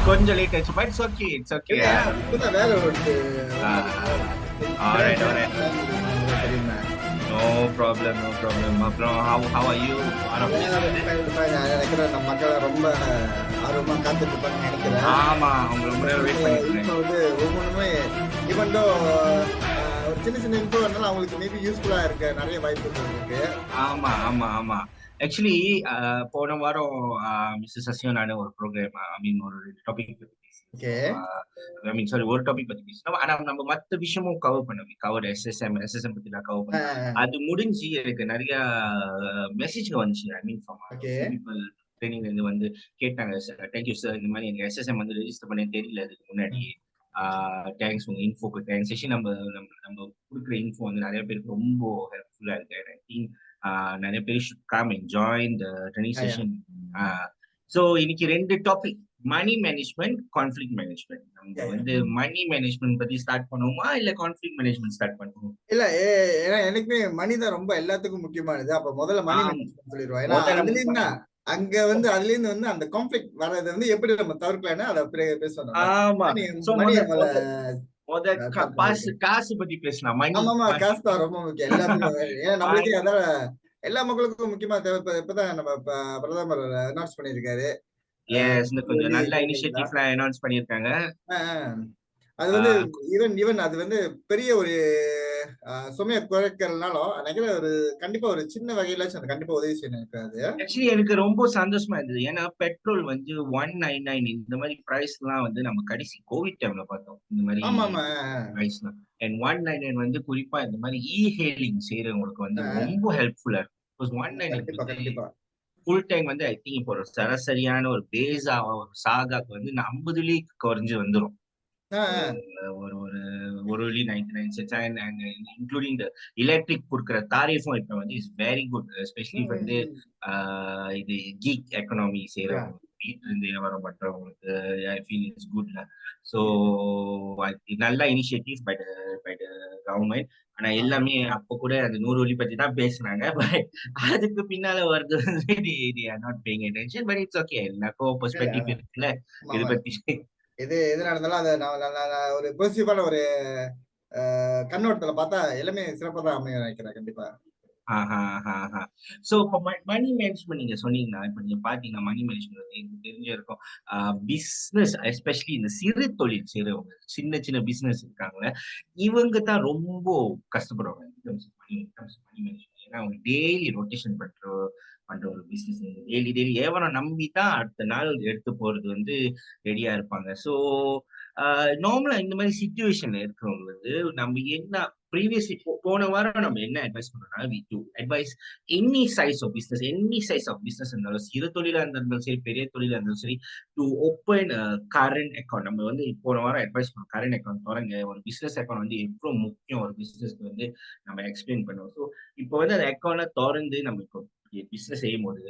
கொஞ்சம் லேட் ஆச்சு, but it's okay, it's okay. இப்பதான் வேலை இருக்கு. Alright, alright. No problem, no problem. அப்புறம் how are you? நினைக்கிறேன் நம்ம மக்கள் ரொம்ப ஆர்வமா காத்துட்டு இருப்பாங்கன்னு நினைக்கிறேன். ஆமா, அவங்க ரொம்ப நேரம் வெயிட் பண்ணிட்டு இப்போ வந்து ஒவ்வொன்றுமே ஈவன் தோ ஒரு சின்ன சின்ன இன்ஃபோ இருந்தாலும் அவங்களுக்கு மேபி யூஸ்ஃபுல்லா இருக்க நிறைய வாய்ப்புகள் இருக்கு. ஆமா ஆமா ஆமா. ஆக்சுவலி போன வாரம் மிஸ்டர் சசியும் நானும் ஒரு ப்ரோக்ராம், ஐ மீன் ஒரு டாபிக் பத்தி ஐ மீன் சாரி ஒரு டாபிக் பத்தி பேசணும். ஆனா நம்ம மத்த விஷயமும் கவர் கவர் எஸ்எஸ்எம் பத்தி நான் கவர் பண்ணேன். அது முடிஞ்சு எனக்கு நிறைய மெசேஜ் வந்துச்சு. ஐ மீன் பீப்புள் ட்ரைனிங்ல இருந்து வந்து கேட்டாங்க, தேங்க்யூ சார், இந்த மாதிரி எனக்கு எஸ்எஸ்எம் வந்து ரெஜிஸ்டர் பண்ண தெரியல அதுக்கு முன்னாடி, தேங்க்ஸ் உங்க இன்ஃபோக்கு தேங்க்ஸ். நம்ம நம்ம கொடுக்குற இன்ஃபோ வந்து நிறைய பேருக்கு ரொம்ப ஹெல்ப்ஃபுல்லா இருக்கு. ஐ திங்க் நிறைய பேர் should come and join the training session. So இன்னைக்கு 2 topic, money management, conflict management. நம்ம வந்து மணி மேனேஜ்மெண்ட் பத்தி ஸ்டார்ட் பண்ணுவோமா இல்ல கான்ஃபிளிக்ட் மேனேஜ்மெண்ட் ஸ்டார்ட் பண்ணுவோம்? இல்ல ஏன்னா எனக்குமே மணி தான் ரொம்ப எல்லாத்துக்கும் முக்கியமானது. அப்ப முதல்ல மணி மேனேஜ்மெண்ட் சொல்லிடுவோம். ஏன்னா அதுல இருந்தா அங்க வந்து அதுல இருந்து வந்து அந்த கான்ஃபிளிக்ட் வர்றது வந்து எப்படி நம்ம தவிர்க்கலாம்னா அதை பேசணும். ஆமா, காசு பத்தி பேசலாம். ஆமா, காசு தான் ரொம்ப முக்கியம் எல்லாத்துக்கும். ஏன்னா நம்மளுக்கே அதான் எல்லா மக்களுக்கும் முக்கியமா தேவை. இப்பதான் நம்ம பிரதமர் அனௌன்ஸ் பண்ணிருக்காரு. கொஞ்சம் நல்ல இனிஷியேட்டிவ்ல அனௌன்ஸ் பண்ணிருக்காங்க. அது வந்து ஈவன் அது வந்து பெரிய ஒரு சுமையை குறைக்கிறதுனாலும் நினைக்கிற ஒரு கண்டிப்பா ஒரு சின்ன வகையிலாச்சும் அது கண்டிப்பா உதவி செய்யணும் இருக்காது. ஆக்சுவலி எனக்கு ரொம்ப சந்தோஷமா இருந்தது. ஏன்னா பெட்ரோல் வந்து 199 இந்த மாதிரி பிரைஸ் எல்லாம் வந்து நம்ம கடைசி கோவிட் டைம்ல பார்த்தோம். இந்த மாதிரி பிரைஸ் எல்லாம். அண்ட் 199 வந்து குறிப்பா இந்த மாதிரி ஹேலிங் செய்யறவங்களுக்கு வந்து ரொம்ப ஹெல்ப்ஃபுல்லா இருக்கும். 199 ஃபுல் டைம் வந்து ஐ திங்க் இப்போ ஒரு சராசரியான ஒரு பேஸா ஒரு சாகாக்கு வந்து 50 குறைஞ்சு வந்துடும். ஒரு ஒரு 99 cents and including the electric கொடுக்குற தாரிஃபும் இப்ப வந்து இஸ் வெரி குட். எஸ்பெஷலி வந்து இது கீக் எக்கனாமி செய்யறவங்க, வீட்டுல இருந்து வியாபாரம் பண்றவங்களுக்கு ஐ ஃபீல் இட்ஸ் குட்ல. ஸோ நல்ல இனிஷியேட்டிவ் பை த கவர்மெண்ட். ஆனா எல்லாமே அப்ப கூட அந்த 100 வழி பத்தி தான் பேசுனாங்க. பட் அதுக்கு பின்னால வருது not paying attention. But it's okay, எல்லாருக்கும் பெர்ஸ்பெக்டிவ் இருக்குல்ல இதை பத்தி. எது நடந்தாலும் அதை ஒரு பாசிட்டிவான ஒரு கண்ணோட்டத்துல பார்த்தா எல்லாமே சிறப்பா தான் அமைய நினைக்கிறேன் கண்டிப்பா. சோ இப்ப மணி மேனேஜ்மெண்ட் நீங்க சொன்னீங்கன்னா, இப்ப நீங்க பாத்தீங்கன்னா மணி மேனேஜ்மெண்ட் எனக்கு தெரிஞ்சிருக்கும். பிசினஸ் எஸ்பெஷலி இந்த சிறு தொழில் செய்யறவங்க, சின்ன சின்ன பிசினஸ் இருக்காங்களே, இவங்க தான் ரொம்ப கஷ்டப்படுவாங்க மணி மேனேஜ்மெண்ட். ஏன்னா அவங்க டெய்லி ரொட்டேஷன் பண்ற ஒரு பிசினஸ், டெய்லி ஏவனம் நம்பி தான் அடுத்த நாள் எடுத்து போறது வந்து ரெடியா இருப்பாங்க. ஸோ நார்மலா இந்த மாதிரி சிச்சுவேஷன்ல இருக்கிறவங்க வந்து நம்ம என்ன ப்ரீவியஸ்லி போன வாரம் நம்ம என்ன அட்வைஸ் பண்றோம்னா, we do advice any size of business இருந்தாலும், சிறு தொழிலா இருந்தாலும் சரி, பெரிய தொழிலா இருந்தாலும் சரி, டு ஓப்பன் கரண்ட் அக்கௌண்ட். நம்ம வந்து போன வாரம் அட்வைஸ் பண்ணோம், கரண்ட் அக்கௌண்ட் தொடங்க. ஒரு பிசினஸ் அக்கௌண்ட் வந்து எவ்வளவு முக்கியம் ஒரு பிசினஸ்க்கு வந்து நம்ம எக்ஸ்பிளைன் பண்ணுவோம். ஸோ இப்போ வந்து அந்த அக்கௌண்ட்டை திறந்து நம்ம இப்போ பிசினஸ் செய்யும் போது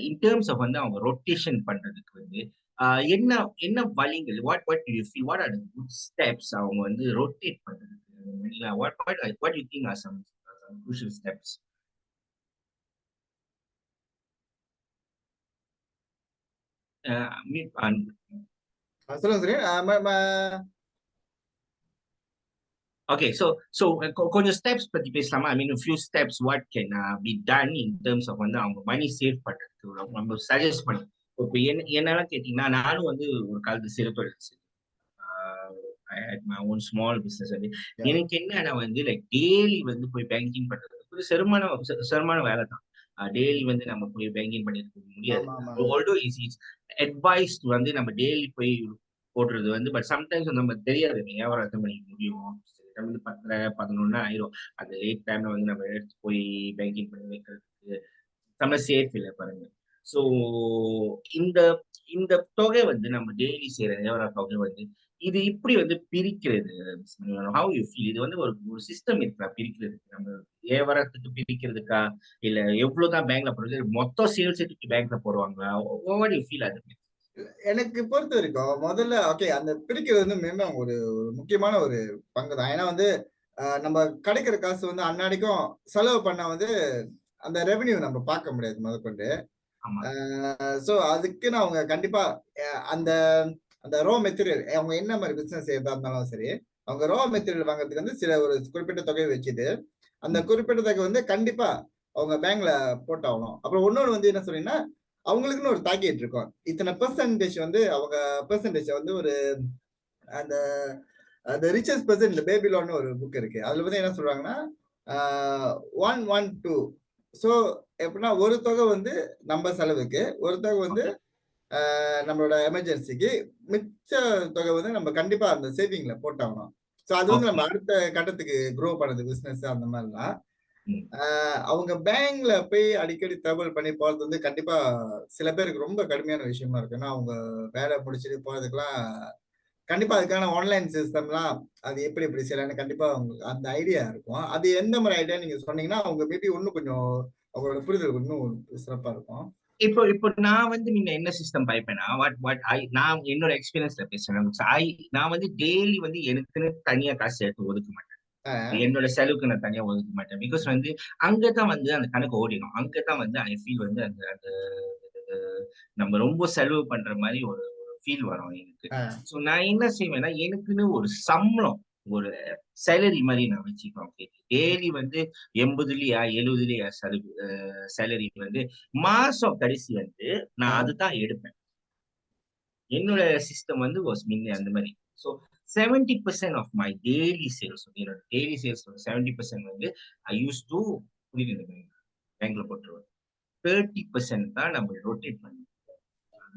இன் டேர்ம்ஸ் ஆஃப் வந்து அவங்க ரொட்டேஷன் பண்றதுக்கு வந்து என்ன வழிகள், what you feel, what are the good steps அவங்க வந்து ரொட்டேட் பண்றதுக்கு? what you think are some crucial steps? Okay, so கொஞ்சம் ஸ்டெப்ஸ் பத்தி பேசலாமா? ஐ மீன் few steps what can be done in terms of வந்து அவங்க மணி சேவ் பண்றதுக்கு நம்ம சஜஸ்ட் பண்ணி. இப்போ என்னெல்லாம் கேட்டீங்கன்னா, நானும் வந்து ஒரு காலத்து சிறு தொழில் I had my own small business. எனக்கு என்ன வந்து லைக் டெய்லி வந்து போய் பேங்கிங் பண்றது ஒரு சிரமமான வேலை தான். டெய்லி வந்து நம்ம போய் பேங்கிங் பண்ணிட்டு முடியாது. ஆமா ஆமா ஆல்தோ இஸ் அட்வைஸ் வந்து நம்ம டெய்லி போய் போடுறது வந்து, பட் சம்டைம்ஸ் நம்ம தெரியாது வியாபாரம் எத்தனை மணிக்கு முடியும். சில டைம் வந்து 10:30, 11 ஆயிரும். அந்த லேட் டைம்ல வந்து நம்ம எடுத்து போய் பேங்கிங் பண்ணி வைக்கிறதுக்கு நம்ம சேஃப் இல்ல பாருங்க. ஸோ இந்த இந்த தொகை வந்து நம்ம டெய்லி செய்ற வியாபார தொகை வந்து இது இப்படி வந்து பிரிக்கிறது ஹவ் யூ ஃபீல்? இது வந்து ஒரு ஒரு சிஸ்டம் இருக்கா பிரிக்கிறதுக்கு? நம்ம வியாபாரத்துக்கு பிரிக்கிறதுக்கா? இல்ல எவ்வளவுதான் பேங்க்ல போடுறது? மொத்த சேல்ஸ் தூக்கி பேங்க்ல போடுவாங்களா? வாட் யூ ஃபீல் அது? எனக்கு பொறுத்த வரைக்கும் முதல்ல ஓகே அந்த பிரிக்கிறது வந்து மினிமம் ஒரு ஒரு முக்கியமான ஒரு பங்கு தான். ஏன்னா வந்து நம்ம கிடைக்கிற காசு வந்து அன்னாடிக்கும் செலவு பண்ணா வந்து அந்த ரெவென்யூ நம்ம பார்க்க முடியாது முதற்கொண்டு. ஆமா. சோ அதுக்குன்னு அவங்க கண்டிப்பா அந்த அந்த ரா மெட்டீரியல் அவங்க என்ன மாதிரி பிசினஸ் செய்யறதா இருந்தாலும் சரி, அவங்க ரா மெட்டீரியல் வாங்குறதுக்கு வந்து சில ஒரு குறிப்பிட்ட தொகையை வச்சுட்டு, அந்த ம். குறிப்பிட்ட தொகை வந்து கண்டிப்பா அவங்க பேங்க்ல போட்டாகணும். அப்புறம் இன்னொன்னு வந்து என்ன சொன்னீங்கன்னா, அவங்களுக்குன்னு ஒரு டார்கெட் இருக்கும். இத்தனை பெர்சன்டேஜ் வந்து அவங்க பெர்சன்டேஜ் வந்து ஒரு அந்த அந்த ரிச்சஸ்ட் பெர்சன் இந்த பேபிலோன்னு ஒரு புக் இருக்கு. அதுல வந்து என்ன சொல்றாங்கன்னா, 112 சோ எப்படின்னா ஒரு தொகை வந்து நம்ம செலவுக்கு, ஒரு தொகை வந்து ஓகே. நம்மளோட எமர்ஜென்சிக்கு, மிச்ச தொகை வந்து நம்ம கண்டிப்பா அந்த சேவிங்ல போட்டாகணும். சோ அது வந்து ஓகே. நம்ம அடுத்த கட்டத்துக்கு குரோ பண்ணுது பிசினஸ் அந்த மாதிரிலாம். ம். அவங்க பேங்க்ல போய் அடிக்கடி ட்ரபிள் பண்ணி போறது வந்து கண்டிப்பா சில பேருக்கு ரொம்ப கடுமையான விஷயமா இருக்கு. ஏன்னா அவங்க வேலை முடிச்சுட்டு போறதுக்கெல்லாம் கண்டிப்பா அதுக்கான ஆன்லைன் சிஸ்டம்லாம் அது எப்படி எப்படி செய்யலாம்னு கண்டிப்பா உங்களுக்கு அந்த ஐடியா இருக்கும். அது எந்த மாதிரி ஐடியா நீங்க சொன்னீங்கன்னா, அவங்க மேபி இன்னும் கொஞ்சம் அவங்களோட புரிதல் இன்னும் சிறப்பா இருக்கும். இப்போ இப்போ நான் வந்து நீங்க என்ன சிஸ்டம் பாய்ப்பேன்னா, வாட் வாட் ஐ நான் என்னோட எக்ஸ்பீரியன்ஸ்ல பேசுறேன். நான் வந்து டெய்லி வந்து எனக்குன்னு தனியா காசு எடுத்து ஒதுக்க மாட்டேன். ஆ, என்னோட செலவுக்கு நான் தனியா ஒதுக்க மாட்டேன். பிகாஸ் வந்து அங்கதான் வந்து அந்த கணக்கு ஓடிடும். அங்கதான் வந்து ஐ ஃபீல் வந்து அந்த அந்த நம்ம ரொம்ப செலவு பண்ற மாரி ஒரு ஒரு ஃபீல் வரும் எனக்கு. ஆ, ஸோ நான் என்ன செய்வேன்னா, எனக்குன்னு ஒரு சம்பளம், ஒரு சேலரி மாரி நான் வச்சுக்குவேன். ஓகே. டெய்லி வந்து 80லயா 70லயா சேலரி வந்து மாசம் கடைசி வந்து ஆ, நான் அதுதான் எடுப்பேன். என்னோட சிஸ்டம் வந்து வாஸ் மின் அந்த மாரி. So 70% of my daily sales என்னோட டெய்லி சேல்ஸோட 70% வந்து ஐ யூஸ் டூ பேங்க்ல போட்டுருவேன். 30% தான் நம்ம ரொட்டேட் பண்ணுவோம்.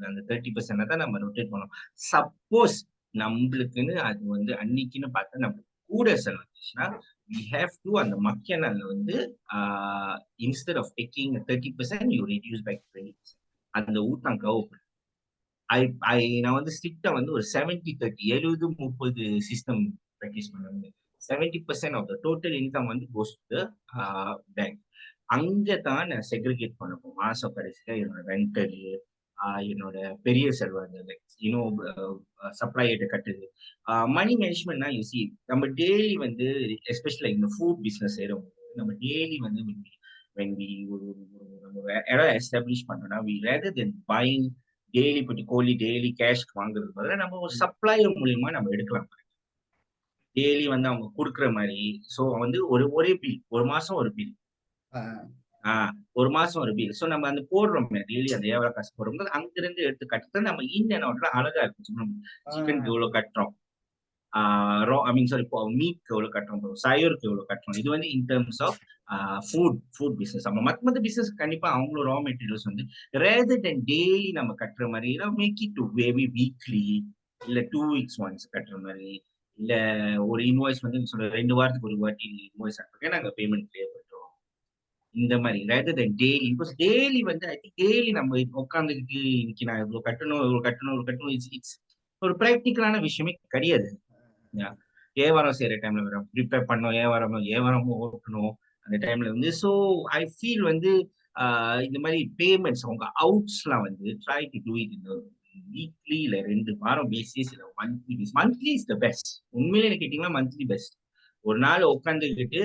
அந்த 30% தான் நம்ம ரொட்டேட் பண்ணுவோம். சப்போஸ் நம்பளுக்குன்னு அது வந்து அன்னைக்குன்னு பார்த்தா நம்மளுக்கு கூட செலவழிச்சுச்சுன்னா, வி ஹேவ் டூ அந்த மக்கிய நாள்ல வந்து ஆ instead of taking 30% you reduce by 20%. அந்த ஊத்தம் கர்வ் ஐ ஐ நான் வந்து ஸ்ட்ரிக்ட்டா வந்து ஒரு 70, 30 70, 30 சிஸ்டம் பிராக்டிஸ் பண்ணுவேன். 70% ஆஃப் த டோட்டல் இன்கம் வந்து கோஸ் டூ த பேங்க். அங்க தான் நான் செக்ரிகேட் பண்ணுவோம். மாசம் கடைசியில என்னோட ரெண்டலு, என்னோட பெரிய செலவு லைக் சப்ளையர்ட்ட கட்டுது. மணி மேனேஜ்மென்ட்னா யூ சி நம்ம டெய்லி வந்து எஸ்பெஷலி இந்த ஃபுட் பிசினஸ் செய்றவங்க நம்ம டெய்லி வந்து when we நம்ம இடம் எஸ்டாப்ளிஷ் பண்றோம்னா, we rather than buying daily போயிட்டு கோழி டெய்லி கேஷ்க்கு வாங்குறதுக்கு பதிலா நம்ம ஒரு ம். சப்ளையர் மூலியமா நம்ம எடுக்கலாம். டெய்லி வந்து அவங்க குடுக்குற மாரி. ஸோ வந்து ஒரே பில். 1 மாசம் ஒரு பில். ஆ, ஆ 1 மாசம் ஒரு பில். ஸோ நம்ம அந்த போடுறோமே டெய்லி அந்த வியாபார காசு போடும்போது, அங்கிருந்து எடுத்து கட்டுறது நம்ம இன் அண்ட் அவுட்ல அழகா இருக்கும். ஆ, சிக்கனுக்கு இவ்வளோ கட்டுறோம். ஆ ஐ மீன் சாரி இப்போ மீட்க்கு எவ்வளோ கட்டுறோம். சயருக்கு எவ்வளோ கட்டுறோம். இது வந்து in terms of food business. நம்ம மத்த பிசினஸ் கண்டிப்பா அவங்களும் ரா மெட்டீரியல்ஸ் வந்து ரேதர் தென் டெய்லி நம்ம கட்டுற மாரி make it to maybe weekly இல்ல 2 வீக்ஸ் ஒன்ஸ் கட்டுற மாரி. இல்ல ஒரு இன்வாய்ஸ் வந்து நீங்க சொல்ற 2 வாரத்துக்கு ஒரு வாட்டி இன்வாய்ஸ் அனுப்புங்க. நாங்க பேமெண்ட் கிளியர் பண்றோம். இந்த மாரி rather then daily. Because daily வந்து ஐ திங்க் டெய்லி நம்ம உட்கார்ந்துகிட்டு இன்னைக்கு நான் இவ்வளோ கட்டணும், இவ்வளோ கட்டணும், இவ்வளோ கட்டணும். இட்ஸ் இட்ஸ் ஒரு பிராக்டிகலான விஷயமே கிடையாது. யா. வியாபாரம் செய்ற டைம்ல வேற ப்ரிப்பேர் பண்ணணும். வியாபாரமும் ஓட்டணும். அந்த டைம்ல வந்து ஐ ஃபீல் வந்து இந்த மாரி பேமெண்ட்ஸ் உங்க அவுட்ஸ்லாம் வந்து ட்ரை டு டூ இட் இந்த வீக்லி இல்ல 2 வாரம் பேசிஸ் இல்ல monthly basis. Monthly is the best. உண்மையிலே என்ன கேட்டீங்கன்னா மந்த்லி பெஸ்ட். ஒரு நாள் உட்கார்ந்துகிட்டு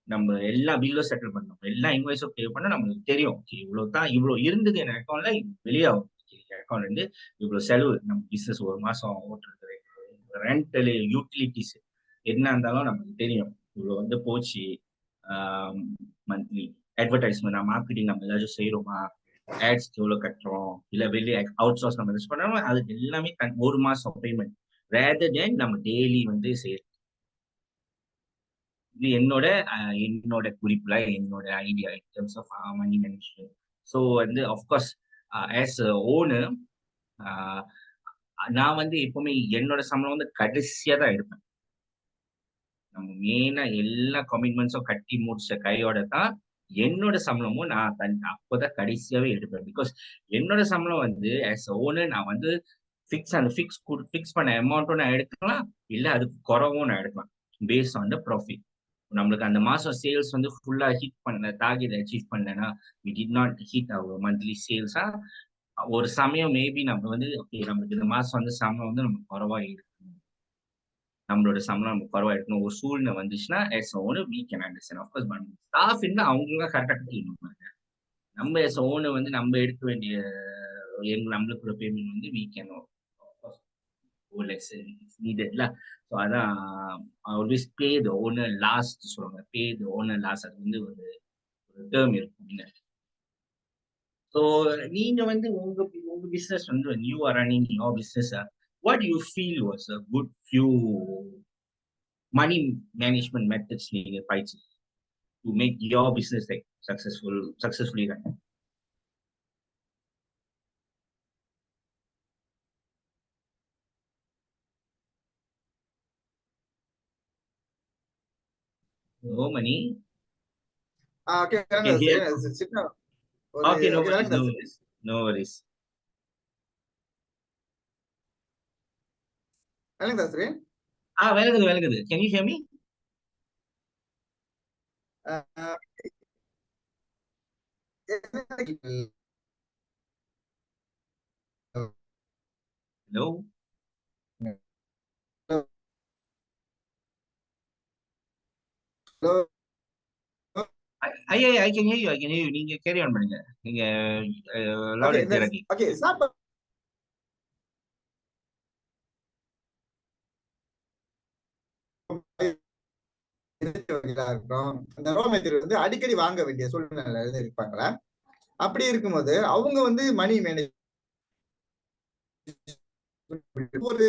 நம்ம எல்லா பில்லும் செட்டில் பண்ணணும். எல்லா இன்வாய்ஸும் பே பண்ணா நம்மளுக்கு தெரியும். ஓகே இவ்வளோ தான் இவ்வளோ இருந்தது என் அக்கவுண்ட்ல வெளியாகும். அக்கவுண்ட்ல இருந்து இவ்வளோ செலவு நம்ம பிசினஸ் ஒரு மாசம் ஓட்டுறது. ரெண்டலு, யூட்டிலிட்டிஸ் என்ன இருந்தாலும் நமக்கு தெரியும். இவ்வளோ வந்து போச்சு மந்த்லி. அட்வர்டைஸ்மெண்ட் மார்க்கெட்டிங் நம்ம ஏதாச்சும் செய்றோமா? ஆட்ஸ்க்கு எவ்வளோ கட்டுறோம்? இல்ல வெளிய அவுட் சோர்ஸ் நம்ம யூஸ் பண்றோமா? அதுக்கு எல்லாமே 1 மாசம் பேமெண்ட். ரேதர் தென் நம்ம டெய்லி வந்து இது என்னோட குறிப்புல என்னோட idea in terms of money management. So வந்து அஃப்கோர்ஸ் ஆஸ் ஓனர் நான் வந்து எப்பவுமே என்னோட சம்பளம் வந்து கடைசியா தான் எடுப்பேன். நம்ம மெயினா எல்லா கமிட்மெண்ட்ஸும் கட்டி முடிச்ச கையோட தான் என்னோட சம்பளமும் நான் அப்போதான் கடைசியாவே எடுப்பேன். பிகாஸ் என்னோட சம்பளம் வந்து ஆஸ் ஓனர் நான் வந்து ஃபிக்ஸ் பண்ண அமௌண்ட்டும் நான் எடுக்கலாம், இல்ல அதுக்கு குறவும் நான் எடுக்கலாம் பேஸ்ட் ஆன் த ப்ராஃபிட். நம்மளுக்கு அந்த மாசம் சேல்ஸ் வந்து ஃபுல்லா ஹிட் பண்ணல, டார்கெட் அச்சீவ் பண்ணலன்னா we did not hit our monthly சேல்ஸா, ஒரு சமயம் மேபி நம்ம வந்து ஓகே நம்மளுக்கு இந்த மாசம் வந்து சம்பளம் வந்து நமக்கு குறவா இருக்கு, நம்மளோட சம்பளம் நமக்கு குறவா இருக்கணும் ஒரு சூழ்நிலை வந்துச்சுன்னா as owner we can understand. Of course staff இருந்தா அவங்களும் கரெக்டாக கட்டிக்கணும். நம்ம எஸ் ஓனர் வந்து நம்ம எடுக்க வேண்டிய நம்மளுக்கு பேமெண்ட் வந்து வீ கேன் நீடட்ல. ஸோ அதான் always pay the owner last சொல்லுவாங்க, பே த ஓனர் லாஸ்ட். அது வந்து ஒரு டேர்ம் இருக்கும். ஸோ நீங்க வந்து உங்க உங்க பிசினஸ் வந்து new or running your business, what you feel was a good few money management methods நீங்க பயிற்சி to make your business like successfully run? No money. Okay You can hear. சின்ன ஒரு Okay, no ஓகே worries, விளங்குதா no sir? worries, no worries. விளங்குதா sir? விளங்குது. Can you hear me? Hello? I can hear you. I can hear you. நீங்க carry on பண்ணுங்க. நீங்க loud okay and clear ஆ okay sir இருக்கட்டும், அந்த raw material வந்து அடிக்கடி வாங்க வேண்டிய சூழ்நிலை இருப்பாங்களா? அப்படி இருக்கும்போது அவங்க வந்து மணி மேனேஜ் ஒரு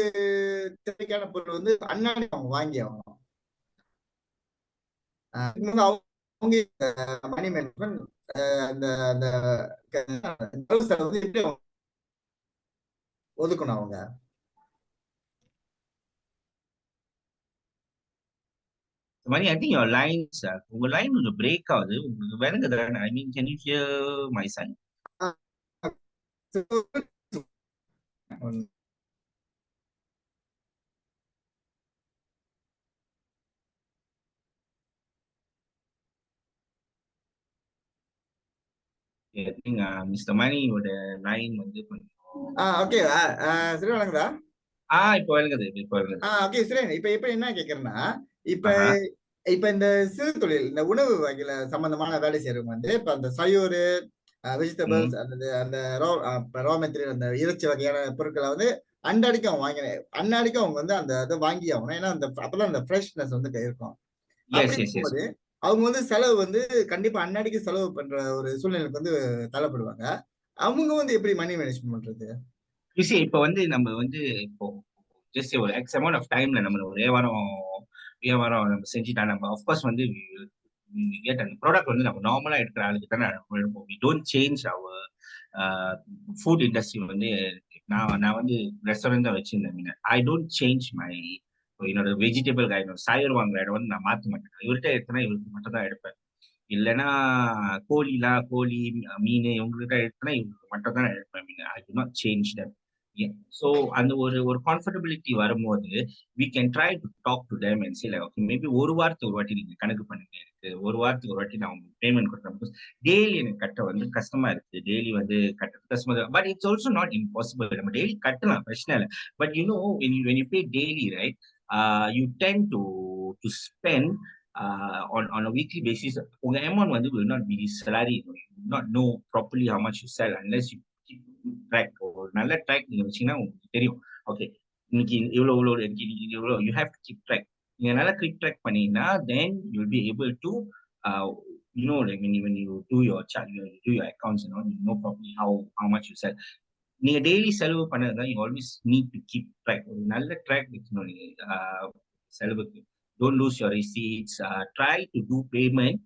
தேவைக்கான பொருள் வந்து அன்னாடி அவங்க வாங்கி ஆகணும். அவங்க மணி மேனேஜ்மெண்ட் அந்த அந்த வந்து எப்படி ஒதுக்கணும் அவங்க? Mani, I think your lines உங்க லைன் கொஞ்சம் பிரேக் ஆகுது. உங்களுக்கு விளங்குது? I mean can you hear my son? I think mister மணியோட லைன் வந்து கொஞ்சம் ஓகே சரி வணங்குதா? இப்போ விளங்குது. ஓகே சரி. இப்ப என்ன கேக்குறேன்னா, இப்ப ஆஹா. இப்ப இந்த சிறு தொழில், இந்த உணவு வகையில சம்பந்தமான வேலை செய்யறவங்க வந்து இப்ப அந்த சயோறு, வெஜிடபிள்ஸ், ம். அந்த அந்த ரா மெட்டீரியல், அந்த இறைச்சி வகையான பொருட்களை வந்து அன்னடிக்கு அவங்க அன்னடிக்கு அவங்க வந்து அந்த இதை வாங்கி ஆகணும். ஏன்னா அந்த அப்பதான் அந்த ஃப்ரெஷ்னஸ் வந்து இருக்கும். அப்படி எஸ். இருக்கும்போது அவங்க வந்து செலவு வந்து கண்டிப்பா அன்னடிக்கு செலவு பண்ற ஒரு சூழ்நிலைக்கு வந்து தள்ளப்படுவாங்க. அவங்க வந்து எப்படி மணி மேனேஜ்மெண்ட் பண்றது? இப்ப வந்து நம்ம வந்து இப்போ ஜஸ்ட் ஒரு எக்ஸ் அமௌண்ட் ஆஃப் டைம்ல நம்ம ஒரு வியாபாரம் நம்ம செஞ்சுட்டா நம்ம அஃப்கோர்ஸ் வந்து கேட் அந்த ப்ராடக்ட் வந்து நம்ம நார்மலா எடுக்கிற ஆளுக்கு தானே நம்ம எடுப்போம். We don't change our food industry வந்து நான் வந்து ரெஸ்டாரண்ட் தான் வச்சிருந்தேன். ஐ டோன்ட் சேஞ்ச் மை என்னோட வெஜிடபிள் காய் சாயர் வாங்குற இடம் வந்து நான் மாற்ற மாட்டேன். இவர்கிட்ட எடுத்தனா இவருக்கு மட்டும் தான் எடுப்பேன். இல்லைன்னா கோழி மீன் இவங்ககிட்ட எடுத்தனா இவங்களுக்கு மட்டும் தான் எடுப்பேன் mean. I do not change them. So அந்த ஒரு கான்ஃபர்டபிலிட்டி வரும்போது we can try to talk to them and say like okay maybe ஒரு வாரத்துக்கு ஒரு வாட்டி நீங்க கணக்கு பண்ணுங்க, எனக்கு ஒரு வாரத்துக்கு ஒரு வாட்டி நான் உங்களுக்கு பேமெண்ட் கொடுக்குறேன். பிகாஸ் டெய்லி எனக்கு கட்ட வந்து கஷ்டமா இருக்கு, டெய்லி வந்து கட்டுறது கஷ்டமா இருக்கு. But it's also not impossible. நம்ம டெய்லி கட்டலாம், பிரச்சனை இல்லை. But you know when you pay daily, right, you tend to spend on a weekly basis. உங்க அமௌண்ட் வந்து will not be salary. You will not know properly how much you sell unless you keep track. ஒரு நல்ல track நீங்க வச்சீங்கன்னா உங்களுக்கு தெரியும். Okay இன்னைக்கு இவ்வளவு இன்னைக்கு இவ்வளவு you have to keep track. நீங்க நல்லா கீப் ட்ராக் பண்ணீங்கன்னா then you will be able to like when you do your chart, you do your accounts, you know properly how much you sell. நீங்க daily செலவு பண்ணதான் you always need to keep track. ஒரு நல்ல track வைக்கணும் நீங்க செலவுக்கு. don't lose your receipts. Try to do payment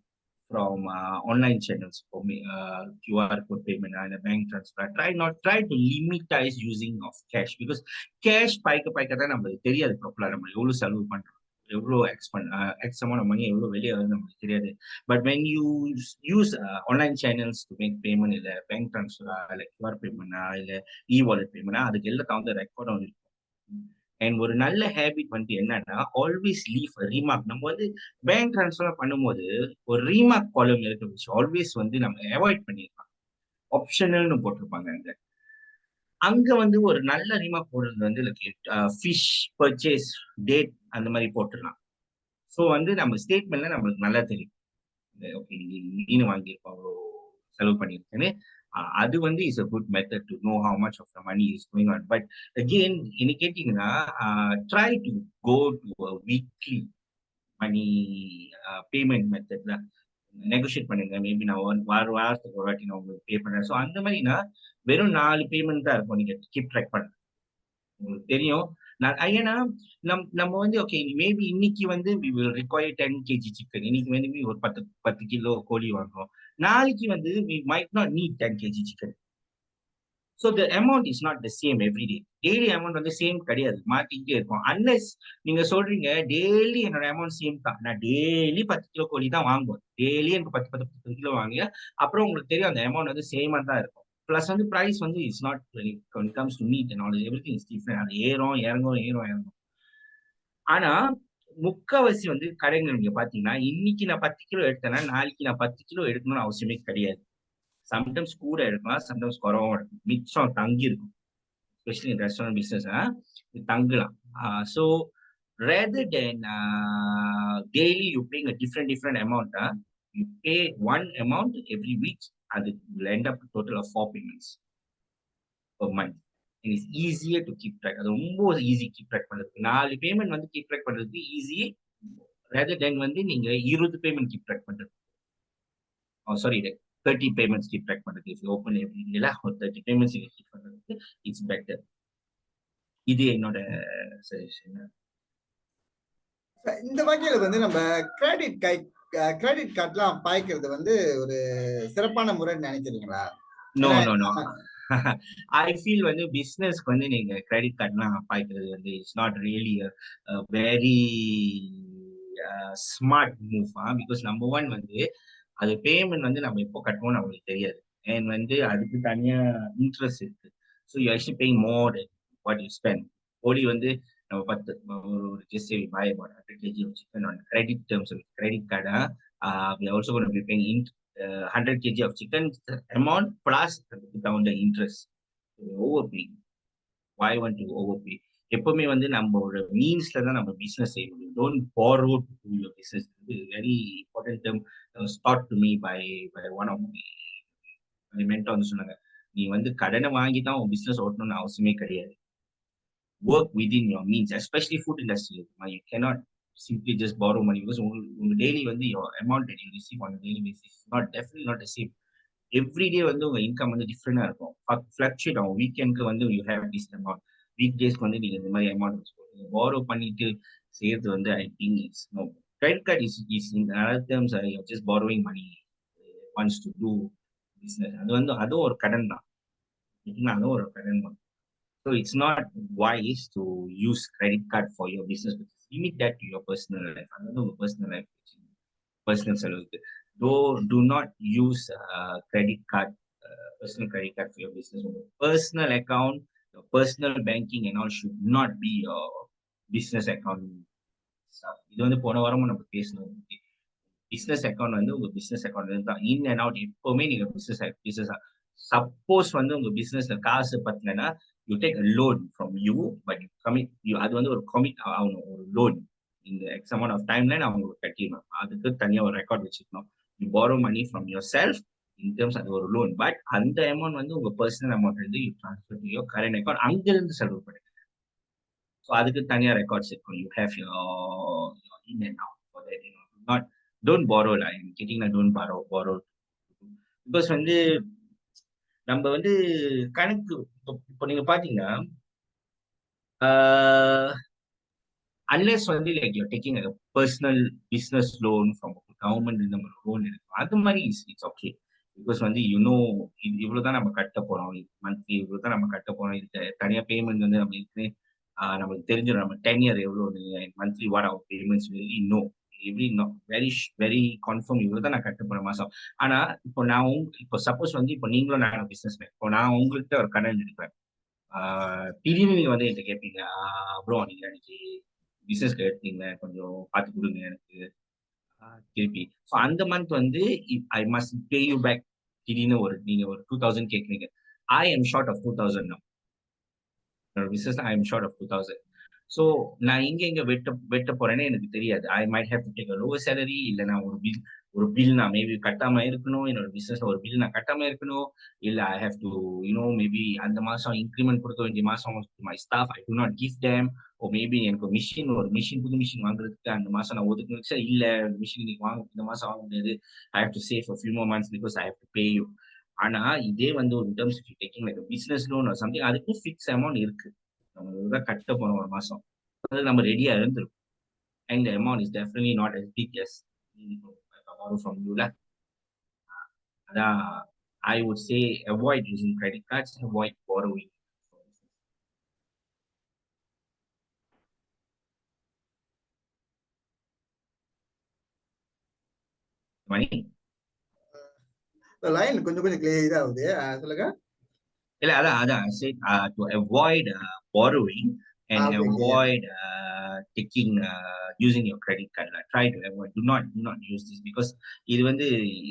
from online channels for me, QR code payment and a bank transfer. Try to limitize using of cash, because cash பாய்க்க தான் நம்மளுக்கு தெரியாது ப்ராப்பரா நம்ம எவ்வளவு செலவு பண்றோம், எவ்வளவு எக்ஸ் அமௌண்ட் ஆஃப் மணி எவ்வளவு வெளியே வருது நமக்கு தெரியாது. But when you use online channels to make payment, இல்ல பேங்க் ட்ரான்ஸ்ஃபரா, இல்ல கியூஆர் பேமெண்டா, இல்ல இ வாலெட் பேமெண்டா, அதுக்கு எல்லாம் தகுந்த ரெக்கார்டும் இருக்கும். அண்ட் ஒரு நல்ல ஹேபிட் வந்து என்னன்னா, ஆல்வேஸ் லீவ் ரீமார்க். நம்ம வந்து பேங்க் ட்ரான்ஸ்ஃபர் பண்ணும்போது ஒரு ரீமார்க் காலம் இருக்க வச்சு ஆல்வேஸ் வந்து நம்ம அவாய்ட் பண்ணிருக்கலாம். ஆப்ஷனல்னு போட்டிருப்பாங்க அங்க. அங்க வந்து ஒரு நல்ல ரீமார்க் போடுறது வந்து ஃபிஷ் பர்ச்சேஸ் டேட் அந்த மாதிரி போட்டுடலாம். ஸோ வந்து நம்ம ஸ்டேட்மெண்ட்ல நம்மளுக்கு நல்லா தெரியும், ஓகே மீன் வாங்கியிருக்கோம், அவ்வளோ செலவு பண்ணியிருக்கேன்னு. அது வந்து is a good method to know how much of the money is going on. But again என்ன கேட்டீங்கன்னா, try to go to weekly money payment மெத்தட்ல நெகோஷியேட் பண்ணுங்க. மேபி நான் வாரத்துக்கு ஒரு வாட்டி நான் உங்களுக்கு பே பண்றேன். ஸோ அந்த மாதிரினா வெறும் 4 பேமெண்ட் தான் இருக்கும். நீங்க கீப் ட்ராக் பண்ண உங்களுக்கு தெரியும். ஏன்னா நம்ம வந்து ஓகே மேபி இன்னைக்கு வந்து we will require 10 kg chicken. இன்னைக்கு வந்து ஒரு 10 கிலோ கோழி வாங்குறோம். நாளைக்கு வந்து we might not need 10 kg chicken. So the amount is not the same every day. Daily amount வந்து சேம் கிடையாது, மாத்திக்கிட்டே இருக்கும். அன்லெஸ் நீங்க சொல்றீங்க டெய்லி என்னோட அமௌண்ட் சேம் தான், நான் டெய்லி 10 கிலோ கோழி தான் வாங்குவேன், டெய்லி எனக்கு 10 கிலோ வாங்குங்க, அப்புறம் உங்களுக்கு தெரியும் அந்த அமௌண்ட் வந்து சேமா தான் இருக்கும். பிளஸ் வந்து பிரைஸ் வந்து it's not when it comes to meat and all, everything is different. அது ஏறும் இறங்கும். ஆனா முக்காவாசி வந்து கடைகள் நீங்க பாத்தீங்கன்னா, இன்னைக்கு நான் 10 கிலோ எடுத்தேன்னா நாளைக்கு நான் 10 கிலோ எடுக்கணும்னு அவசியமே கிடையாது. சம்டைம்ஸ் கூட எடுக்கலாம், சம்டைம்ஸ் குறவும் எடுக்கும், மிச்சம் தங்கி இருக்கும். எஸ்பெஷலி ரெஸ்டாரண்ட் பிசினஸ் தங்கலாம். So rather than daily you paying a different amount, you pay one amount every week, அது will end up to total of 4 payments per month. And it's easier to keep track. அது ரொம்ப easy keep track பண்றதுக்கு. 4 payment வந்து keep track பண்றதுக்கு easy, rather than வந்து நீங்க 20 payment keep track பண்றது. Sorry 30 payments keep track பண்றதுக்கு. if you open every day ஒரு 30 payments நீங்க keep பண்றதுக்கு it's better. இது என்னோட சஜஷன். இந்த வகையில வந்து நம்ம கிரெடிட் கார்ட்லாம் பாய்க்கிறது வந்து ஒரு சிறப்பான முறைன்னு நினைக்கிறீங்களா? நோ ஐ ஃபீல் வந்து பிசினஸ்க்கு வந்து நீங்க கிரெடிட் கார்ட்லாம் பாய்க்கிறது வந்து it's not really very smart move. Because number one வந்து அது பேமெண்ட் வந்து நம்ம எப்போ கட்டுவோம்னு நம்மளுக்கு தெரியாது. அண்ட் வந்து அதுக்கு தனியா இன்ட்ரெஸ்ட் இருக்கு. So you actually paying more then what you spend. கோழி வந்து நம்ம ஒரு just say we buy about 100 kg of chicken on credit terms of credit card, we are also going to be paying 100 kg of chicken amount plus down the interest. Overpay. Why want to overpay? எப்பவுமே வந்து நம்மளோட மீன்ஸ்ல தான் நம்ம business செய்ய முடியும். Don't borrow to do your business. Very important term start to me by one of my mentor வந்து சொன்னாங்க, நீ வந்து கடனை வாங்கி தான் உன் பிசினஸ் ஓட்டணும்னு அவசியமே கிடையாது. Work within your means, especially food industry. You cannot simply just borrow money, because daily வந்து your amount that you receive on a daily basis is definitely not the same. Every day வந்து உங்க income வந்து டிஃப்ரெண்டா இருக்கும், fluctuate ஆகும். வீக்கெண்ட்க்கு வந்து you have this amount, week டேஸ்க்கு வந்து நீங்க இந்த மாதிரி அமௌண்ட் borrow பண்ணிட்டு செய்யறது வந்து I think it's no. Credit card is in other terms you're just borrowing money once to do business. அது வந்து அதுவும் ஒரு கடன் தான், அதுவும் ஒரு கடன் தான். So it's not wise to use credit card for your business. Limit that to your personal life. Personal life, personal செலவுக்கு. Do not use credit card, personal credit card for your business. Personal account, your personal banking and all should not be your business account stuff. இது வந்து போன வாரமும் நம்ம பேசணும். Business account வந்து உங்க business account தான். இன் அண்ட் அவுட் எப்பவுமே நீங்க பிசினஸ் சப்போஸ் வந்து உங்க பிசினஸ்ல காசு பத்தலைன்னா you take a loan from you, but you commit, அது வந்து ஒரு commit ஆகணும், ஒரு லோன் இந்த எக்ஸ் அமௌண்ட் ஆஃப் டைம்ல அவங்களுக்கு கட்டிடணும். அதுக்கு தனியா ஒரு ரெக்கார்ட் வச்சுக்கணும். You borrow money from yourself in terms அது ஒரு லோன், பட் அந்த அமௌண்ட் வந்து உங்க பர்சனல் அமௌண்ட் வந்து you transfer to your current account, அங்கிருந்து செலவு பண்ணுங்க. ஸோ அதுக்கு தனியா ரெக்கார்ட்ஸ் இருக்கும். You have your in and out for that. Don't borrow lah. கேட்டீங்கன்னா டோன்ட் borrow பிகாஸ் வந்து நம்ம வந்து கணக்கு இப்போ நீங்க பாத்தீங்கன்னா அன்லெஸ் வந்து like you taking personal business loan from government இந்த மாதிரி லோன் இருக்கும் அது மாதிரி இட்ஸ் ஓகே. பிகாஸ் வந்து இது இவ்வளவுதான் நம்ம கட்ட போறோம், மந்த்லி இவ்வளவுதான் நம்ம கட்ட போறோம், இது தனியா பேமெண்ட் வந்து நம்ம இருக்கு நமக்கு தெரிஞ்சிடும் நம்ம 10 இயர் எவ்வளவு monthly what our payments no எப்படி வெரி வெரி கன்ஃபார்ம் இவ்வளவுதான் நான் கட்ட போறேன் மாசம். ஆனா இப்போ இப்போ சப்போஸ் வந்து இப்போ நீங்களும் நான் பிசினஸ் இப்போ நான் உங்கள்கிட்ட ஒரு கடன் எடுப்பேன். திடீர்னு நீங்க வந்து என்கிட்ட கேட்பீங்க, ப்ரோ நீங்க அன்னைக்கு பிசினஸ்ல எடுத்தீங்க கொஞ்சம் பார்த்து கொடுங்க எனக்கு திருப்பி. ஸோ அந்த மந்த் வந்து I must pay you back. திடீர்னு நீங்க ஒரு 2000 கேட்குறீங்க, ஐ எம் ஷார்ட் ஆஃப் 2000. என்னோட business I am short of 2000. So நான் எங்க வெட்ட வெட்ட போறேன்னு எனக்கு தெரியாது. I might have to take a lower salary, இல்ல நான் ஒரு பில் நான் மேபி கட்டாம இருக்கணும். என்னோட பிசினஸ்ல ஒரு பில் நான் கட்டாம இருக்கணும். இல்ல ஐ ஹேவ் டு மேபி அந்த மாசம் இன்கிரிமெண்ட் கொடுக்க வேண்டிய மாசம் my staff I do not give them. Oh maybe எனக்கு ஒரு மிஷின் புது மிஷின் வாங்குறதுக்கு அந்த மாசம் நான் ஒதுக்கி வச்சா இல்ல மிஷின் இன்னைக்கு இந்த மாசம் வாங்க முடியாது. I have to save for few more months because I have to pay you. ஆனா இதே வந்து ஒரு terms taking like business loan or something அதுக்கும் ஃபிக்ஸ் அமௌண்ட் இருக்கு. நம்ம இவ்வளவுதான் கட்ட போறோம் ஒரு மாசம், அது நம்ம ரெடியா இருந்திருக்கும். And the amount is definitely not as big as borrow from you lah. அதான் I would say avoid using credit cards, avoid borrowing money. Line கொஞ்சம் கொஞ்சம் கிளியர் இதாகுது. சொல்லுங்க. இல்ல அதான் I said to avoid borrowing and okay clear. avoid taking using your credit card. Try to avoid. Do not use this because இது வந்து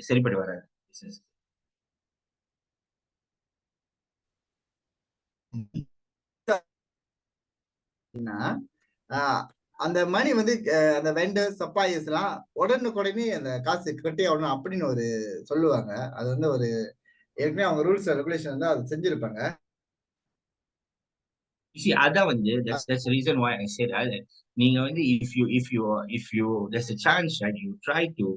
சரிப்பட்டு வராது business. அந்த மணி வந்து அந்த வெண்டர் சப்ளையர்ஸ் எல்லாம் உடனுக்குடனே அந்த காசு கட்டே ஆகணும் அப்படின்னு ஒரு சொல்லுவாங்க. அது வந்து ஒரு ஏற்கனவே அவங்க ரூல்ஸ் ரெகுலேஷன் வந்து அது செஞ்சிருப்பாங்க. See, அதான் வந்து that's the reason why I said that நீங்க வந்து if you there's a chance that you try to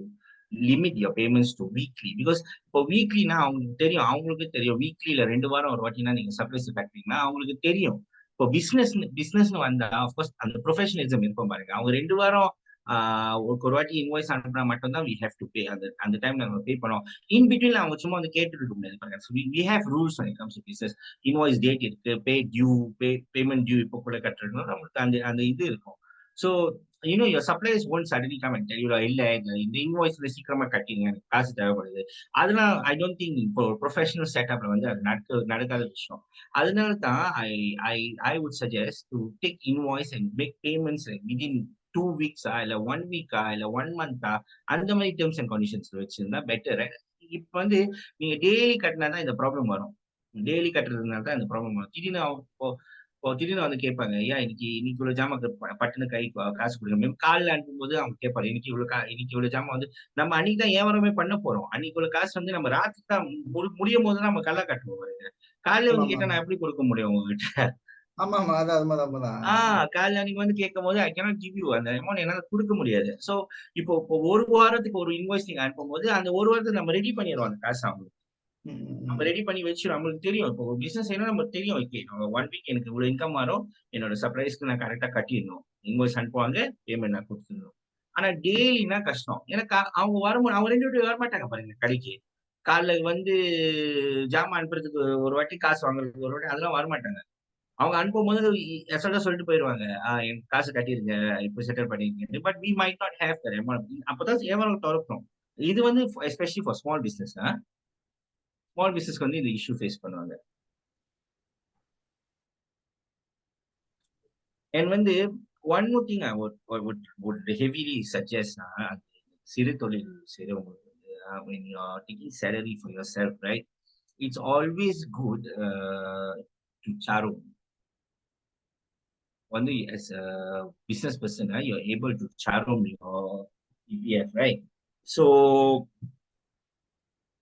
limit your payments to weekly because இப்போ வீக்லினா அவங்களுக்கு தெரியும் வீக்லில 2 வாரம் ஒரு வாட்டினா நீங்க சர்ப்ரைஸ் கட்டுறீங்கன்னா அவங்களுக்கு தெரியும். இப்போ பிசினஸ்னு வந்தா அஃப்கோர்ஸ் அந்த ப்ரொஃபஷனலிசம் இருக்கும் பாருங்க. அவங்க 2 வாரம் ஒரு வாட்டி இன்வாய்ஸ் அனுப்புனா மட்டும்தான் we have to pay. அந்த டைம் நம்ம பே பண்ணோம். இன் பிட்வீன் அவங்க சும்மா வந்து கேட்டுட்டு இருக்க முடியாது பாருங்க. So we have rules when it comes to business. Invoice date இருக்கு, பேமெண்ட் டியூ இப்போ கூட கட்டுறதுனால நம்மளுக்கு அந்த அந்த இது இருக்கும். So your suppliers won't suddenly come and tell you இல்ல இந்த இன்வாய்ஸ்ல சீக்கிரமா கட்டிங்க எனக்கு காசு தேவைப்படுது. அதெல்லாம் ஐ டோன்ட் திங்க் இப்போ ப்ரொஃபஷனல் செட்டப்ல வந்து அது நடக்காத விஷயம். அதனால தான் I I I would suggest to take invoice and make payments within 2 வீக்ஸா இல்ல 1 வீக்கா இல்ல 1 மந்த்தா அந்த மாதிரி டேர்ம்ஸ் அண்ட் கண்டிஷன்ஸ் வச்சிருந்தா பெட்டர். இப்ப வந்து நீங்க டெய்லி கட்டினா தான் இந்த ப்ராப்ளம் வரும். டெய்லி கட்டுறதுனால தான் இந்த ப்ராப்ளம் வரும். திடீர்னு வந்து கேட்பாங்க, ஐயா இன்னைக்கு இவ்வளவு ஜாமான் பட்டுன்னு கை காசு கொடுங்க. மேம் காலைல அனுப்பும்போது அவங்க கேட்பாரு இன்னைக்கு இவ்வளவு ஜாமான் வந்து நம்ம அன்னைக்கு தான் வியாபாரமே பண்ண போறோம். அன்னைக்கு இவ்வளவு காசு வந்து நம்ம ராத்திரி தான் முடியும் போது தான் நம்ம கல்லா கட்டுவோம் பாருங்க. காலையில வந்து கேட்டா நான் எப்படி கொடுக்க முடியும் உங்ககிட்ட? ஆமா ஆமா அதான் காலைல அன்னைக்கு வந்து கேட்கும் போது ஐ கேனாட் கிவ் யூ அந்த அமௌண்ட் என்னால கொடுக்க முடியாது. சோ இப்போ ஒரு வாரத்துக்கு ஒரு இன்வாய்ஸ் நீங்க அனுப்பும் போது அந்த ஒரு வாரத்துக்கு நம்ம ரெடி பண்ணிடுவோம் அந்த காசு அவங்களுக்கு. நம்ம ரெடி பண்ணி வச்சிடும். நம்மளுக்கு தெரியும் இப்போ பிசினஸ் செய்யணும் நமக்கு தெரியும். ஓகே 1 வீக் எனக்கு இவ்வளவு இன்கம் வரும், என்னோட சப்ளைஸ்க்கு நான் கரெக்டா கட்டிடணும், இன்வாய்ஸ் அனுப்புவாங்க, பேமெண்ட் நான் கொடுத்துடணும். ஆனா டெய்லினா கஷ்டம். எனக்கு அவங்க அவங்க 2 வரமாட்டாங்க பாருங்க கடைக்கு. காலைல வந்து ஜாமான் அனுப்புறதுக்கு ஒரு வாட்டி, காசு வாங்குறதுக்கு ஒரு வாட்டி, அதெல்லாம் வரமாட்டாங்க. அவங்க அனுப்பும்போது எசல்ட்டா சொல்லிட்டு போயிருவாங்க, எனக்கு காசு கட்டிருங்க இப்போ செட்டில் பண்ணிருக்கேன். But we might not have that amount. அப்பதான் வியாபாரம் திறக்கும். இது வந்து எஸ்பெஷலி ஃபார் ஸ்மால் பிசினஸ்க்கு வந்து இந்த இஷ்யூ ஃபேஸ் பண்ணுவாங்க. அண்ட் வந்து one more thing I would heavily suggest சிறு தொழில் செய்றவங்களுக்கு வந்து when you are taking salary for yourself, right, it's always good to charo. வந்து as a business person you're able to charo your EPF, right? So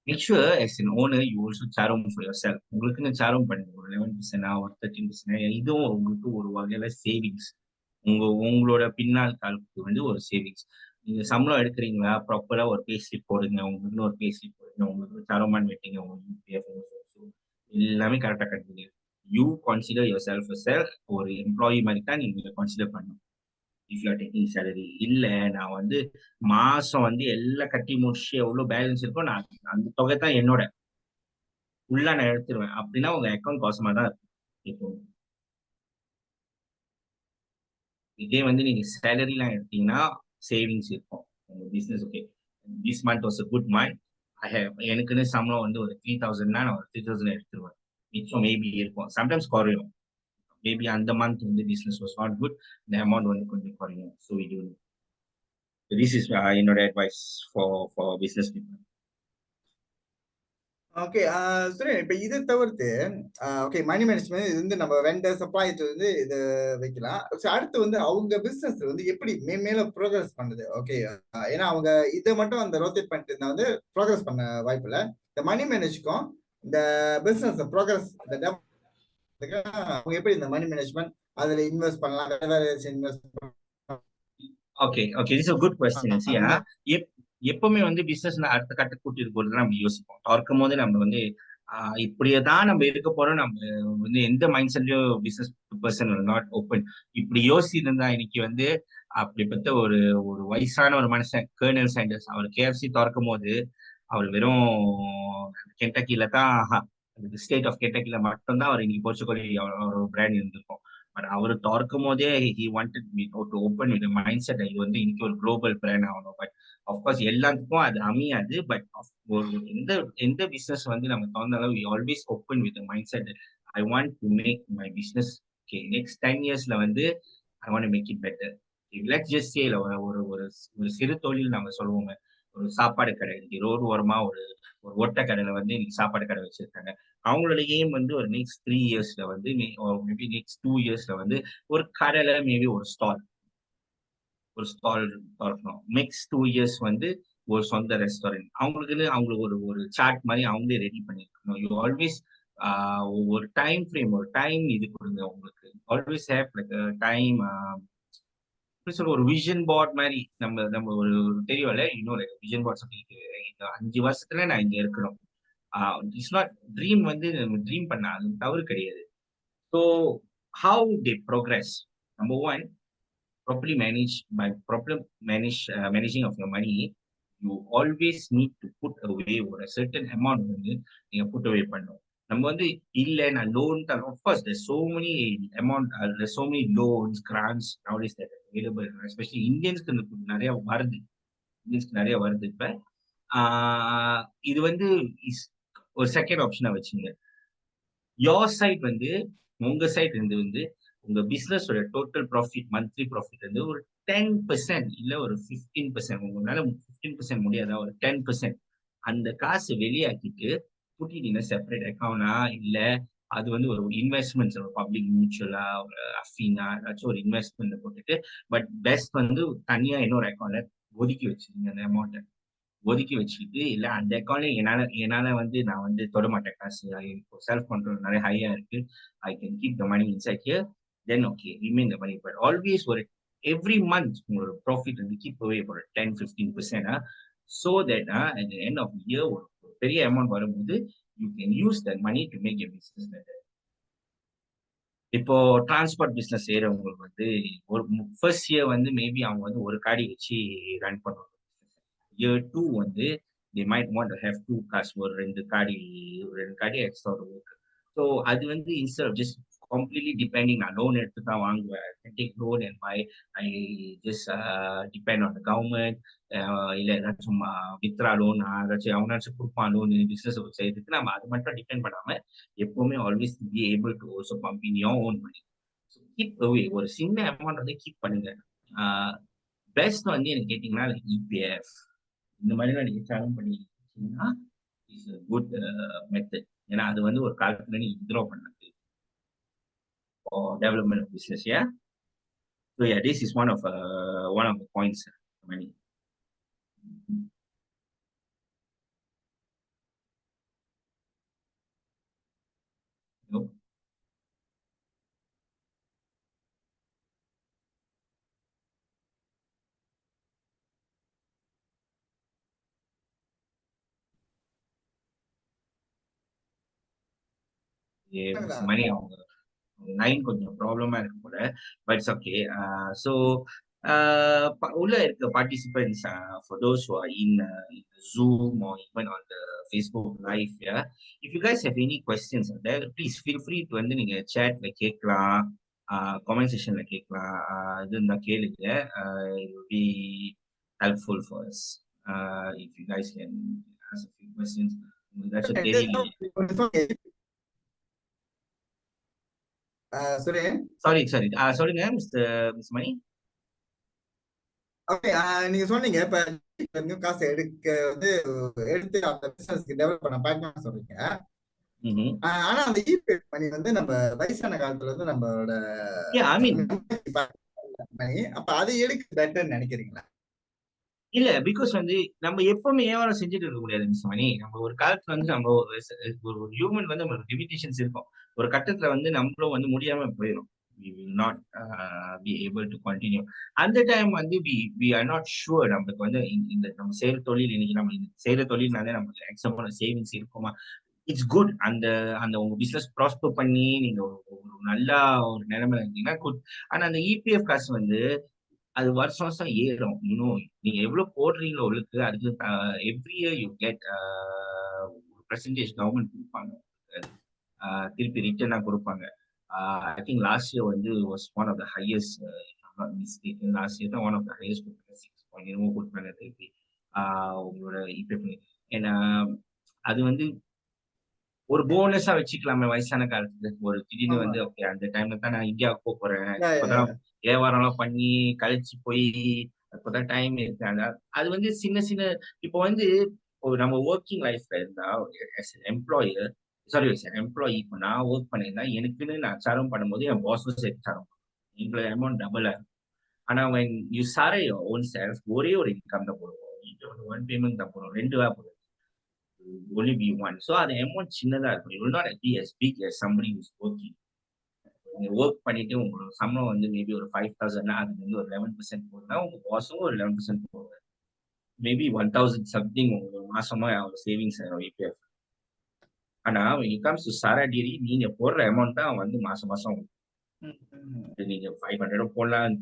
make sure as an owner you also charom for yourself. உங்களுக்குன்னு சாரம் பண்ணுங்க. ஒரு 11% ஒரு 13%. இதுவும் உங்களுக்கு ஒரு வகையில சேவிங்ஸ். உங்களோட பின்னால் காலத்துக்கு வந்து ஒரு சேவிங்ஸ். நீங்க சம்பளம் எடுக்கிறீங்களா, ப்ராப்பரா ஒரு பே ஸ்லிப் போடுங்க. உங்களுக்குன்னு ஒரு பே ஸ்லிப் போடுங்க. உங்களுக்கு சாரமான் வெட்டிங்க. எல்லாமே கரெக்டா கட்டுங்க. யூ கன்சிடர் யுவர் செல்ஃப் ஒரு எம்ப்ளாயி மாதிரி தான் நீங்க கன்சிடர் பண்ணணும். If you are taking salary. இல்ல நான் வந்து மாசம் வந்து எல்லாம் கட்டி முடிச்சு எவ்வளவு பேலன்ஸ் இருக்கோ நான் அந்த தொகை தான் என்னோட ஃபுல்லா நான் எடுத்துருவேன் அப்படின்னா உங்க அக்கௌண்ட் பாசமா தான் இருக்கும் இப்போ. இதே வந்து நீங்க சேலரிலாம் எடுத்தீங்கன்னா சேவிங்ஸ் இருக்கும் உங்க business. Okay, this month was a good month, I have எனக்குன்னு சம்பளம் வந்து ஒரு 3000னா நான் ஒரு 3000 எடுத்துருவேன். மிச்சம் மேபி இருக்கும், சம்டைம்ஸ் குறையும். மேபி அந்த மந்த் வந்து பிசினஸ் வாஸ் நாட் குட், இந்த அமௌண்ட் வந்து கொஞ்சம் குறையும். ஸோ இது திஸ் இஸ் என்னோட advice for business people. Okay. சரி, இப்ப இது தவிர்த்து ஓகே, மணி மேனேஜ்மெண்ட் இது வந்து நம்ம வெண்டர் சப்ளையர் வந்து இது வைக்கலாம். So, அடுத்து வந்து அவங்க பிசினஸ் வந்து எப்படி மேல ப்ரோக்ரஸ் பண்ணுது. ஓகே, ஏன்னா அவங்க இதை மட்டும் அந்த ரோட்டேட் பண்ணிட்டு இருந்தா வந்து ப்ரோக்ரஸ் பண்ண வாய்ப்பு இல்லை. இந்த மணி மேனேஜ்க்கும் இந்த பிசினஸ் ப்ரோக்ரஸ் இந்த அவங்க எப்படி இந்த மணி மேனேஜ்மெண்ட் அதுல இன்வெஸ்ட் பண்ணலாம், வேற invest okay okay, this a good question. அந்த எப்பவுமே வந்து பிசினஸ் அடுத்த கட்ட கூட்டிட்டு போறது நம்ம யோசிப்போம். திறக்கும் போது நம்ம வந்து இப்படியே தான் நம்ம இருக்க போறோம். நம்ம வந்து எந்த மைண்ட் செட்லயும் பிசினஸ் பர்சன் நாட் ஓப்பன் இப்படி யோசிச்சிருந்தா இன்னைக்கு வந்து அப்படிப்பட்ட ஒரு ஒரு வயசான ஒரு மனுஷன் கர்னல் சாண்டர்ஸ் அவர் கேஎஃப்சி திறக்கும் போது அவர் வெறும் கென்டக்கில தான், ஸ்டேட் ஆஃப் கென்டக்கில மட்டும்தான் அவர் இன்னைக்கு போர்ச்சுகோலி அவர் பிராண்ட் இருந்திருக்கும். பட் அவர் திறக்கும் போதே he wanted me to open with mind set இது வந்து இன்னைக்கு ஒரு குளோபல் பிராண்ட் ஆகணும். பட் அஃப்கோர்ஸ் எல்லாத்துக்கும் அது அமையாது. பட் ஒரு எந்த எந்த பிசினஸ் வந்து நம்ம திறந்தாலும் always open with mind set I want to make my business okay next 10 இயர்ஸ்ல வந்து I want make it better. Let's just say ஒரு ஒரு ஒரு சிறு தொழில் நம்ம சொல்லுவோங்க, ஒரு சாப்பாடு கடை இன்னைக்கு ரோடு ஓரமா ஒரு ஒரு ஒட்டை கடையில வந்து இன்னைக்கு சாப்பாடு கடை வச்சிருக்காங்க. அவங்களோட எய்ம் வந்து ஒரு நெக்ஸ்ட் 3 இயர்ஸ்ல வந்து மேபி நெக்ஸ்ட் 2 இயர்ஸ்ல வந்து ஒரு கடையில மேபி ஒரு ஸ்டால் திறக்கணும். நெக்ஸ்ட் 2 இயர்ஸ் வந்து ஒரு சொந்த ரெஸ்டாரண்ட் அவங்களுக்குன்னு அவங்களுக்கு ஒரு ஒரு சார்ட் மாதிரி அவங்களே ரெடி பண்ணிருக்கணும். யூ ஆல்வேஸ் ஒரு டைம் ஃப்ரேம் ஒரு டைம் இது கொடுங்க உங்களுக்கு. ஆல்வேஸ் ஹேவ் லைக் டைம் சொல்ற ஒரு விஷன் போர்ட் மாதிரி நம்ம நம்ம ஒரு தெரியும்ல இன்னொரு விஷன் போர்ட் சொல்லிட்டு இந்த 5 வருஷத்துல நான் இங்க இருக்கணும். இட்ஸ் நாட் ட்ரீம் வந்து நம்ம ட்ரீம் பண்ண அது தவறு கிடையாது. So how they progress number one properly manage by proper managing of your money. You always need to put away ஒரு certain amount வந்து நீங்க put away பண்ணணும். நம்ம வந்து இல்ல நான் லோன் தான் of course there's so many amount there's so many loans grants nowadays that are available, especially இந்தியன்ஸ்க்கு நிறைய வருது இப்ப. இது வந்து ஒரு செகண்ட் ஆப்ஷனா வச்சுங்க. யோர் சைட் வந்து உங்க சைட் இருந்து வந்து உங்க பிசினஸோட டோட்டல் ப்ராஃபிட் மந்த்லி ப்ராஃபிட் வந்து ஒரு 10% இல்ல ஒரு 15%, உங்களால 15% முடியாதா ஒரு 10% அந்த காசு வெளியாக்கிட்டு புட்டிட்டீங்கன்னா செப்பரேட் அக்கௌண்டா இல்ல அது வந்து ஒரு இன்வெஸ்ட்மெண்ட்ஸ் ஒரு பப்ளிக் மியூச்சுவலா ஒரு அஃபீனா ஏதாச்சும் ஒரு இன்வெஸ்ட்மெண்ட் போட்டுட்டு பட் பெஸ்ட் வந்து தனியா இன்னொரு அக்கௌண்ட்ல ஒதுக்கி வச்சிருங்க அந்த அமௌண்ட்டை. ஒதுக்கி வச்சுக்கிட்டு இல்ல அந்த அக்கௌண்ட்ல என்னால வந்து நான் வந்து தொட மாட்டேன் காசு இப்போ செல்ஃப் கண்ட்ரோல் நிறைய ஹையா இருக்கு, I can keep the money inside here, then okay remain the money. But always ஒரு எவ்ரி மந்த் உங்களோட ப்ராஃபிட் வந்து கீப் அவே ஒரு 10-15%, so that at the end of year ஒரு பெரிய அமௌண்ட் வரும்போது you can use that money to make a business better. இப்போ transport business செய்யறவங்களுக்கு வந்து ஒரு ஃபர்ஸ்ட் இயர் வந்து மேபி அவங்க வந்து ஒரு காடி வச்சு ரன் பண்ணுவாங்க. இயர் 2 வந்து they might want to have 2 cars ஒரு ரெண்டு காடி எக்ஸ்ட்ரா இருக்கு. ஸோ அது வந்து instead of just completely depending நான் லோன் எடுத்து தான் வாங்குவேன், take loan and buy, I just depend on the government, இல்லை ஏதாச்சும் வித்ரா லோன் ஏதாச்சும் அவனாச்சும் கொடுப்பான் லோன் பிசினஸ் செய்யறதுக்கு நம்ம அது மட்டும் டிபெண்ட் பண்ணாம எப்பவுமே always be able to also pump in your own money. Keep away ஒரு சின்ன அமௌண்ட் வந்து கீப் பண்ணுங்க. பெஸ்ட் வந்து எனக்கு கேட்டீங்கன்னா இபிஎஃப் இந்த மாதிரி நீங்க சேலஞ்ச் பண்ணிட்டீங்கன்னா இஸ் a குட் மெத்தட். ஏன்னா அது வந்து ஒரு காலத்துல நீங்க வித்ட்ரா பண்ணது development of business. Yeah so yeah this is one of the points Mani. Mani அவங்க லைன் கொஞ்சம் ப்ராப்ளமா இருக்கு போல, பட் இட்ஸ் ஓகே. ஸோ உள்ள இருக்க participants, for those who are in the Zoom or even on the Facebook live, yeah. If you guys have any questions there, please feel free to வந்து நீங்க chatல கேட்கலாம், comment sectionல கேட்கலாம். இது இருந்தா கேளுங்க. It will be helpful for us. If you guys can ask a few questions. உங்களுக்கு ஏதாச்சும் தெரியலையே. சுரேன், சாரி சொல்லுங்க மிஸ்டர் மணி. ஓகே, நீங்க சொன்னீங்க இப்ப வந்து காசு எடுத்து அந்த பிசினஸ்க்கு டெவலப் பண்ண பார்க்கணும்னு சொல்றீங்க. ஆனா அந்த இபிஎஃப் மணி வந்து நம்ம வயசான காலத்துல வந்து நம்மளோட Yeah, I mean, மணி, அப்ப அதை எடுக்க பெட்டர்னு நினைக்கிறீங்களா? இல்ல பிகாஸ் வந்து நம்ம எப்பவுமே வியாபாரம் செஞ்சுட்டு இருக்க முடியாது மிஸ் மணி. நம்ம ஒரு காலத்துல வந்து நம்ம ஒரு ஹியூமன் வந்து நம்ம லிமிடேஷன்ஸ் இருக்கும். ஒரு கட்டத்துல வந்து நம்மளும் வந்து முடியாம போயிடும். We will not be able to continue. அந்த டைம் வந்து we are not sure நமக்கு வந்து இந்த நம்ம செய்யற தொழில் இன்னைக்கு நம்ம செய்யற தொழில்னாலே நமக்கு எக்ஸாம்பிள் சேவிங்ஸ் இருக்குமா. It's good. அந்த அந்த உங்க பிசினஸ் ப்ராஸ்பர் பண்ணி நீங்க ஒரு நல்லா ஒரு நிலைமையில இருந்தீங்கன்னா குட். ஆனா அந்த இபிஎஃப் காசு வந்து அது வருஷம் வருஷம் ஏறும். இன்னும் நீங்க எவ்வளவு போடுறீங்களோ உங்களுக்கு அதுக்கு every year you get percentage government கொடுப்பாங்க. திருப்பி ரிட்டர்னா கொடுப்பாங்க. ஐ திங்க் லாஸ்ட் இயர் வந்து was one of the highest. Last year தான் ஒன் ஆஃப் த ஹையஸ்ட் கொடுத்தாங்க. 6 கொடுத்தாங்க திருப்பி உங்களோட இப்போ. ஏன்னா அது வந்து ஒரு போனஸா வச்சுக்கலாமே வயசான காலத்துக்கு. ஒரு திடீர்னு வந்து ஓகே அந்த டைம்ல தான் நான் இந்தியாவுக்கு போறேன், இப்பதான் வியாபாரம் எல்லாம் பண்ணி கழிச்சு போய் அப்பதான் டைம் இருக்கு. அது வந்து சின்ன சின்ன இப்போ வந்து நம்ம ஒர்க்கிங் லைஃப்ல இருந்தா எம்ப்ளாயர் சாரி எம்ப்ளாயி இப்போ நான் ஒர்க் பண்ணியிருந்தா எனக்குன்னு நான் சாரம் பண்ணும்போது என் பாஸும் சேர்த்து சாரம் எங்களோட அமௌண்ட் டபுள் ஆகும். ஆனா when you start your own self ஒரே ஒரு இன்கம் தான் போடுவோம், ஒன் பேமெண்ட் தான் போடுவோம், 2 போடுவோம். Only be one. So அந்த amount சின்னதா இருக்கும். It will not be as big as somebody who's working. நீங்க ஒர்க் பண்ணிட்டு உங்களோட சம்பளம் வந்து மேபி ஒரு 5,000 அதுல இருந்து ஒரு 11% போகுதுன்னா உங்க பாஸும் ஒரு 11% போடுவாரு. மேபி 1,000 சம்திங் உங்களுக்கு மாசமா அவர் சேவிங்ஸ் ஆகும் இபிஎஃப். ஆனா when it comes to சாராடிரி நீங்க போடுற அமௌண்ட் தான் வந்து மாசம் மாசம் நீங்க 500 போடலாம்.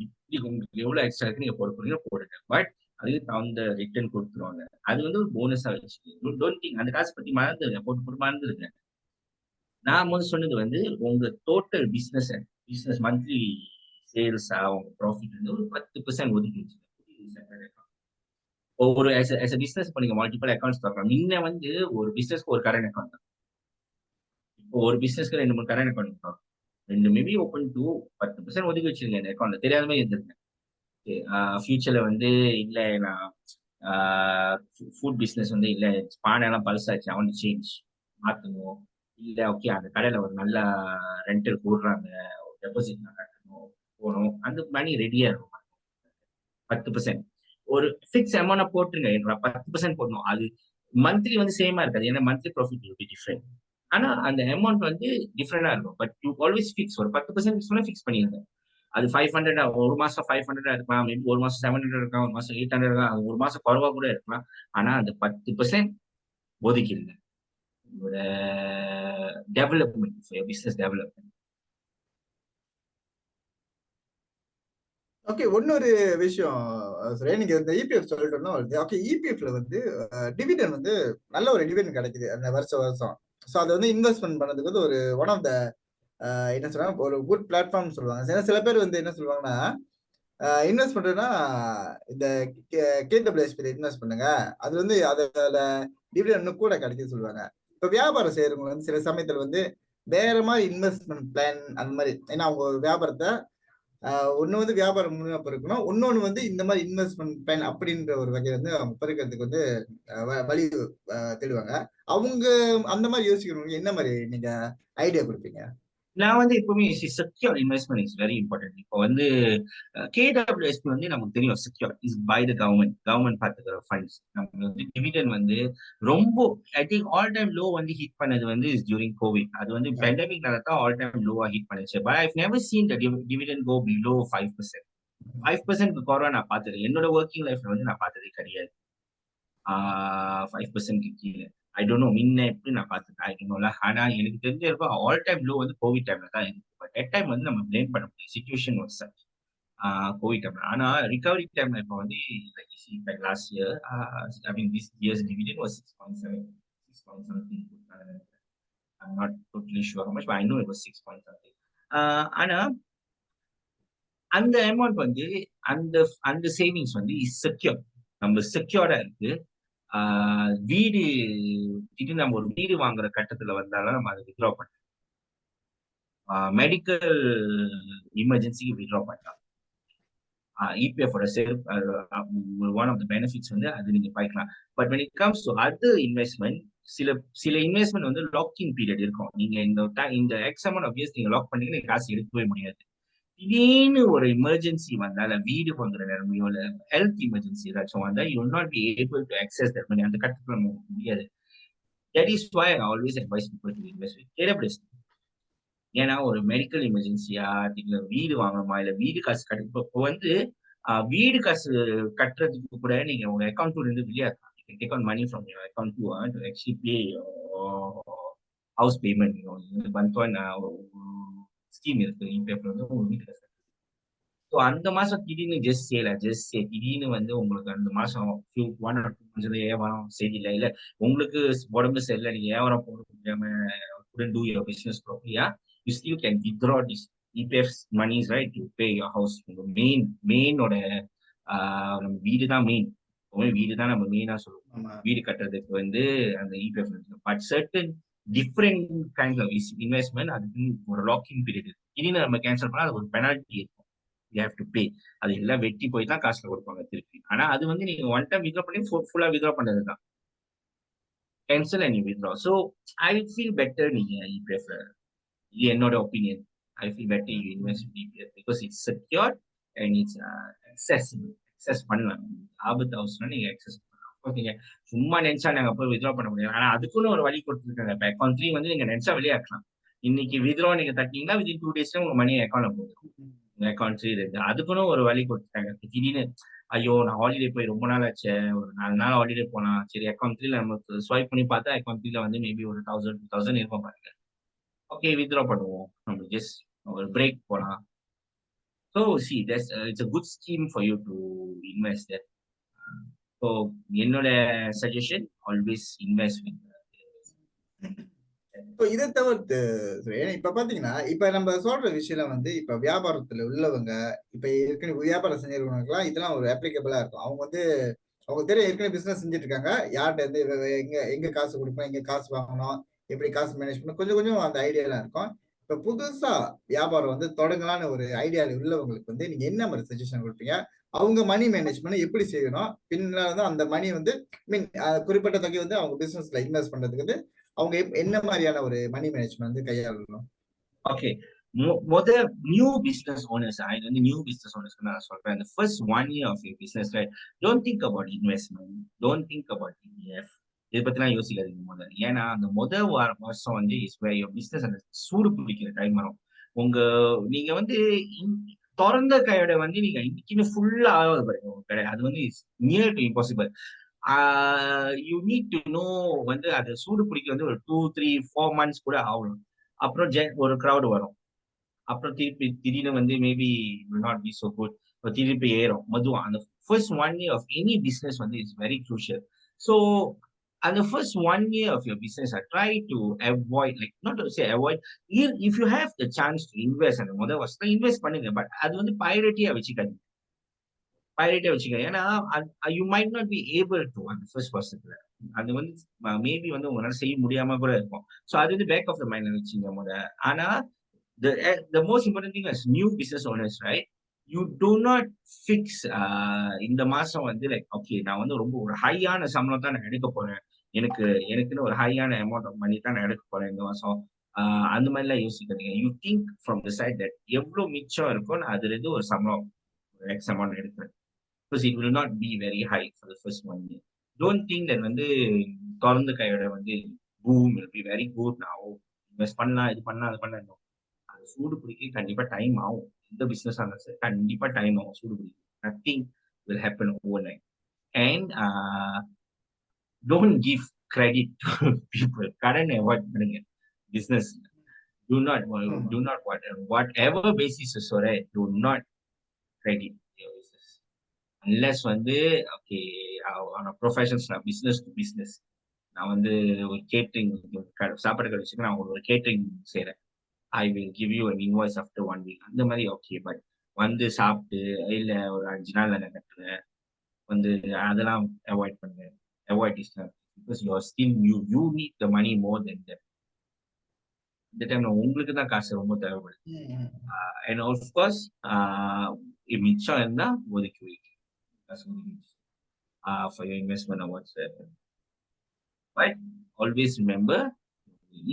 உங்களுக்கு எவ்வளவு எக்ஸ்ட்ரா இருக்கு நீங்க போட போறீங்க போடுங்க. பட் அதுக்கு தகுந்த ரிட்டர்ன் கொடுத்துருவாங்க. அது வந்து ஒரு போனஸா வச்சு டோன்ட் திங்க் அந்த காசு பத்தி மறந்துருங்க, போட்டு மறந்துருங்க. நான் முதல்ல சொன்னது வந்து உங்க டோட்டல் பிசினஸ் மந்த்லி சேல்ஸா உங்க ப்ராஃபிட் வந்து ஒரு 10% ஒதுக்கி வச்சுக்கோங்க. ஒவ்வொரு பிசினஸ் நீங்க மல்டிபிள் அக்கௌண்ட்ஸ் பார்க்கலாம். முன்ன வந்து ஒரு பிசினஸ்க்கு ஒரு கரண்ட் அக்கௌண்ட் தான். இப்போ ஒரு பிசினஸ்க்கு 2 3 கரண்ட் அக்கௌண்ட் இருக்கும். 2 மேபி ஓப்பன் டு 10% ஒதுக்கி வச்சிருங்க இந்த அக்கௌண்ட்ல. தெரியாத மாதிரி இருந்திருங்க. ஃபியூச்சர்ல வந்து இல்ல நான் ஃபுட் பிசினஸ் வந்து இல்ல பானை எல்லாம் பல்சாச்சு அவன் சேஞ்ச் மாத்தணும். இல்ல ஓகே அந்த கடையில ஒரு நல்ல ரெண்டல் போடுறாங்க, டெபாசிட் நான் கட்டணும் போகணும், அந்த மணி ரெடியா இருக்கும். 10% ஒரு ஃபிக்ஸ் அமௌண்ட் போட்டுருங்க. 10% போடணும். அது மந்த்லி வந்து சேமா இருக்காது. ஏன்னா monthly profit will be different. ஆனா அந்த அமௌண்ட் வந்து டிஃப்ரெண்டா இருக்கும். பட் யூ ஆல்வேஸ் ஃபிக்ஸ் ஒரு 10% ஃபிக்ஸ் பண்ணிருங்க. அது 500 ஒரு மாசம் 500 இருக்கலாம், மேபி ஒரு மாசம் 700 இருக்கலாம், ஒரு மாசம் 800 இருக்கலாம், ஒரு மாசம் குறைவா கூட இருக்கலாம். ஆனா அந்த 10% ஒதுக்கிடுங்க உங்களோட டெவலப்மெண்ட், பிசினஸ் டெவலப்மெண்ட். ஓகே, இன்னொரு விஷயம் சரி, நீங்க இந்த இபிஎஃப் சொல்லிட்டோம்னா ஓகே, இபிஎஃப்ல வந்து டிவிடன் வந்து நல்ல ஒரு டிவிடன் கிடைக்குது அந்த வருஷம். ஸோ அதை வந்து இன்வெஸ்ட்மெண்ட் பண்ணதுக்கு வந்து ஒரு ஒன் ஆஃப் த என்ன சொல்றாங்க ஒரு குட் பிளாட்ஃபார்ம் சொல்லுவாங்க. சில பேர் வந்து என்ன சொல்லுவாங்கன்னா இன்வெஸ்ட் பண்றதுன்னா இந்த கேடபிள்யூஎஸ்பி இன்வெஸ்ட் பண்ணுங்க, அது வந்து அதில் டிவிடன் இன்னும் கூட கிடைக்குது சொல்லுவாங்க. இப்போ வியாபாரம் செய்யறவங்க வந்து சில சமயத்தில் வந்து வேற மாதிரி இன்வெஸ்ட்மெண்ட் பிளான் அந்த மாதிரி, ஏன்னா அவங்க ஒரு வியாபாரத்தை ஒண்ணு வந்து வியாபாரம் முன்னேற்றம் இருக்கணும், இன்னொன்னு வந்து இந்த மாதிரி இன்வெஸ்ட்மெண்ட் பிளான் அப்படின்ற ஒரு வகையை வந்து அவங்க பெருக்கிறதுக்கு வந்து வழி தேடுவாங்க. அவங்க அந்த மாதிரி யோசிக்கிறவங்க என்ன மாதிரி நீங்க ஐடியா கொடுப்பீங்க? நான் வந்து எப்பவுமே secure investment is very important. இப்போ வந்து கேடபிள்யூஎஸ்பி வந்து நமக்கு தெரியும் secure is by the government பார்த்துக்கிற ஃபண்ட்ஸ். நமக்கு வந்து டிவிடன் வந்து ரொம்ப I think all time low வந்து ஹிட் பண்ணது வந்து இஸ் டியூரிங் கோவிட். அது வந்து பேண்டமிக்னால தான் ஆல் டைம் லோவா ஹிட் பண்ணுச்சு. But I never seen the dividend go below 5%. 5% குறைவா நான் பார்த்தது என்னோட ஒர்க்கிங் லைஃப்ல வந்து நான் பார்த்ததே கிடையாது. 5% கீழே ஐ டோன்ட் நோ முன்ன எப்படி நான் பார்த்துருக்கேன். ஆனா எனக்கு தெரிஞ்ச இருக்கும் ஆல் டைம் லோ வந்து கோவிட் டைம்ல தான் இருக்கு. பட் தட் டைம் வந்து நம்ம பிளேம் பண்ண முடியும். Situation was such. கோவிட் டைம்ல. ஆனா ரிகவரி டைம்ல இப்ப வந்து like last year, I mean this year's dividend was 6.7, 6 point something. I'm not totally sure how much, but I know it was 6 point something. ஆனா அந்த அமௌண்ட் வந்து அந்த அந்த சேவிங்ஸ் வந்து இஸ் செக்யூர். நம்ம செக்யூர்டா இருக்கு. வீடு திடீர்னு நம்ம ஒரு வீடு வாங்குற கட்டத்துல வந்தாலும் நம்ம அதை வித்ட்ரா பண்ணலாம். மெடிக்கல் எமர்ஜென்சிக்கு வித்ட்ரா பண்ணலாம். EPF one of the benefits வந்து அது நீங்க பாய்க்கலாம். But when it comes to other investment, சில சில இன்வெஸ்ட்மெண்ட் வந்து லாக்கிங் பீரியட் இருக்கும். நீங்க இந்த எக்ஸ் அமௌண்ட் ஆஃப் இயர்ஸ் நீங்க லாக் பண்ணீங்கன்னா நீங்க காசு எடுக்கவே முடியாது. திடீர்னு ஒரு எமர்ஜென்சி வந்தால வீடு வாங்குற நிலைமையோ இல்ல ஹெல்த் எமர்ஜென்சி ஏதாச்சும் வந்தா you not be able to access that money. அந்த கட்டத்துல நமக்கு முடியாது. That is why I always advise people to invest with KWS. ஏன்னா ஒரு மெடிக்கல் எமர்ஜென்சியா இல்ல வீடு வாங்கணுமா இல்ல வீடு காசு கட்டு இப்போ வந்து வீடு காசு கட்டுறதுக்கு கூட நீங்க உங்க அக்கௌண்ட்ல இருந்து வெளியே take on money from your account to actually pay house payment. பந்தோன் ஸ்கீம் இருக்கு இபிஎஃப்ல வந்து உங்க வீட்டு காசு. ஸோ அந்த மாசம் திடீர்னு ஜஸ்ட் திடீர்னு வந்து உங்களுக்கு அந்த மாசம் 1 or 2 months வியாபாரம் சரியில்லை, இல்ல உங்களுக்கு உடம்பு சரியில்லை, நீங்க வியாபாரம் போட முடியாம couldn't do your business properly, you still can withdraw this EPF's monies, right, to pay your house. மெயினோட நம்ம வீடு தான் மெயின். வீடு தான் நம்ம மெயினா சொல்லுவோம். வீடு கட்டுறதுக்கு வந்து அந்த இபிஎஃப் இருக்கு. But certain different kinds of investment அதுக்கு ஒரு லாக்கிங் பீரியட் இருக்கு. திடீர்னு நம்ம கேன்சல் பண்ணா அது ஒரு பெனால்ட்டி இருக்கும். you have to pay. அது எல்லாம் வெட்டி போய் தான் காசுல கொடுப்பாங்க திருப்பி. ஆனா அது வந்து நீங்க ஒன் டைம் வித்ட்ரா பண்ணி ஃபுல்லா வித்ட்ரா பண்ணது தான். Cancel and withdraw. So I feel better நீங்க இபிஎஃப். இது என்னோட opinion. I feel better you invest in EPF because it's secure and it's accessible. Access பண்ணலாம். ஆபத்து அவசரம் நீங்க அக்சஸ் பண்ணலாம். ஓகேங்க. சும்மா நினைச்சா நாங்க போய் வித்ட்ரா பண்ண முடியாது. ஆனா அதுக்குன்னு ஒரு வழி கொடுத்துருக்காங்க. இப்போ அக்கௌண்ட் 3 வந்து நீங்க நினைச்சா வெளியாக்கலாம். இன்னைக்கு வித்ட்ரா நீங்க தட்டிங்கன்னா வித்தின் 2 days உங்க மணி அக்கௌண்ட்ல போகும். அக்கௌண்ட் 3 இருக்கு. அதுக்குன்னு ஒரு வழி கொடுத்துட்டாங்க. திடீர்னு ஐயோ நான் ஹாலிடே போய் ரொம்ப நாள் ஆச்சு, ஒரு 4 நாள் ஹாலிடே போனா சரி அக்கௌண்ட் 3ல நமக்கு ஸ்வைப் பண்ணி பார்த்தா அக்கௌண்ட் 3ல வந்து மேபி ஒரு 1000 2000 இருக்கும் பாருங்க. ஓகே வித்ட்ரா பண்ணுவோம். நம்ம ஜஸ்ட் ஒரு பிரேக் போலாம். So see that's it's a good scheme for you to invest there. So என்னோட சஜஷன் ஆல்வேஸ் இன்வெஸ்ட் வித். இதை தவிர்த்து இப்ப பாத்தீங்கன்னா இப்ப நம்ம சொல்ற விஷயம் வந்து இப்ப வியாபாரத்துல உள்ளவங்க இப்ப ஏற்கனவே வியாபாரம் செஞ்சிருக்கவங்களுக்குலாம் இதெல்லாம் ஒரு அப்ளிகபிளா இருக்கும். அவங்க வந்து அவங்க தெரியும் ஏற்கனவே பிசினஸ் செஞ்சுட்டு இருக்காங்க. யார்கிட்ட இருந்து எங்க எங்க காசு கொடுக்கணும், எங்க காசு வாங்கணும், எப்படி காசு மேனேஜ் பண்ணணும், கொஞ்சம் கொஞ்சம் அந்த ஐடியாலாம் இருக்கும். இப்ப புதுசா வியாபாரம் வந்து தொடங்கலான்னு ஒரு ஐடியால உள்ளவங்களுக்கு வந்து நீங்க என்ன மாதிரி சஜஷன் கொடுப்பீங்க? அவங்க மணி மேனேஜ்மெண்ட் எப்படி செய்யணும்? பின்னால அந்த மணி வந்து மீன் குறிப்பிட்ட தொகை வந்து அவங்க பிசினஸ்ல இன்வெஸ்ட் பண்றதுக்கு வந்து அவங்க என்ன மாதிரியான ஒரு மணி மேனேஜ்மெண்ட் வந்து கையாளணும்? ஓகே. நியூ பிசினஸ் ஓனர்ஸ், இது வந்து நியூ பிசினஸ் ஓனர்ஸ்க்கு நான் சொல்றேன். the first 1 year of your business, right, don't think about investment, don't think about EPF. இதை பத்திலாம் யோசிக்காதீங்க முதல்ல. ஏன்னா அந்த வருஷம் வந்து இஸ் வேர் யுவர் பிசினஸ் அந்த சூடு பிடிக்கிற டைம் வரும். நீங்க வந்து திறந்த கையோட வந்து நீங்க இன்னைக்குன்னு ஃபுல்லா ஆகாது பாருங்க உங்க கடை. அது வந்து near to impossible. You need to know வந்து அது சூடு பிடிக்க வந்து ஒரு 2, 3, 4 months கூட ஆகணும். அப்புறம் ஒரு கிரௌட் வரும். அப்புறம் திடீர்னு வந்து maybe not be so good, திருப்பி ஏறும் மெதுவா. அந்த first 1 year of any business வந்து இட்ஸ் வெரி க்ரூஷியல். ஸோ அந்த first 1 year of your business try to avoid, like not to say avoid, if you have the chance to invest அந்த முதல் வருஷத்துல invest பண்ணுங்க. பட் அது வந்து பைரட்டியா வச்சுக்காதீங்க. ஏன்னா you might not be able to அந்த ஃபர்ஸ்ட் வருஷத்துல. அது வந்து மேபி வந்து உங்களால செய்ய முடியாம கூட இருக்கும். ஸோ அது வந்து பேக் ஆஃப் த மைண்ட் வச்சுங்க. ஆனா the most important thing as new business owners, right, you do not fix இந்த மாசம் வந்து லைக் ஓகே நான் வந்து ரொம்ப ஒரு ஹையான சம்பளம் தான் நான் எடுக்க போறேன், எனக்குன்னு ஒரு ஹையான அமௌண்ட் ஆஃப் மணி தான் நான் எடுக்க போறேன் இந்த மாசம். அந்த மாதிரிலாம் யோசிக்காதீங்க. You think from the side that எவ்வளவு மிச்சம் இருக்கும் அதுல இருந்து ஒரு சம்பளம் எக்ஸ் அமௌண்ட் எடுக்கிறேன். because it will not be very high for the first 1 year. Don't think that வந்து திறந்த கையோட வந்து boom will be very good now, invest பண்ணலாம் இது பண்ணலாம் அது பண்ணலாம். அது சூடு பிடிக்க கண்டிப்பா டைம் ஆகும். எந்த பிசினஸ் ஆனாலும் சரி கண்டிப்பா டைம் ஆகும் சூடு பிடிக்க. nothing will happen overnight. And don't give credit to people. கடன் அவாய்ட் பண்ணுங்க. Business do not whatever basis is, right, do not credit your business. Unless வந்து ஓகே ஆன் ப்ரொஃபஷன்ஸ் நான் பிசினஸ் டு பிசினஸ் நான் வந்து ஒரு கேட்டரிங் சாப்பாடு கடை வச்சுக்க நான் ஒரு கேட்டரிங் செய்றேன். I will give you an invoice after 1 week அந்த மாதிரி ஓகே. பட் வந்து சாப்பிட்டு இல்ல ஒரு 5 நாள் நான் கட்டுறேன் வந்து அதெல்லாம் அவாய்ட் பண்ணுங்க. Avoid is because you are still you need the money more than that. இந்த டைம்ல உங்களுக்கு தான் காசு ரொம்ப தேவைப்படுது. ம். அண்ட் ஆஃப்கோர்ஸ் மிச்சம் இருந்தா ஒதுக்கி வைக்க காசு ஒதுக்கி வச்சு. For your investment or whatsoever. But always remember,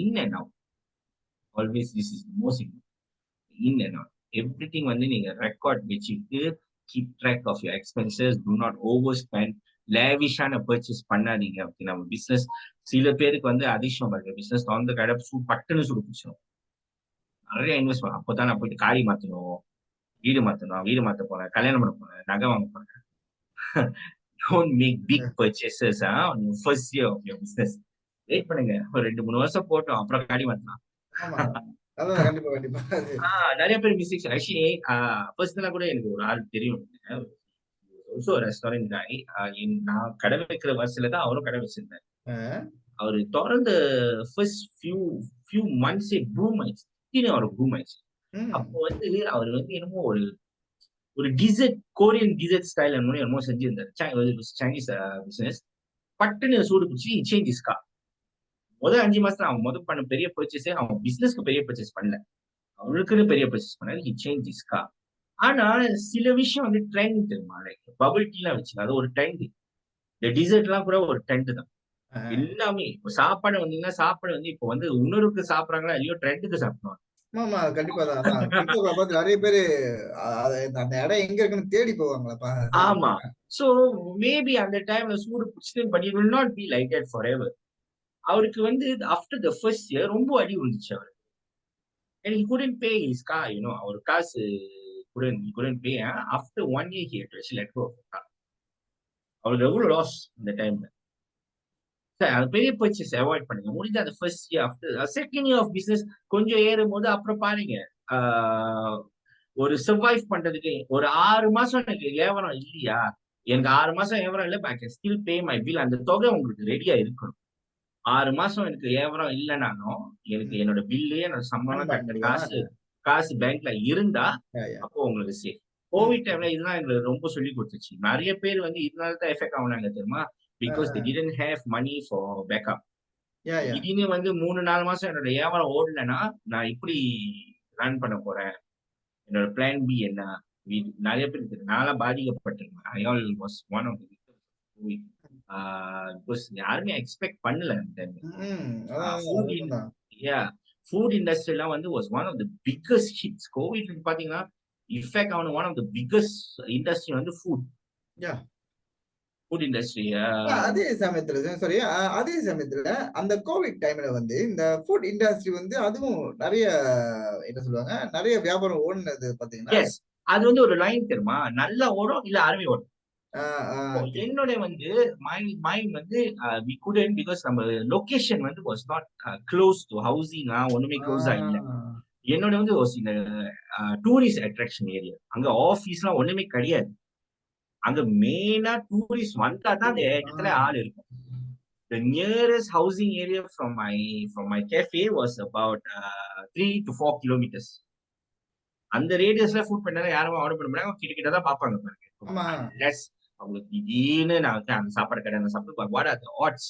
in and out. Always this is the most important. In and out. Everything வந்து நீங்க ரெக்கார்ட் வச்சுட்டு keep track of your expenses. Do not overspend. லேவிஷான பர்ச்சேஸ் பண்ணாதீங்க. Okay நம்ம business சில பேருக்கு வந்து அதிர்ஷ்டம் இருக்கு. பிசினஸ் திறந்த கடை பட்டுன்னு சுடு பிடிச்சிடும். நிறைய இன்வெஸ்ட் பண்ணணும். அப்போதான் நான் போயிட்டு காரி மாத்தணும், வீடு மாத்த போறேன், கல்யாணம் பண்ண போறேன், நகை வாங்க போறேன். Don't make big purchases on your first year of your business. Wait பண்ணுங்க. ஒரு 2-3 வருஷம் போட்டோம். அப்புறம் காடி மாத்தலாம். ஆமா. அதான் கண்டிப்பா, கண்டிப்பா. நிறைய பேர் மிஸ்டேக்ஸ் ஆக்சுவலி பர்சனலா கூட எனக்கு ஒரு ஆள் தெரியும். ஆல்சோ ரெஸ்டாரண்ட் காய். நான் கடை வைக்கிற வருஷத்துல தான் அவரும் கடை வச்சிருந்தாரு. அவரு தொடர்ந்து ஃபர்ஸ்ட் ஃபியூ மந்த்ஸே பூம் ஆயிடுச்சு. அவருக்கு பூம் ஆயிடுச்சு. அப்போ வந்து அவர் வந்து என்னமோ ஒரு டிசர்ட் கொரியன் டிசர்ட் ஸ்டைல் என்னமோ செஞ்சிருந்தாரு. Chinese business. பட்டுன்னு சூடு பிடிச்சி சேஞ்ச் இஸ்கா. 5 மாசத்துல அவன் பண்ண பெரிய பர்ச்சேஸே அவன் பிசினஸ்க்கு பெரிய பர்ச்சேஸ் பண்ணல. அவனுக்குன்னு பெரிய பர்ச்சேஸ் பண்ணாரு. ஹி சேஞ்ச் இஸ்கா. ஆனா சில விஷயம் வந்து ட்ரெண்ட் தெரியுமா? லைக் பபிள் டீ எல்லாம் வச்சுக்க அது ஒரு ட்ரெண்ட். இந்த டிசர்ட் எல்லாம் கூட ஒரு ட்ரெண்ட் தான். எல்லாமே இப்போ சாப்பாடு வந்தீங்கன்னா சாப்பாடு வந்து இப்போ வந்து உணர்வுக்கு சாப்பிடறாங்களா இல்லையோ ட்ரெண்டுக்கு சாப்பிடுவாங்க. ஆமா கண்டிப்பா தான். நிறைய பேரு அந்த இடம் எங்க இருக்குன்னு தேடி போவாங்களா? ஆமா. சோ மேபி அந்த டைம்ல சூடு பிடிச்சிட்டு but it will not be like that for ever. அவருக்கு வந்து ஆஃப்டர் த ஃபர்ஸ்ட் இயர் ரொம்ப அடி விழுந்துச்சு அவருக்கு. and he couldn't pay his car, அவர் காசு couldn't pay. After 1 year he had to actually let go of the car. அவருக்கு எவ்வளவு loss இந்த டைம்ல. அது பெரிய பர்ச்சேஸ் அவாய்ட் பண்ணுங்க. முடிஞ்ச அந்த first year after second year of business கொஞ்சம் ஏறும் போது அப்புறம் பாருங்க ஒரு சர்வைவ் பண்றதுக்கு ஒரு 6 மாசம் எனக்கு ஏவரம் இல்லையா, எனக்கு 6 மாசம் ஏவரம் இல்லை, I can still pay my bill. அந்த தொகை உங்களுக்கு ரெடியா இருக்கணும். 6 மாசம் எனக்கு ஏவரம் இல்லைனாலும் எனக்கு என்னோட பில்லு என்னோட சம்பளம் கட்ட காசு பேங்க்ல இருந்தா அப்போ உங்களுக்கு சேஃப். கோவிட் டைம்ல இதெல்லாம் எங்களுக்கு ரொம்ப சொல்லி கொடுத்துச்சு. நிறைய பேர் வந்து இதனால தான் எஃபெக்ட் ஆகுனாங்க தெரியுமா? Because they didn't have money for backup. திடீர்னு வந்து 3-4 மாசம் என்னோட வியாபாரம் ஓடலன்னா நான் இப்படி ரன் பண்ண போறேன், என்னோட பிளான் பி என்ன? நிறைய பேருக்கு நாளா பாதிக்கப்பட்டிருக்கேன். I all was one of the victims. Because யாருமே எக்ஸ்பெக்ட் பண்ணல அந்த டைம்ல. ஃபுட் இண்டஸ்ட்ரி எல்லாம் வந்து was one of the biggest hits. Covid பாத்தீங்கன்னா இஃபெக்ட் ஆன one of the biggest industry வந்து ஃபுட். Food industry. அதே சமயத்துல அந்த கோவிட் டைம்ல வந்து இந்த ஃபுட் இண்டஸ்ட்ரி வந்து அதுவும் நிறைய என்ன சொல்லுவாங்க நிறைய வியாபாரம் ஓடுனது பாத்தீங்கன்னா அது வந்து ஒரு லைன் தெரியுமா? நல்லா ஓடும் இல்ல அருமை ஓடும். என்னோட வந்து மைண்ட் வந்து we couldn't because நம்ம லொகேஷன் வந்து was not close to housing. ஒண்ணுமே க்ளோஸா இல்ல. என்னோட வந்து இந்த டூரிஸ்ட் அட்ராக்ஷன் ஏரியா. அங்க ஆபீஸ்லாம் ஒண்ணுமே கிடையாது. அங்க மெயினா டூரிஸ்ட் வந்தா தான் அந்த இடத்துல ஆள் இருக்கும். The nearest housing area from my cafe was about 3 to 4 kilometers. அந்த ரேடியஸ்ல ஃபுட் பண்ணா யாரும் ஆர்டர் பண்ண முடியாது. கிட்ட தான் பாப்பாங்க பாருங்க. அவங்களுக்கு திடீர்னு நான் வந்து அந்த சாப்பாடு கடை சாப்பிட்டு what are the odds?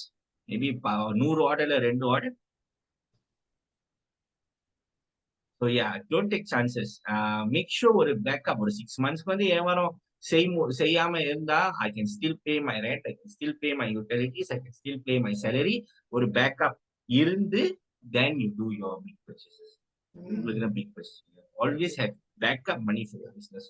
Maybe 100 ஆர்டர்ல 2 order. So yeah, don't take chances. Make sure ஒரு பேக்கப் ஒரு 6 monthsக்கு வந்து வியாபாரம் செய்யாம இருந்தா I can still pay my rent, I can still pay my utilities, I can still pay my salary. ஒரு backup இருந்து then you do your big purchases. உங்களுக்கு big purchase. Always have backup money for your business.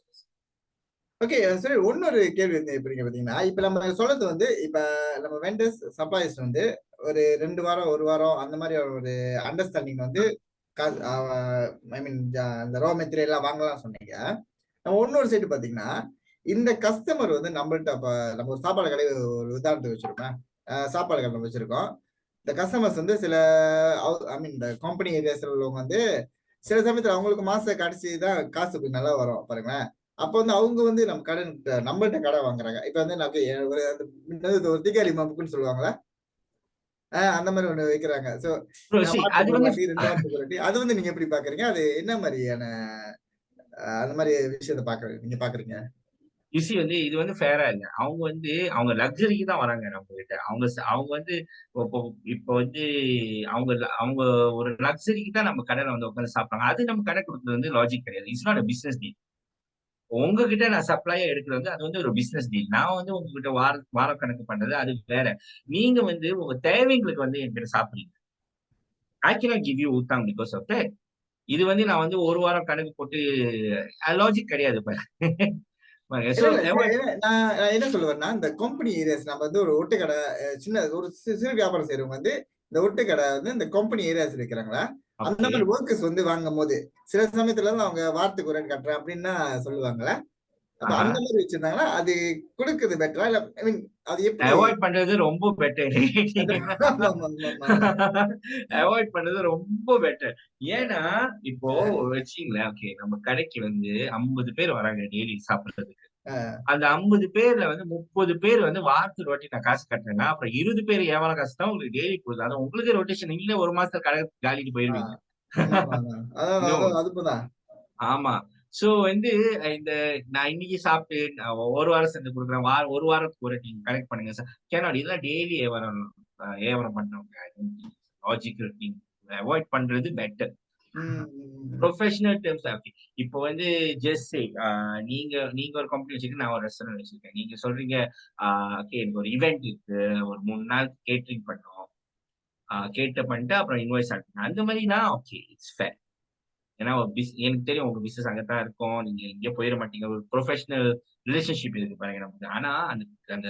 Okay சரி, இன்னொரு கேள்வி வந்து எப்படிங்க பாத்தீங்கன்னா, இப்ப நம்ம சொல்றது வந்து இப்ப நம்ம வெண்டர்ஸ் சப்ளைஸ் வந்து ஒரு 2 வாரம் 1 வாரம் அந்த மாதிரி ஒரு அண்டர்ஸ்டாண்டிங் வந்து ஐ மீன் இந்த ரா மெட்டீரியல் எல்லாம் வாங்கலாம் சொன்னீங்க. நம்ம இன்னொரு சைடு பாத்தீங்கன்னா இந்த கஸ்டமர் வந்து நம்மள்ட்ட நம்ம ஒரு சாப்பாடு கடை ஒரு உதாரணத்துக்கு வச்சிருக்கோம். சாப்பாடு கடை வச்சிருக்கோம். இந்த கஸ்டமர்ஸ் வந்து சில ஐ மீன் இந்த கம்பெனி ஏரியாஸ்ல உள்ளவங்க வந்து சில சமயத்துல அவங்களுக்கு மாச கடைசி தான் காசு நல்லா வரும் பாருங்களேன். அப்ப வந்து அவங்க வந்து நம்ம கடன் நம்மள்ட்ட கடன் வாங்குறாங்க. இப்ப வந்து நான் ஒரு ஒரு தீக்காளி மாப்புக்குன்னு சொல்லுவாங்களா? அந்த மாரி ஒண்ணு வைக்கிறாங்க. சோ நான் அது வாரத்துக்கு ஒரு வந்து வாட்டி, 2 வாரத்துக்கு ஒரு வாட்டி. அது வந்து நீங்க எப்படி பார்க்குறீங்க? அது என்ன மாரியான அந்த மாரி விஷயத்த நீங்க பார்க்குறீங்க? வந்து இது வந்து ஃபேரா இல்ல. அவங்க வந்து அவங்க லக்ஸரிக்கு தான் வராங்க நம்மகிட்ட. அவங்க வந்து இப்போ இப்போ வந்து அவங்க ஒரு லக்ஸரிக்கு தான் நம்ம கடையில வந்து உட்கார்ந்து சாப்பிடுறாங்க. அது நம்ம கடை குடுக்குறது வந்து லாஜிக் கிடையாது. It's not a business deal. உங்ககிட்ட நான் சப்ளையா எடுக்குறது அது வந்து ஒரு பிசினஸ் டீல். நான் வந்து உங்ககிட்ட வார கணக்கு பண்றது அது வேற. நீங்க வந்து உங்க தேவைங்களுக்கு வந்து என்கிட்ட சாப்பிடுறீங்க. ஐ கேனாட் கிவ் யூ உத்தாங் பிகாஸ் ஆஃப் தட். இது வந்து நான் வந்து 1 வாரம் கணக்கு போட்டு லாஜிக் கிடையாது பாருங்க. இல்ல, சோ இல்ல. நான் என்ன சொல்ல வரேன்னா, இந்த கம்பெனி ஏரியாஸ் நம்ம வந்து ஒரு ஒட்டு கடை சின்ன ஒரு சிறு வியாபாரம் செய்றவங்க வந்து, இந்த ஒட்டு கடை வந்து இந்த கம்பெனி ஏரியாஸ்ல வைக்கிறாங்களா? அந்த ஓகே. மாரி வொர்க்கர்ஸ் வந்து வாங்கும்போது, சில சமயத்துலலாம் அவங்க வாரத்துக்கு ஒரு வாட்டி கட்டுறேன் அப்டின்னா சொல்லுவாங்கல்ல. அப்ப ஆஹா. அந்த மாரி வச்சிருந்தாங்கன்னா, அது குடுக்குறது பெட்டரா? இல்ல ஐ மீன் அது எப்படி? அவாய்ட் பண்றது ரொம்ப பெட்டர். ஆமாமாமாமா. அவாய்ட் பண்றது ரொம்ப பெட்டர். ஏன்னா, இப்போ வச்சுக்கங்களேன், ஓகே நம்ம கடைக்கு வந்து 50 பேர் வராங்க டெய்லி சாப்பிடுறதுக்கு. அ, அந்த 50 பேர்ல வந்து 30 பேர் வந்து வாரத்துக்கு ஒரு வாட்டி நான் காசு கட்டுறேன்னா, அப்புறம் 20 பேர் வியாபார காசு தான் உங்களுக்கு டெய்லி போகுது. அது உங்களுக்கு ரொட்டேஷன் இல்ல 1 மாசத்துல கடை காலிட்டு ஆ. போயிருவீங்க. ஆமாமாமா. அதான் நோ. அதான் அதுதான். ஆமா. சோ வந்து இந்த நான் இன்னைக்கு சாப்பிட்டு நான் 1 வாரம் சென்று குடுக்குறேன். 1 வாரத்துக்கு ஒரு நீங்க கலெக்ட் பண்ணுங்க சார். கேனாட் இதெல்லாம் டெய்லி வியாபாரம் வியாபாரம் பண்றவங்க. Logical thing. அவாய்ட் பண்றது பெட்டர். ம், ம், ம். புரொஃபஷனல் டெர்ம்ஸ் இப்போ வந்து ஜஸ்ட் சே நீங்க நீங்க ஒரு கம்பெனி வச்சிருக்கீங்க, நான் ஒரு ரெஸ்டாரண்ட் வச்சிருக்கேன். நீங்க சொல்றீங்க, ஓகே எனக்கு ஒரு இவென்ட் இருக்கு. ஒரு 3 நாள் கேட்டரிங் பண்ணணும். கேட்டர் பண்ணிட்டு அப்புறம் இன்வாய்ஸ் அனுப்புங்க. அந்த மாரினா ஓகே இட்ஸ் ஃபேர். ஏன்னா ஒரு எனக்கு தெரியும் உங்க பிசினஸ் அங்க தான் இருக்கும். நீங்க எங்கேயும் போயிற மாட்டீங்க. ஒரு புரொஃபஷனல் ரிலேஷன்ஷிப் இருக்கு பாருங்க நமக்கு. ஆனா அந்த அந்த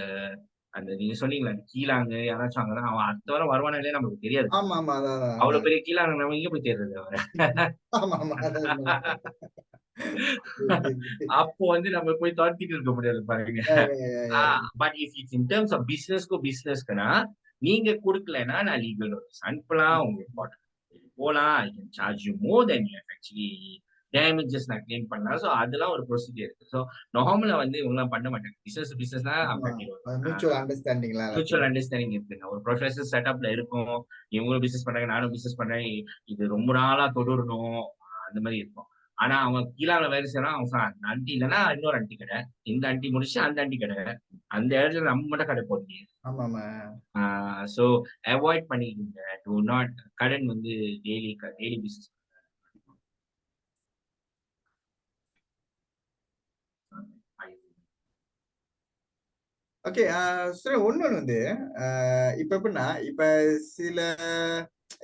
அந்த நீங்க சொன்னீங்கல்ல, அந்த கீழாங்கு யாராச்சும் அங்கன்னா அவன் அடுத்த வாரம் வருவானா இல்லையான்னு நமக்கு தெரியாது. ஆமாமா. அதான், அதான், அவ்வளவு அதான். பெரிய கீழாங்க நம்ம எங்க போய் தேடுறது அவர? ஆமாமா. அது உண்மதான். சரி, சரி, சரி. அப்போ வந்து நம்ம போய் தொரத்திட்டு இருக்க முடியாது பாருங்க. Yeah, yeah, yeah, ah yeah. But if it's in terms of பிசினஸ்க்குன்னா, நீங்க குடுக்கலைன்னா நான் லீகல் நோட்டீஸ் அனுப்பலாம். உங்களுக்கு போலாம். I can charge you more then you have actually damages நான் கிளைம் பண்ணலாம். சோ அதெல்லாம் ஒரு ப்ரொசீஜர் இருக்கு. சோ நார்மலா வந்து இவங்கலாம் பண்ண மாட்டாங்க. பிசினஸ்னா ஆமா. கட்டிடுவாங்க. அது மியூச்சுவல் அண்டர்ஸ்டாண்டிங்ல மியூச்சுவல் எல்லாத்தையும். அண்டர்ஸ்டாண்டிங் இருக்குங்க. ஒரு ப்ரொஃபஷனல் செட்டப்ல இருக்கும். இவங்களும் பிசினஸ் பண்றாங்க, நானும் பிசினஸ் பண்றேன். இது ரொம்ப நாளா தொடரணும். அந்த மாரி இருக்கும். ஆனா அவன் கீழால வேலை செய்றான். அவன் அந்த ஆன்டி இல்லன்னா இன்னொரு ஆன்டி கடை. இந்த ஆன்டி முடிச்சு அந்த ஆன்டி கடை. அந்த இடத்துல நம்ம மட்டும் கடை போட முடியாது. ஆமாமா. ஆ சோ அவாய்ட் பண்ணிக்கங்க. டூ நாட் கடன் வந்து டெய்லி பிசினஸ். ஓகே. சரி இன்னொன்னு வந்து, இப்ப எப்படின்னா, சில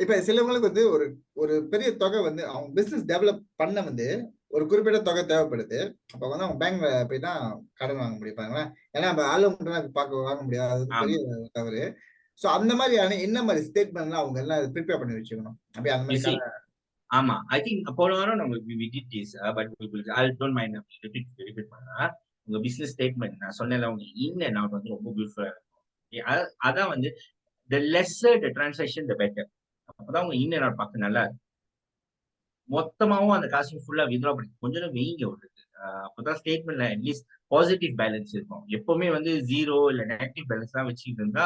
இப்ப சிலவங்களுக்கு வந்து ஒரு ஒரு பெரிய தொகை வந்து அவங்க பிசினஸ் டெவலப் பண்ண வந்து ஒரு குறிப்பிட்ட தொகை தேவைப்படுது. அப்ப வந்து அவங்க பேங்க்ல போய் தான் கடன் வாங்க முடியும் பாருங்களேன். ஏன்னா நம்ம ஆளு மட்டும்லாம் வாங்க முடியாது. அது வந்து பெரிய ஆமா. தவறு. சோ அந்த மாரியான என்ன மாரி ஸ்டேட்மென்ட்லாம் அவங்க எல்லாம் பிரிப்பேர் பண்ணி வச்சுக்கணும்? அப்படியே அந்த யூ மாரி சி ஆமா. ஐ திங்க் போன வாரம் நம்ம we did this but I don't mind repeat பண்ணலாம். உங்க பிசினஸ் ஸ்டேட்மெண்ட் நான் சொன்னேன்ல உங்க இன் அண்ட் அவுட் வந்து ரொம்ப பியூட்டிஃபுல்லா இருக்கும். அதான் வந்து the lesser the transaction the better. அப்பதான் உங்க இன் அண்ட் அவுட் பார்க்க நல்லா இருக்கும். மொத்தமாவும் அந்த காசு ஃபுல்லா வித்ட்ரா பண்ணி கொஞ்ச நேரம் வைங்க உங்களுக்கு. அப்பதான் ஸ்டேட்மெண்ட்ல அட்லீஸ்ட் பாசிட்டிவ் பேலன்ஸ் இருக்கும். எப்பவுமே வந்து 0 இல்ல நெகட்டிவ் பேலன்ஸ் தான் வச்சுக்கிட்டு இருந்தா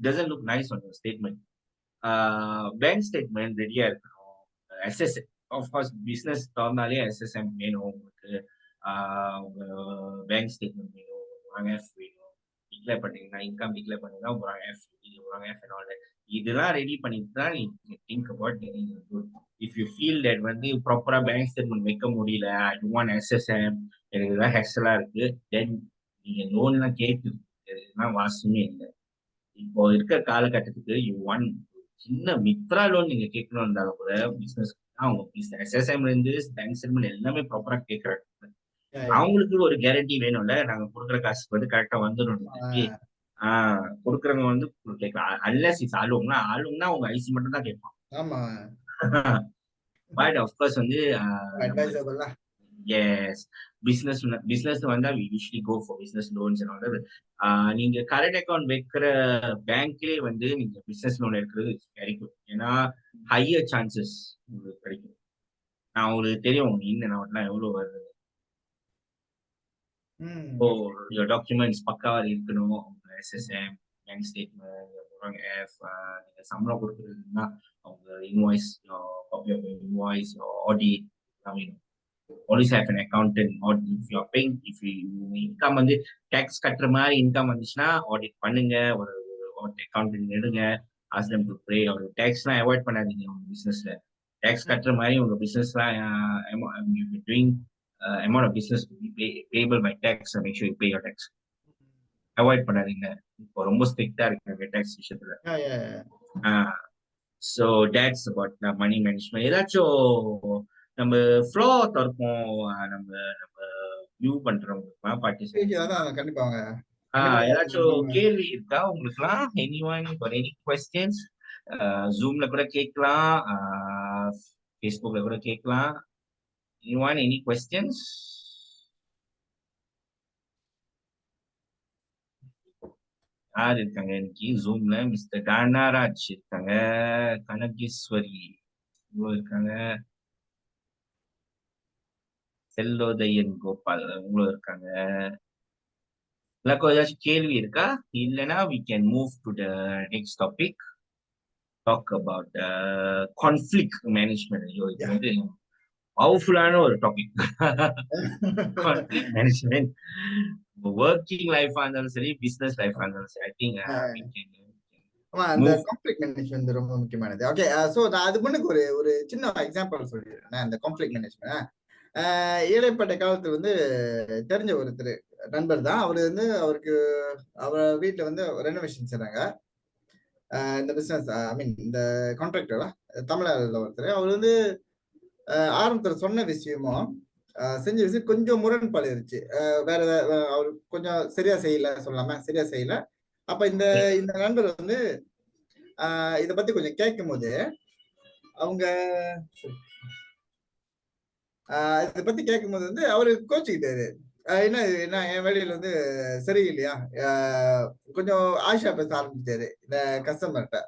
doesn't look nice on your statement. Bank statement ரெடியா இருக்கணும். எஸ்எஸ்எம் ஆஃப் கோர்ஸ் பிசினஸ் தொறந்தாலே எஸ்எஸ்எம் வேணும் உங்களுக்கு. உங்க பேங்க் ஸ்டேட்மெண்ட் வேணும். ஒரு எஃப் வேணும். டிக்ளேர் பண்ணீங்கன்னா இன்கம் டிக்ளேர் பண்ணீங்கன்னா ஒரு எஃப் ஒரு எஃப் இதெல்லாம் ரெடி பண்ணிட்டு தான் நீங்க think about if you feel that வந்து ப்ராப்பரா பேங்க் ஸ்டேட்மெண்ட் வைக்க முடியல, ஐ டோன்ட் வாண்ட் எஸ்எஸ்எம், எனக்கு இதெல்லாம் ஹெக்ஸலா இருக்கு, தென் நீங்க லோன்லாம் கேட்டு இதெல்லாம் வாசமே இல்லை. இப்போ இருக்க காலகட்டத்துக்கு யூ வாண்ட் சின்ன மித்ரா லோன் நீங்க கேட்கணும் இருந்தாலும் கூட பிசினஸ் அவங்க எஸ்எஸ்எம்ல இருந்து பேங்க் ஸ்டேட்மெண்ட் எல்லாமே ப்ராப்பரா கேட்கறாங்க. அவங்களுக்கு ஒரு கேரண்டி வேணும்ல, நாங்க கொடுக்குற காசுக்கு வந்து கரெக்டா வந்துடும். ஆ கொடுக்குறவங்க வந்து கேட்கலாம். அன்லெஸ் இட்ஸ் ஆளுங்கன்னா உங்க ஐசி மட்டும் தான் கேட்பான். ஆமா. பட் அஃப்கோர்ஸ் வந்து நம்ம அட்வைசபிள் எஸ் பிசினஸ் பிசினஸ் வந்தா we usually go for business loans நீங்க கரண்ட் அக்கவுண்ட் வைக்கிற பேங்க்லயே வந்து நீங்க பிசினஸ் லோன் எடுக்கிறது வெரி குட். ஏன்னா ஹையர் சான்சஸ் உங்களுக்கு கிடைக்கும். நான் உங்களுக்கு தெரியும் இன் அண்ட் அவுட்லாம் எவ்வளவு வருது. இப்போ your documents பக்காவா இருக்கணும். உங்க SSM, பேங்க் ஸ்டேட்மெண்ட், எஃப், நீங்க சம்பளம் கொடுக்குறதுன்னா அவங்க invoice, copy of invoice, audit, I mean always have an accountant. Or if you are paying, if you income வந்து டேக்ஸ் கட்டுற மாதிரி இன்கம் வந்துச்சுன்னா ஆடிட் பண்ணுங்க. ஒரு அக்கௌண்டன்ட் எடுங்க. ask them to pay. ஒரு டேக்ஸ்லாம் அவாய்ட் பண்ணாதீங்க உங்க பிசினஸ்ல. டேக்ஸ் கட்டுற மாதிரி உங்க பிசினஸ்லாம் doing amount of business to be payable by tax, make sure you pay your tax. Avoid பண்ணாதீங்க. இப்போ ரொம்ப ஸ்ட்ரிக்டா இருக்கு டேக்ஸ் விஷயத்துல. So that's about money management. ஏதாச்சும் நம்ம ஃப்ளோ திறப்போம், நம்ம நம்ம வியூ பண்றவங்களுக்குலாம் பார்ட்டிசிபேட். கண்டிப்பாங்க. ஏதாச்சும் கேள்வி இருக்கா உங்களுக்குலாம்? Anyone for any questions? ஜூம்ல கூட கேட்கலாம், ஃபேஸ்புக்ல கூட கேட்கலாம். Anyone, any questions? யார் இருக்காங்க இன்னைக்கு ஜூம்ல? மிஸ்டர் கனராஜ் இருக்காங்க, கனகேஸ்வரி இருக்காங்க, செல்லோதயன் கோபால் உங்களும் இருக்காங்க. ஏதாச்சும் கேள்வி இருக்கா? இல்லைன்னா we can move to the next topic, talk about conflict management. ஐயோ, இது வந்து பவர்ஃபுல்லான ஒரு டாபிக். கான்ஃப்ளிக்ட் மேனேஜ்மெண்ட் ஒர்க்கிங் லைஃபா இருந்தாலும் சரி, பிசினஸ் லைஃபா இருந்தாலும் சரி, ஐ திங்க் அந்த கான்ஃப்ளிக்ட் மேனேஜ்மெண்ட் ரொம்ப முக்கியமானது. ஓகே, சோ நான் அது முன்னுக்கு ஒரு சின்ன எக்ஸாம்பிள் சொல்லிடுறேன். அந்த கான்ஃப்ளிக்ட் மேனேஜ்மெண்ட் ஏழைப்பட்ட காலத்துல வந்து தெரிஞ்ச ஒருத்தர் நண்பர் தான். அவரு வந்து அவர் வீட்டுல வந்து ரெனோவேஷன் செய்றாங்க. இந்த பிசினஸ், ஐ மீன் இந்த கான்ட்ராக்டரா தமிழ்நாடுல ஒருத்தர். அவர் வந்து ஆரம்பத்துல சொன்ன விஷயமும் செஞ்ச விஷயம் கொஞ்சம் முரண்பாடு இருந்துச்சு. வேற அவர் கொஞ்சம் சரியா செய்யல. அப்ப இந்த நண்பர் வந்து இத பத்தி கொஞ்சம் கேட்கும் போது அவங்க இத பத்தி கேட்கும்போது வந்து அவரு கோச்சுக்கிட்டாரு. என்ன என் வேலையில வந்து சரியில்லையா, கொஞ்சம் ஆஷா பேச ஆரம்பிச்சாரு இந்த கஸ்டமர்கிட்ட.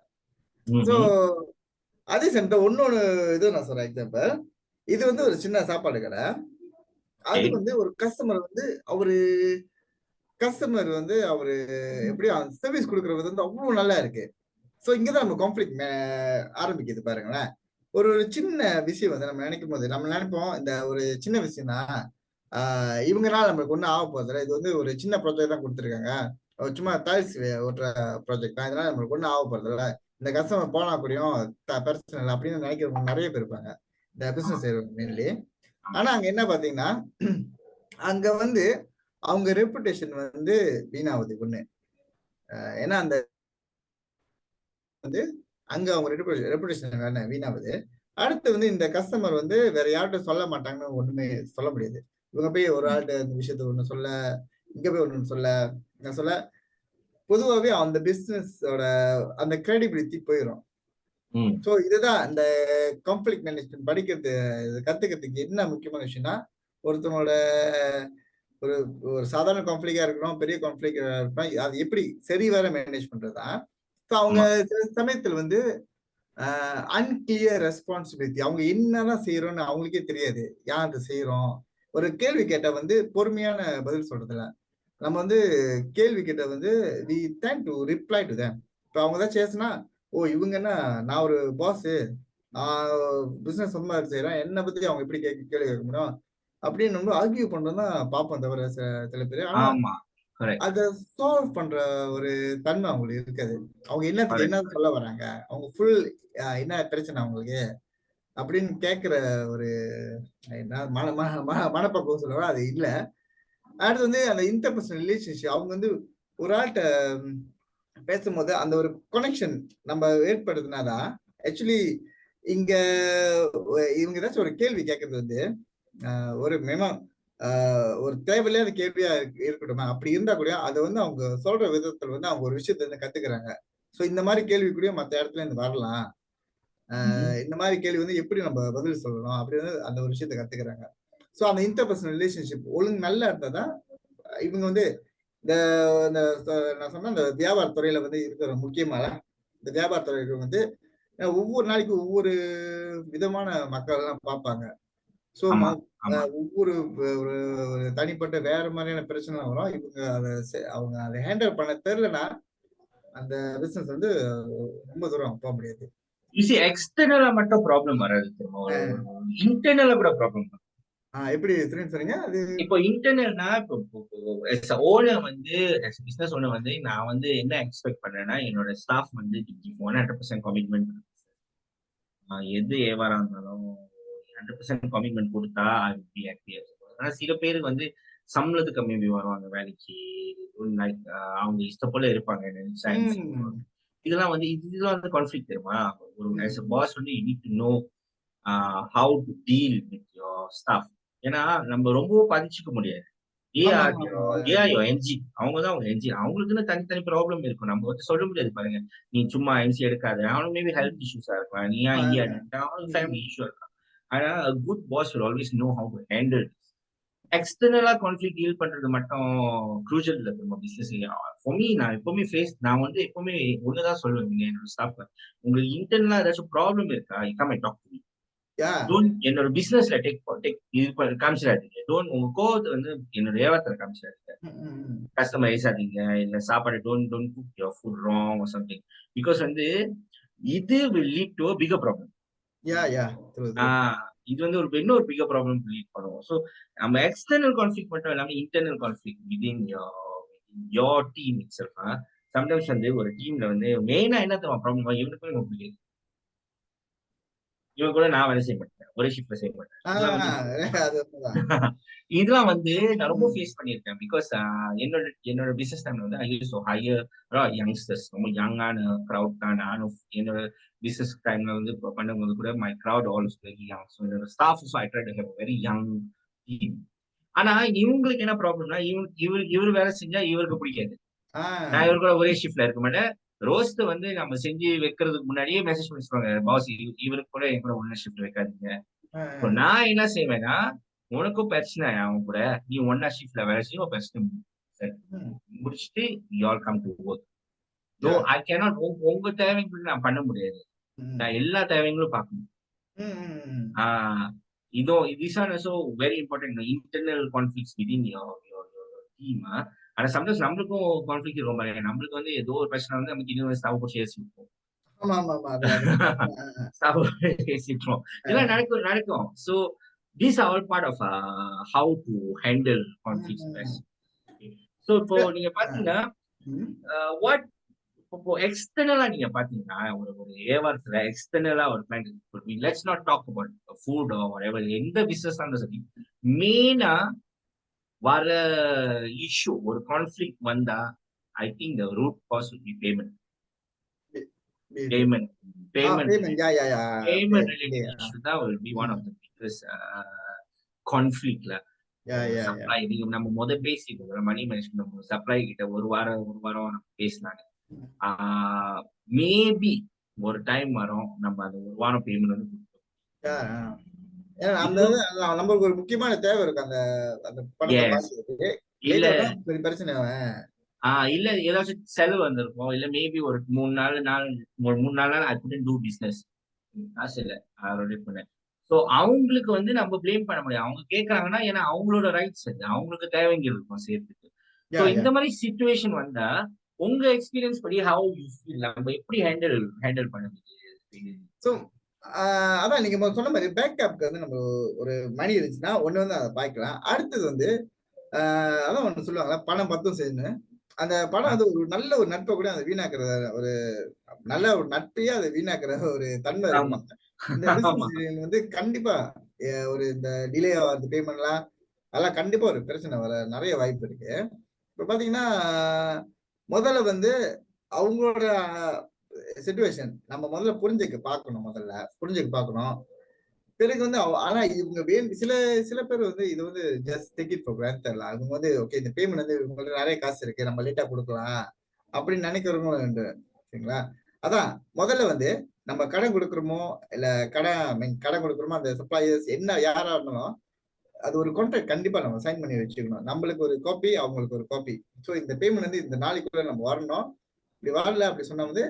சோ அதே சமயத்துல இன்னொன்னு இது நான் சொல்றேன் எக்ஸாம்பிள். இது வந்து ஒரு சின்ன சாப்பாடு கடை. அது வந்து ஒரு கஸ்டமர் வந்து அவரு எப்படியும் சர்வீஸ் கொடுக்கறது வந்து அவ்வளவு நல்லா இருக்கு. சோ இங்கதான் நம்ம கான்ஃப்ளிக்ட் ஆரம்பிக்குது பாருங்களேன். ஒரு சின்ன விஷயம் வந்து நம்ம நினைக்கும் போது நம்ம நினைப்போம் இந்த ஒரு சின்ன விஷயம்னா இவங்கனால நம்மளுக்கு ஒன்றும் ஆக போதில்லை, இது வந்து ஒரு சின்ன ப்ராஜெக்ட் தான் கொடுத்துருக்காங்க, சும்மா டைல்ஸ் ஓட்டுற ப்ராஜெக்ட் தான், இதனால நம்மளுக்கு ஒன்றும் ஆக போறதில்ல, இந்த கஸ்டமர் போனா கூடயும் பிரச்சனை இல்லை அப்படின்னு நினைக்கிறவங்க நிறைய பேர் இருப்பாங்க இந்த பிசினஸ் மெயின்லி. ஆனா அங்க என்ன பாத்தீங்கன்னா, அங்க வந்து அவங்க ரெப்புடேஷன் வந்து வீணாகுது ஒண்ணு. ஏன்னா அந்த வந்து அங்க அவங்க ரெப்புடேஷன் வீணாகுது. அடுத்து வந்து இந்த கஸ்டமர் வந்து வேற யார்கிட்ட சொல்ல மாட்டாங்கன்னு ஒண்ணுமே சொல்ல முடியாது. இவங்க போய் ஒரு ஆள்கிட்ட இந்த விஷயத்த ஒண்ணு சொல்ல, இங்க போய் ஒண்ணு சொல்ல பொதுவாகவே அந்த பிசினஸோட அந்த கிரெடிபிலிட்டி போயிடும். சோ இதுதான் இந்த கான்ஃப்ளிக்ட் மேனேஜ்மெண்ட் படிக்கிறது கத்துக்கிறதுக்கு என்ன முக்கியமான விஷயம்னா, ஒருத்தனோட ஒரு சாதாரண கான்ஃப்ளிக்டா இருக்கணும், பெரிய கான்ஃப்ளிக்டா இருக்கணும், அது எப்படி சரி வர மேனேஜ் பண்றதுதான். அவங்க சில சமயத்துல வந்து அன்கிளியர் ரெஸ்பான்சிபிலிட்டி, அவங்க என்னதான் செய்யறோம்னு அவங்களுக்கே தெரியாது, யார் செய்யறோம். ஒரு கேள்வி கேட்டா வந்து பொறுமையான பதில் சொல்றதுல நம்ம வந்து கேள்வி கேட்ட வந்து we tend to reply to them. இப்போ அவங்க தான் சேஸ்னா, ஓ இவங்க என்ன, நான் ஒரு பாஸ், நான் பிசினஸ் சொந்தமா செய்யறேன், என்னை பத்தி அவங்க எப்படி கேள்வி கேட்க முடியும் அப்படின்னு நம்ம ஆர்கியூ பண்றதுதான் பார்ப்போம் தவிர சில பேர். ஆனா அதை சால்வ் பண்ற ஒரு தன்மை அவங்களுக்கு இருக்காது. அவங்க என்ன சொல்ல வராங்க, அவங்க ஃபுல் என்ன பிரச்சனை அவங்களுக்கு அப்படின்னு கேட்கிற ஒரு மனப்பக்குவம் சொல்லுவா, அது இல்லை. அடுத்து வந்து அந்த இன்டர்பர்சனல் ரிலேஷன்ஷிப், அவங்க வந்து ஒரு ஆள்கிட்ட பேசும்போது அந்த ஒரு கனெக்ஷன் நம்ம ஏற்படுத்தினாதான் ஆக்சுவலி இங்க இவங்க ஏதாச்சும் ஒரு கேள்வி கேட்கறது வந்து ஒரு ஒரு தேவையில்லாத கேள்வியா இருக்கட்டும், அப்படி இருந்தா கூட அதை வந்து அவங்க சொல்ற விதத்துல வந்து அவங்க ஒரு விஷயத்த வந்து கத்துக்கிறாங்க. சோ இந்த மாதிரி கேள்வி கூட மத்த இடத்துல இருந்து வரலாம், இந்த மாதிரி கேள்வி வந்து எப்படி நம்ம பதில் சொல்லணும் அப்படின்னு அந்த ஒரு விஷயத்த கத்துக்கிறாங்க. சோ அந்த இன்டர்பர்சனல் ரிலேஷன்ஷிப் ஒழுங்கு நல்லா இருந்தாதான் இவங்க வந்து இந்த நான் சொன்ன இந்த வியாபார துறையில வந்து இருக்கிற முக்கியமான இந்த வியாபார துறைகள் வந்து ஒவ்வொரு நாளைக்கு ஒவ்வொரு விதமான மக்கள் எல்லாம் பார்ப்பாங்க. ஸோ ஆமா, ஆமா. ஒவ்வொரு ஒரு ஒரு தனிப்பட்ட வேற மாதிரியான பிரச்சனை வரும். இவங்க அவங்க அதை ஹேண்டில் பண்ண தெரியலனா அந்த பிசினஸ் வந்து ரொம்ப தூரம் போக முடியாது. யூ சி எக்ஸ்டர்னலா மட்டும் ப்ராப்ளம் வராது தெரியுமா? ஒரு ஒரு இன்டர்னலா கூட ப்ராப்ளம் வரும். எப்படி திரும்பி சொன்னீங்க அது? இப்போ இன்டர்னல்னா இப்போ ஓனர் வந்து பிசினஸ் ஓனர் வந்து நான் வந்து என்ன எக்ஸ்பெக்ட் பண்றேன்னா என்னோட ஸ்டாஃப் வந்து 100% கமிட்மெண்ட். எது ஏவாரா இருந்தாலும் 100% கமிட்மெண்ட் கொடுத்தா அது பி ஹாப்பி. ஆனா சில பேருக்கு வந்து சம்பளத்துக்கு கம்மி வருவாங்க வேலைக்கு. லைக் அவங்க இஷ்டம் போல இருப்பாங்க நினைச்சா ம். இதெல்லாம் வந்து இதெல்லாம் வந்து கான்ஃபிளிக் தெரியுமா? ஒரு ஆஸ் அ பாஸ் வந்து you need to know how to deal with your staff. ஏன்னா நம்ம ரொம்ப பதிச்சுக்க முடியாது. ஆமா, ஆமா, ஆமா. என்ஜி அவங்க தான் அவங்க என்ஜி அவங்களுக்குன்னு தனித்தனி ப்ராப்ளம் இருக்கும். நம்ம வந்து சொல்ல முடியாது பாருங்க. நீ சும்மா என்ஜி எடுக்காத. அவனுக்கு மேபி ஹெல்த் இஷ்யூஸா இருக்கலாம். நீ ஏன் இங்கே அவனுக்கு ஃபேமிலி இஷ்யூ இருக்கலாம். ஆனா good boss will always know how to handle எக்ஸ்டர்னலா கான்ஃபிளிக் டீல் பண்றது மட்டும் க்ரூஷியல் இல்ல நம்ம பிசினஸ். ஃபார் மீ நான் வந்து எப்பவுமே ஒண்ணுதான் சொல்லுவேன் நீங்க என்னோட ஸ்டாஃப். உங்களுக்கு இன்டர்னலா ஏதாச்சும் ப்ராப்ளம் இருக்கா? You come and talk to me. Yeah. Don't என்னோட பிசினஸ்ல டேக் இது காமிச்சிடாதீங்க. உங்க கோவத்தை வந்து என்னோட ஏவாத்துல காமிச்சிடாதீங்க. கஸ்டமர் ஏசாதீங்க. இல்ல சாப்பாடு don't cook your food wrong or something. Because வந்து இது will lead to figure problem. Yeah, yeah. True, true. இது வந்து இன்னொரு பிகர் ப்ராப்ளம் லீட் பண்ணுவோம். ஸோ நம்ம எக்ஸ்டர்னல் கான்ஃபிளிக் மட்டும் இல்லாம internal conflict within your team it self. Sometimes வந்து ஒரு டீம்ல வந்து மெயினா என்ன தெரியுமா ப்ராப்ளம்? இவனுக்கும் இவங்க பிடிக்காது. இவன் கூட நான் வேலை செய்ய மாட்டேன். ஒரே ஷிஃப்ட்ல செய்ய மாட்டேன். இதெல்லாம் வந்து அது உண்மைதான். இதெல்லாம் வந்து நான் ரொம்ப ம். ஃபேஸ் பண்ணியிருக்கேன். பிகாஸ் என்னோட என்னோட பிசினஸ் டைம்ல வந்து ஐ யூஸ் டு ஹையர் யங்ஸ்டர்ஸ். ரொம்ப யங்கான கிரவுட் தான். நானும் என்னோட பிசினஸ் டைம்ல வந்து பண்ணும்போது கூட my crowd also very young. So என்னோட staff also I try to have very young team. ஆனா இவங்களுக்கு என்ன ப்ராப்ளம்னா இவர் வேலை செஞ்சா இவருக்கு பிடிக்காது. ஆ. நான் இவர் கூட ஒரே ஷிஃப்ட்ல இருக்க மாட்டேன். ரோஸ்ட் வந்து நம்ம செஞ்சு வைக்கிறதுக்கு முன்னாடியே மெசேஜ் பண்ணி சொல்லுவாங்க. பாஸ் இவருக்கு கூட என் கூட ஒண்ணு ஷிஃப்ட் வைக்காதீங்க. ஆ. இப்போ நான் என்ன செய்வேன்னா, உனக்கும் பிரச்சனை அவன் கூட. நீ ஒண்ணா ஷிஃப்ட்ல வேலை செய்யும். உன் பிரச்சனை சரி. ம். முடிச்சுட்டு you all come to work. No yeah. I cannot உங்க தேவைங்களுக்கு நான் பண்ண முடியாது. ம். நான் எல்லா தேவைங்களும் பார்க்கணும். ம், ம், ம். ஆ இதோ these are also very important internal conflicts within your team. ஆனா சம்டைம்ஸ் நம்மளுக்கும் கான்ஃபிளிக்ட் இருக்கும் பாருங்க. நம்மளுக்கு வந்து ஏதோ ஒரு பிரச்சனை வந்து நமக்கு இன்னும் ஸ்டாஃப் போட்டு பேசிப்போம். ஆமா, ஆமா, ஆமா. அது அது ஸ்டாஃப் பேசிட்டுருவோம். அ, இதெல்லாம் நடக்கும். So these are all part of how to handle conflicts hmm. Best. So இப்போ நீங்க அ, பாத்தீங்கன்னா ம். வாட் இப்போ எக்ஸ்டர்னலா நீங்க பாத்தீங்கன்னா ஒரு ஒரு ஏவாரத்துல எக்ஸ்டர்னலா ஒரு client let's not talk about food or ever எந்த பிசினஸ் இருந்தாலும் சரி மெயினா வர இஷ்யூ ஒரு கான்ஃபிளிக் வந்தா I think the root cause will be payment. Pay baby. Payment payment payment. Yeah, yeah, yeah. Payment related yeah. Issue தான் will be one hmm. of the biggest கான்ஃபிளிக்ட்ல. Yeah, yeah, yeah. Supply நீங்க நம்ம பேசிருக்கோம் மணி management நம்ம supply கிட்ட ஒரு வாரம் நம்ம பேசினாங்க. ம். மேபி ஒரு டைம் வரும் நம்ம அந்த ஒரு வாரம் பேமெண்ட் வந்து கொடுப்போம். யா, ஏன்னா அந்த இது இது நம்மளுக்கு ஒரு முக்கியமான தேவை இருக்கு. அந்த அந்த பணத்த எஸ் பாக்குறதுக்கு. இல்ல லேட் ஆனா பெரிய பிரச்சனை. இல்ல ஏதாச்சும் செலவு வந்திருக்கும். இல்ல மேபி ஒரு 3 நாள் ஐ குடன்ட் டூ பிசினஸ். காசு இல்ல. ரொட்டேட் பண்ண. சோ அவங்களுக்கு வந்து நம்ம ப்ளேம் பண்ண முடியாது. அவங்க கேட்கறாங்கன்னா ஏன்னா அவங்களோட ரைட்ஸ் அது. அவங்களுக்கு தேவைங்க இருக்கும் சேர்த்துட்டு. சோ யா, யா. இந்த மாதிரி சிச்சுவேஷன் வந்தா உங்க எக்ஸ்பீரியன்ஸ் படி ஹவ் யூ ஃபீல் நம்ம எப்படி ஹேண்டில் பண்ண முடியுது? ஸோ அதான் நீங்க சொன்ன மாரி பேக்கப்க்கு வந்து நம்ம ஒரு மணி இருந்துச்சுன்னா, ஒண்ணு வந்து அத பாய்க்கலாம். அடுத்தது வந்து அதான் ஒண்ணு சொல்லுவாங்கல்ல, பணம் பத்தும் செய்யும்ன்னு. அந்த பணம் வந்து ஒரு நல்ல ஒரு நட்ப கூட அத வீணாக்குற ஒரு நல்ல ஒரு நட்பையே அத வீணாக்குற ஒரு தன்மை ஆமா. இருக்கும். இந்த ஆமா. பிசினஸ் வந்து கண்டிப்பா ஒரு இந்த டிலே ஆகுறது பேமெண்ட்லாம் அதெல்லாம் கண்டிப்பா ஒரு பிரச்சனை வர நெறைய வாய்ப்பு இருக்கு. இப்ப பாத்தீங்கன்னா, முதல்ல வந்து அவங்களோட சிச்சுவேஷன் நம்ம முதல்ல புரிஞ்சுக்க பார்க்கணும் முதல்ல. புரிஞ்சுக்க பார்க்கணும். பிறகு வந்து ஆனா இவங்க சில சில பேர் வந்து இது வந்து just take it for granted. அவங்க வந்து ஓகே இந்த பேமெண்ட் வந்து இவங்கள்ட்ட நெறைய காசு இருக்கு. நம்ம லேட்டா குடுக்கலாம். அப்படின்னு நெனைக்கிறவங்களும் உண்டு. சரிங்களா? அதான் முதல்ல வந்து நம்ம கடன் குடுக்குறோமோ, இல்ல கடன் குடுக்குறோமோ அந்த சப்ளையர்ஸ் என்ன யாரா இருந்தாலும், அது ஒரு கான்ட்ராக்ட் கண்டிப்பா நம்ம சைன் பண்ணி வச்சுக்கணும். நம்மளுக்கு ஒரு காப்பி, அவங்களுக்கு ஒரு காப்பி. சோ இந்த பேமெண்ட் வந்து இந்த நாளைக்குள்ள நம்ம வரணும். இப்படி வரல அப்படி சொன்னா வந்து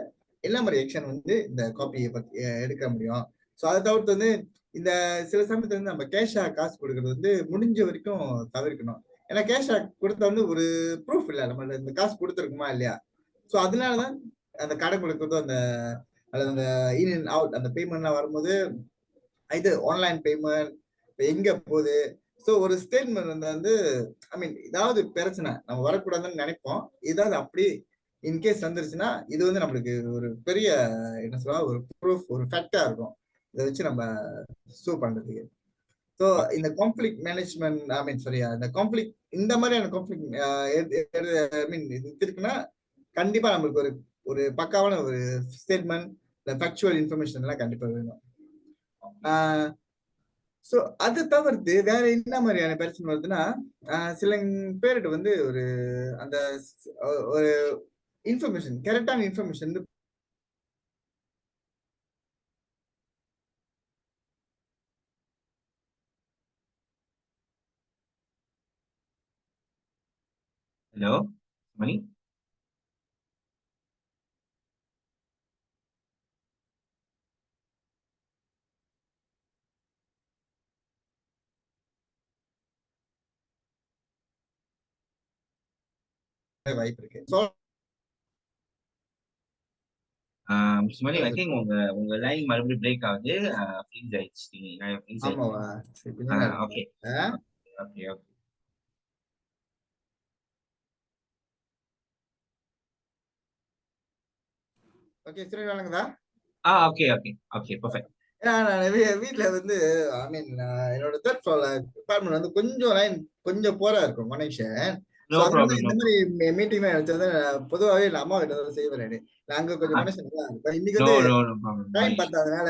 என்ன மாரி ஆக்ஷன் வந்து இந்த காப்பிய பத்தி எடுக்க முடியும். சோ அத தவிர்த்து வந்து இந்த சில சமயத்துல வந்து நம்ம கேஷா காசு கொடுக்கறது வந்து முடிஞ்ச வரைக்கும் தவிர்க்கணும். ஏன்னா கேஷா கொடுத்தா வந்து ஒரு ப்ரூஃப் இல்ல நம்ம இந்த காசு கொடுத்துருக்குமா இல்லையா. ஸோ அதனாலதான் அந்த கடன் கொடுக்கறதோ அந்த அல்லது அந்த இன் அண்ட் அவுட் அந்த பேமெண்ட்லாம் வரும்போது இது ஆன்லைன் பேமெண்ட் எங்க போகுது. ஸோ ஒரு ஸ்டேட்மெண்ட் வந்து ஐ மீன் ஏதாவது பிரச்சனை நம்ம வரக்கூடாதுன்னு நினைப்போம். ஏதாவது அப்படி இன்கேஸ் வந்துருச்சுன்னா இது வந்து நம்மளுக்கு ஒரு பெரிய என்ன சொல்ல ஒரு ப்ரூஃப் ஒரு ஃபேக்டா இருக்கும். இதை வச்சு நம்ம சூ பண்றதுக்கு. ஸோ இந்த கான்ஃபிளிக் மேனேஜ்மெண்ட் ஐ மீன் சாரி இந்த கான்ஃபிளிக் இந்த மாதிரியான கான்ஃபிளிக் ஐ மீன் இது இருக்குன்னா கண்டிப்பா நம்மளுக்கு ஒரு ஒரு பக்காவான ஒரு ஸ்டேட்மெண்ட் இல்ல ஃபேக்சுவல் இன்ஃபர்மேஷன் எல்லாம் கண்டிப்பா வேணும். சோ அது தவிர்த்து வேற என்ன மாதிரியான பிரச்சனை வருதுன்னா சில பேர்கிட்ட வந்து ஒரு அந்த ஒரு இன்ஃபர்மேஷன் கரெக்டான இன்ஃபர்மேஷன் ஹலோ மணி. வாய்ப்பு இருக்கு. மிஸ் மணி, ஐ திங்க் உங்க உங்க லைன் மறுபடியும் பிரேக் ஆகுது. ஃப்ரீஸ் ஆயிடுச்சு. ஃப்ரீஸ் ஆமாவா? ஆயிடுச்சு. சரி கொஞ்ச நேரம் ஓகே இருங்க. Okay okay. ஓகே சரி வேணுங்கதா. Okay okay okay perfect. ஏன்னா நான் வீட்டுல வந்து ஐ மீன் என்னோட தேர்ட் ஃப்ளோர்ல அபார்ட்மெண்ட் வந்து கொஞ்சம் லைன் கொஞ்சம் போரா இருக்கும் கனெக்ஷன். நோ சோ அதனால ப்ராப்ளம் இந்த நோ மாதிரி மீட்டிங் எடுத்தது பொதுவாகவே என் அம்மா கிட்ட தான் செய்வேன். நாங்க கொஞ்சம் ப்ராப்ளம். கனெக்ஷன் நல்லா இருக்கும். இன்னைக்கு நோ வந்து no no problem. No time issue. பத்தாதனால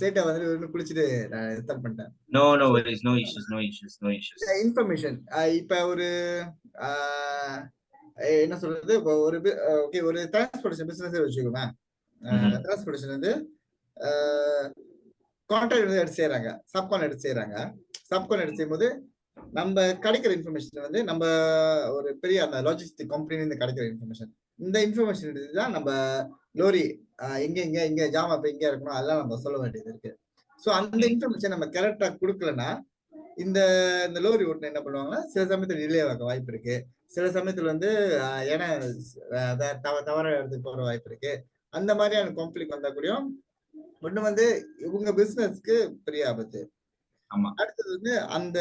சேட்டை வந்து குளிச்சுட்டு நான் ஸ்டார்ட் பண்ணிட்டேன். No worries. No issues no issues no issues. Information இப்ப ஒரு ஆஹ், என்ன சொல்றது இப்போ ஒரு ஓகே ஒரு டிரான்ஸ்போர்டேஷன் பிசினஸ் வச்சுக்கோங்க. டிரான்ஸ்போர்டேஷன் வந்து கான்ட்ராக்ட் வந்து எடுத்து செய்யறாங்க, சப்கான் எடுத்து செய்யறாங்க. சப்கான் எடுத்து செய்யும்போது நம்ம கிடைக்கிற இன்ஃபர்மேஷன் வந்து நம்ம ஒரு பெரிய அந்த லாஜிஸ்டிக் கம்பெனி இருந்து கிடைக்கிற இன்ஃபர்மேஷன். இந்த இன்ஃபர்மேஷன் எடுத்துதான் நம்ம லோரி எங்க எங்க எங்க ஜாம் அப்ப எங்க இருக்கணும் அதெல்லாம் நம்ம சொல்ல வேண்டியது இருக்கு. சோ அந்த இன்ஃபர்மேஷன் நம்ம கரெக்டா கொடுக்கலன்னா இந்த இந்த லோரி ஓட்டுநர் என்ன பண்ணுவாங்கன்னா சில சமயத்துல டிலே ஆக வாய்ப்பு இருக்கு. சில சமயத்துல வந்து ஏன்னா தவற இடத்துக்கு போற வாய்ப்பு இருக்கு. அந்த மாதிரியான கான்ஃபிளிக் வந்தா கூடயும் ஒண்ணு வந்து இவங்க பிசினஸ்க்கு பெரிய ஆபத்து. ஆமா. அடுத்தது வந்து அந்த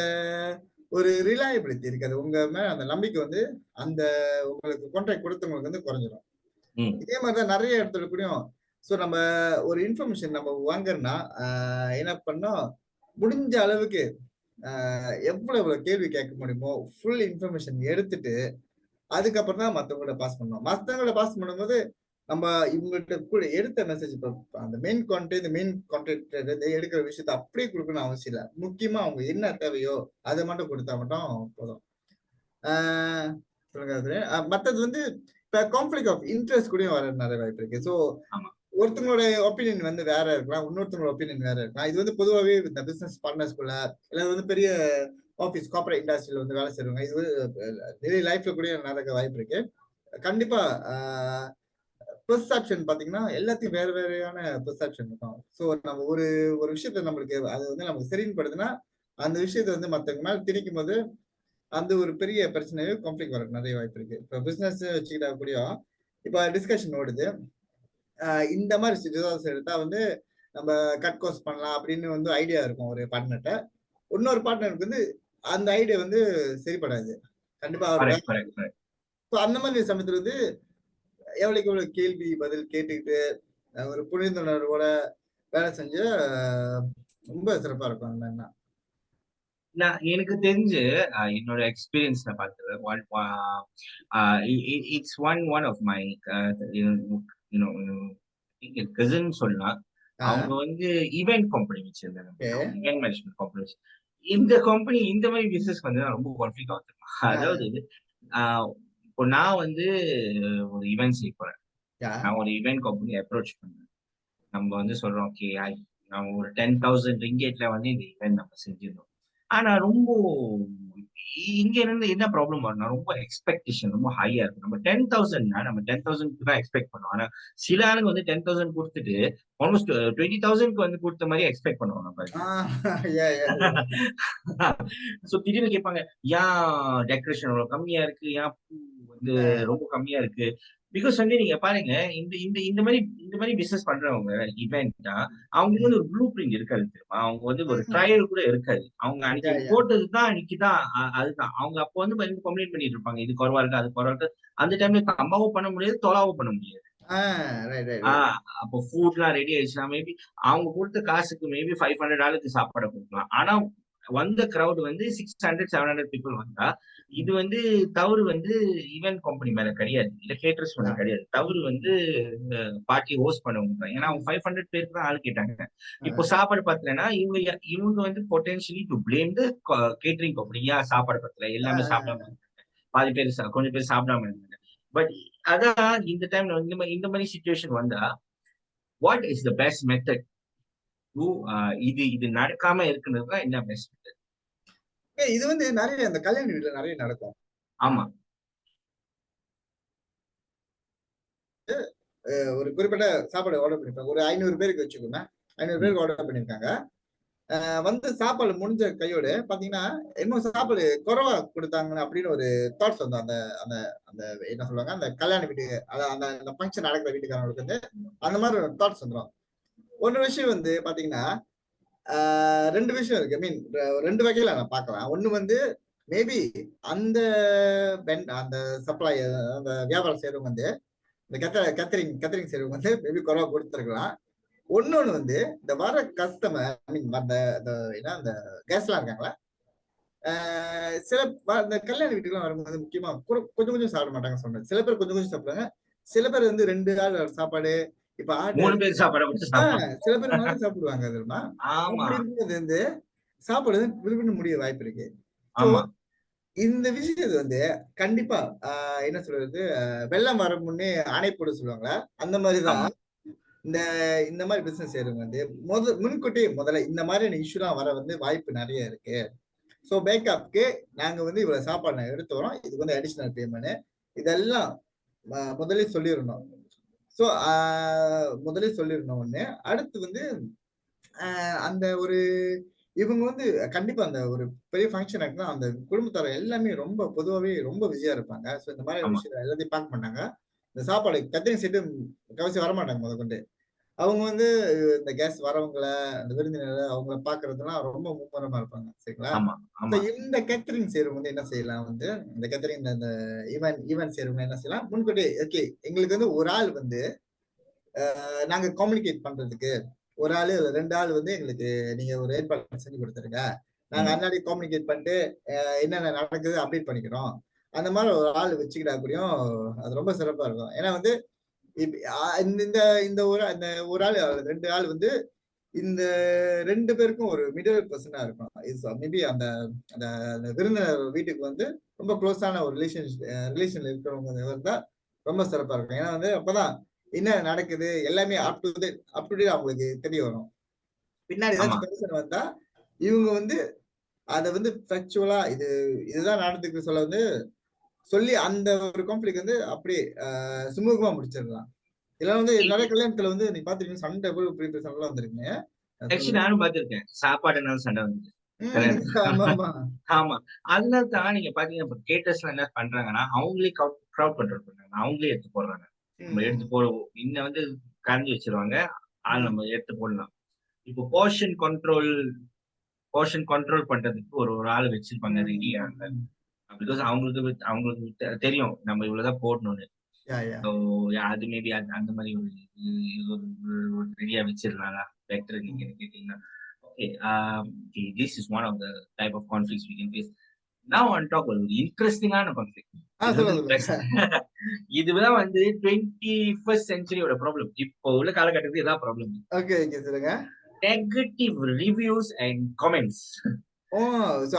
ஒரு ரிலையபிலிட்டி இருக்காது உங்க மேல அந்த நம்பிக்கை வந்து அந்த உங்களுக்கு கான்ட்ராக்ட் கொடுத்தவங்களுக்கு வந்து குறைஞ்சிடும். இதே மாதிரிதான் நிறைய இடத்துல கூடயும். சோ நம்ம ஒரு இன்ஃபர்மேஷன் நம்ம வாங்குறோம்னா என்ன பண்ணோம் முடிஞ்ச அளவுக்கு எவ்வளவு எவ்வளவு கேள்வி கேட்க முடியுமோ ஃபுல் இன்ஃபர்மேஷன் எடுத்துட்டு அதுக்கப்புறம் தான் மத்தவங்கள பாஸ் பண்ணணும். மத்தவங்கள பாஸ் பண்ணும்போது நம்ம இவங்கள்ட்ட கூட எடுத்த மெசேஜ் அந்த மெயின் கான்டென்ட் மெயின் கான்டென்ட் எடுக்கிற விஷயத்த அப்படியே கொடுக்கணும் அவசியம் இல்லை. முக்கியமா அவங்க என்ன தேவையோ அதை மட்டும் கொடுத்தா மட்டும் போதும். சொல்லுங்க. மத்தது வந்து இப்ப கான்ஃபிளிக் ஆஃப் இன்ட்ரெஸ்ட் கூட வர நிறைய வாய்ப்பு இருக்கு. ஸோ ஒருத்தங்களோட ஒப்பீனியன் வந்து வேற இருக்கலாம், இன்னொருத்தங்களோட ஒப்பீனியன் வேற இருக்கலாம். இது வந்து பொதுவாகவே இந்த பிசினஸ் பார்ட்னர்ஸ்குள்ள இல்லை வந்து பெரிய ஆஃபீஸ் கார்பரேட் இண்டஸ்ட்ரியில வந்து வேலை செய்வாங்க. இது டெய்லி லைஃப்ல கூட நடக்க வாய்ப்பு இருக்கு. கண்டிப்பா பெர்செப்ஷன் பாத்தீங்கன்னா எல்லாத்தையும் வேற வேறையான பெர்செப்ஷன் இருக்கும். ஸோ நம்ம ஒரு ஒரு விஷயத்த நம்மளுக்கு அது வந்து நமக்கு சரின்னு படுதுன்னா அந்த விஷயத்த வந்து மத்தவங்க மேல திணிக்கும் போது அந்த ஒரு பெரிய பிரச்சனையும் கான்ஃபிளிக் வர நிறைய வாய்ப்பு இருக்கு. இப்போ பிசினஸ் வச்சுக்கிட்டா கூடயும் இப்போ டிஸ்கஷன் ஓடுது. இந்த மாதிரி சிச்சுவேஷன் எடுத்தா வந்து நம்ம கட் கோர்ஸ் பண்ணலாம் அப்படின்னு வந்து ஐடியா இருக்கும் ஒரு பார்ட்னர்கிட்ட. இன்னொரு பார்ட்னருக்கு வந்து அந்த ஐடியா வந்து சரிப்படாது. கண்டிப்பா அவர் அந்த மாதிரி சமயத்துல வந்து எவ்வளவுக்கு எவ்வளவு கேள்வி பதில் கேட்டுக்கிட்டு ஒரு புரிந்துணர்வோட வேலை செஞ்சு ரொம்ப சிறப்பா இருக்கும். அந்த மாதிரினா நான் எனக்கு தெரிஞ்சு என்னோட எக்ஸ்பீரியன்ஸ்ல பார்த்தது it's one of my cousin சொல்லலாம். அவங்க வந்து ஈவென்ட் கம்பெனி வச்சிருந்தாங்க. Event management company. இந்த கம்பெனி இந்த மாதிரி பிசினஸ் வந்து ரொம்ப கான்ஃபிளிக் ஆகுது. அதாவது இப்போ நான் வந்து ஒரு ஈவென்ட் செய்ய போறேன். நான் ஒரு ஈவென்ட் கம்பெனி அப்ரோச் பண்ணேன். நம்ம வந்து சொல்றோம் ஓகே நம்ம ஒரு 10,000 ரிங்கேட்ல வந்து இந்த ஈவென்ட் நம்ம செஞ்சிருந்தோம். ஆனா ரொம்ப இங்க இருந்து என்ன ப்ராப்ளம் வரும்னா ரொம்ப எக்ஸ்பெக்டேஷன் ரொம்ப ஹையா இருக்கு. நம்ம 10,000னா நம்ம 10,000 தான் எக்ஸ்பெக்ட் பண்ணுவோம். ஆனா சில ஆளுங்க வந்து 10,000 கொடுத்துட்டு ஆல்மோஸ்ட் 20,000க்கு வந்து கொடுத்த மாதிரி எக்ஸ்பெக்ட் பண்ணுவோம் நம்ம. யா யா யா. சோ திடீர்னு கேட்பாங்க, ஏன் டெக்கரேஷன் அவ்வளவு கம்மியா இருக்கு, ஏன் பூ வந்து ரொம்ப கம்மியா இருக்கு. பிகாஸ் வந்து நீங்க பாருங்க, இந்த இந்த இந்த மாதிரி பிசினஸ் பண்றவங்க இவெண்ட்டா அவங்களுக்கு வந்து ஒரு ப்ளூ பிரிண்ட் இருக்காது தெரியுமா. அவங்க வந்து ஒரு ட்ரையல் கூட இருக்காது. அவங்க யா அன்னைக்கு யா. போட்டதுதான் அன்னைக்குதான் அதுதான் அவங்க அப்போ வந்து கம்ப்ளைண்ட் பண்ணிட்டு இருப்பாங்க, இது குறவா இருக்கு அது குறவா இருக்கு. அந்த டைம்ல கம்மாவும் பண்ண முடியாது, தொலாவும் பண்ண முடியாது. Right right right. அப்போ ஃபுட்லாம் ரெடி ஆயிடுச்சுன்னா மேபி அவங்க கொடுத்த காசுக்கு மேபி $500 சாப்பாடு கொடுக்கலாம். ஆனா வந்த கிரவுட் வந்து 600 700 பீப்புள் வந்தா இது வந்து தவறு வந்து ஈவென்ட் கம்பெனி மேல கிடையாது, இல்ல கேட்டர்ஸ் மேல கிடையாது. தவறு வந்து இந்த பார்ட்டி ஹோஸ்ட் பண்ணவங்க தான். ஏன்னா அவங்க 500 பேருக்கு தான் ஆள் கேட்டாங்க. இப்போ சாப்பாடு பத்தலைன்னா இவங்க வந்து potentially to blame the catering company. ஏன் சாப்பாடு பத்தல, எல்லாமே சாப்பிடாம இருந்தாங்க. பாதி பேர் கொஞ்சம் பேர் சாப்பிடாம இருந்தாங்க. பட் அதான் இந்த டைம்ல இந்த மாதிரி சுச்சுவேஷன் வந்தா what is the best method to இது இது நடக்காம இருக்கிறது தான் என்ன பெஸ்ட் மெத்தட்? இது வந்து நிறைய அந்த கல்யாண வீட்டுல நிறைய நடக்கும். ஆமா ஒரு குறிப்பிட்ட சாப்பாடு ஆர்டர் பண்ணிருப்பாங்க. ஒரு 500 பேருக்கு வச்சுக்கோங்க. 500 ம், பேருக்கு ஆர்டர் பண்ணிருக்காங்க. வந்து சாப்பாடு முடிஞ்ச கையோட பாத்தீங்கன்னா, இன்னும் சாப்பாடு குறைவா குடுத்தாங்க அப்படின்னு ஒரு தாட்ஸ் வந்து அந்த அந்த அந்த என்ன சொல்லுவாங்க, அந்த கல்யாண வீட்டுக்கு அந்த அந்த ஃபங்ஷன் நடக்கிற வீட்டுக்காரங்களுக்கு வந்து அந்த மாதிரி ஒரு தாட்ஸ் வந்துரும். ஒரு விஷயம் வந்து பாத்தீங்கன்னா, 2 விஷயம் இருக்கு. ஐ மீன் 2 வகையில நான் பார்க்கலாம். ஒண்ணு வந்து மேபி அந்த அந்த சப்ளையர் அந்த வியாபாரம் செய்றவங்க வந்து இந்த கேட்டரிங் செய்றவங்க வந்து மேபி குறைவா குடுத்திருக்கலாம். இன்னொன்னு வந்து இந்த வர கஸ்டமர் ஐ மீன் அந்த அந்த என்ன அந்த கெஸ்ட்லாம் இருக்காங்கல்ல, சில இந்த கல்யாண வீட்டுக்குலாம் வரும்போது முக்கியமா கொஞ்சம் கொஞ்சம் சாப்பிட மாட்டாங்கன்னு சொன்னேன். சில பேர் கொஞ்சம் கொஞ்சம் சாப்பிடுவாங்க. சில பேர் வந்து 2 ஆள் சாப்பாடு. இப்ப ஆர்டர் 3 எடுத்து பேர் சாப்பாட மட்டும் சாப்பிடுவாங்க. சில பேர் நல்லா சாப்பிடுவாங்க தெரியுமா? ஆமா அப்படி இருக்கும்போது வந்து சாப்பாடு விறுவிறுன்னு முடிய வாய்ப்பு இருக்கு. சோ ஆமா இந்த விஷயத்த வந்து கண்டிப்பா என்ன சொல்றது, வெள்ளம் வர முன்னே அணை போட சொல்லுவாங்கல்ல, அந்த மாரி தான் ஆமா இந்த இந்த மாரி பிசினஸ் செய்றவங்க வந்து முன்கூட்டியே முதல்ல இந்த மாதிரியான இஷ்யூலாம் வர வந்து வாய்ப்பு நெறைய இருக்கு. சோ பேக்கப்க்கு நாங்க வந்து இவ்வளவு சாப்பாடு நாங்க எடுத்து வரோம். இதுக்கு வந்து அடிஷனல் பேமெண்ட். இதெல்லாம் முதல்லயே சொல்லிரணும். சோ முதல்லயே சொல்லிரணும் ஒண்ணு. அடுத்து வந்து அந்த ஒரு இவங்க வந்து கண்டிப்பா அந்த ஒரு பெரிய ஃபங்ஷன் ஆயிட்டுனா, அந்த குடும்பத்தார் எல்லாமே ரொம்ப பொதுவாவே ரொம்ப பிஸியா இருப்பாங்க. சோ இந்த மாரி ஆமா விஷயம் எல்லாத்தையும் பார்க்க மாட்டாங்க. இந்த சாப்பாடு கேட்டரிங் செட்டு முக்காவாசி வரமாட்டாங்க முதற்கொண்டு. அவங்க வந்து இந்த கெஸ்ட் வரவங்கள, அந்த விருந்தினர அவங்கள பார்க்கறதுலாம் ரொம்ப மும்முரமா இருப்பாங்க. சரிங்களா? ஆமா சோ ஆமா இந்த கேட்டரிங் செய்றவங்க வந்து என்ன செய்யலாம் வந்து, இந்த கேட்டரிங் இந்த ஈவென்ட் செய்றவங்க என்ன செய்யலாம், முன்கூட்டியே ஓகே எங்களுக்கு வந்து ஒரு ஆள் வந்து நாங்க கம்யூனிகேட் பண்றதுக்கு ஒரு ஆளு, இல்ல 2 ஆள் வந்து எங்களுக்கு நீங்க ஒரு ஏற்பாடு செஞ்சு குடுத்துருங்க. நாங்க ம், அன்னாடி கம்யூனிகேட் பண்ணிட்டு, என்னென்ன நடக்குது அப்டேட் பண்ணிக்கிறோம். அந்த மாரி ஒரு ஆள் வச்சுக்கிட்டா கூடயும் அது ரொம்ப சிறப்பா இருக்கும். ஏன்னா வந்து இப் அ இந்த இந்த இந்த ஒரு ஆள் 2 ஆள் வந்து இந்த 2 பேருக்கும் ஒரு மிடில் பெர்சனா இருக்கணும். மேபி அந்த அந்த அந்த விருந்தினர் வீட்டுக்கு வந்து ரொம்ப குளோஸான ஒரு ரிலேஷன்ல இருக்கிறவங்க இருந்தா ரொம்ப சிறப்பா இருக்கும். ஏன்னா வந்து அப்பதான் என்ன நடக்குது எல்லாமே அப் டு டேட் அவங்களுக்கு தெரிய வரும். பின்னாடி ஆமா ஏதாச்சும் பிரச்சனை வந்தா, இவங்க வந்து அத வந்து ஃபேக்சுவலா இதுதான் நடந்துருக்கு சொல்ல வந்து சொல்லி அந்த ஒரு கான்ஃப்ளிக்ட் வந்து அப்படியே சுமூகமா முடிச்சிடலாம். இல்லன்னா வந்து நெறைய கல்யாணத்துல வந்து நீங்க பார்த்திருப்பீங்க சண்டை எவ்வளவு பெரிய பெரிய சண்டைலாம் வந்திருக்குங்க. ஆக்சுவலி சொல்லுங்க. நானும் பார்த்திருக்கேன். சாப்பாடுனால சண்டை வந்தது கல்யாணத்துல. ஆமாமா. ஆமா. அதனால தான் நீங்க பாத்தீங்கன்னா, இப்ப கேட்டர்ஸ்லாம் என்ன பண்றாங்கன்னா, அவங்களே கிரவுட் கண்ட்ரோல் பண்றாங்க. அவங்களே எடுத்து போடுறாங்க. நம்ம எடுத்து ம். போடுவோம். வந்து கரைஞ்சு வச்சுருவாங்க. ஆள் ம். நம்ம எடுத்து போடலாம். இப்போ போர்ஷன் கண்ட்ரோல் பண்றதுக்கு ஒரு ஒரு ஆள் வச்சிருப்பாங்க ரெடியா ம். அங்க. ம். பிகாஸ் அவங்களுக்கு தெரியும் நம்ம இவ்வளவுதான் போடணும்னு. யாஹ்! யாஹ்! ஸோ அது மேபி அந்த மாரி ஒரு ஒரு ரெடியா வச்சிருந்தாங்க. பெட்டர் நீங்க ம். என்ன கேட்டீங்கன்னா. Okay. This is one of the type of conflicts we can face. Now on top ஒரு இன்ட்ரஸ்டிங்கான கான்ஃப்ளிக்ட். இது வந்து சொல்லுங்க, சொல்லுங்க. பெஸ்ட். இதுதான் வந்து 21st செஞ்சுரியோட ப்ராப்ளம். இப்போ உள்ள காலகட்டத்துக்கு இதான் ப்ராப்ளம். Okay, okay. சொல்லுங்க. Negative reviews and comments. Oh!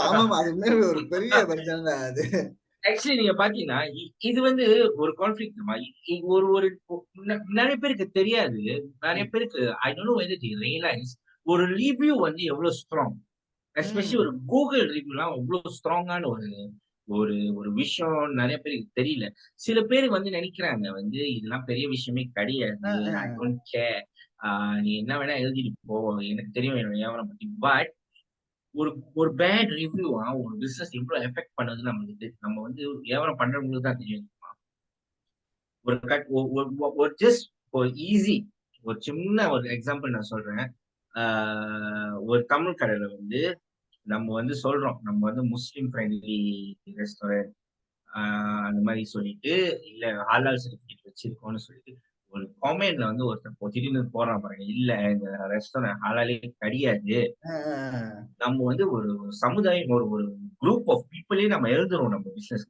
ஆமாமா. அது உண்மையாவே ஒரு பெரிய பிரச்சனை தான் அது. ஆக்சுவலி நீங்க பாத்தீங்கன்னா, இது வந்து ஒரு கான்ஃப்ளிக்ட் மா. ஒரு ஒரு நெறைய பேருக்கு தெரியாது. நெறைய ம். பேருக்கு ஐ don't know whether they realise ஒரு ரிவ்யூ வந்து எவ்வளவு ஸ்ட்ராங். எஸ்பெஷலி ஒரு கூகுள் ரிவ்யூலாம் அவ்வளவு ஸ்ட்ராங்கான ஒரு ஒரு ஒரு விஷயம் நிறைய பேருக்கு தெரியல. சில பேர் வந்து நினைக்கிறாங்க வந்து இதெல்லாம் பெரிய விஷயமே கிடையாது. I don't care. நீ என்ன வேணா எழுதிட்டு போ. எனக்கு தெரியும் என்னோட வியாபாரம் பத்தி. பட் ஒரு ஒரு பேட் ரிவ்யூ ஒரு பிசினஸ் எவ்வளவு எஃபெக்ட் பண்ணுது நம்ம வந்து வியாபாரம் பண்றவங்களுக்கு தான் தெரியும். ஒரு கட் ஒரு ஜஸ்ட் ஒரு ஈஸி ஒரு சின்ன ஒரு எக்ஸாம்பிள் நான் சொல்றேன். ஒரு தமிழ் கடையில வந்து நம்ம வந்து சொல்றோம். நம்ம வந்து முஸ்லிம் ஃப்ரெண்ட்லி ரெஸ்டாரண்ட் அந்த மாதிரி சொல்லிட்டு, இல்ல ஹலால் சர்டிபிகேட் வச்சிருக்கோம்னு சொல்லிட்டு, ஒரு காமெண்ட்ல வந்து ஒருத்தன் திடீர்னு போடுறான் பாருங்க. இல்ல இந்த ரெஸ்டாரண்ட் ஹலாலே கிடையாது. நம்ம வந்து ஒரு ஒரு சமுதாயம் ஒரு ஒரு குரூப் ஆஃப் பீப்புளே நம்ம எழுதுறோம் நம்ம business.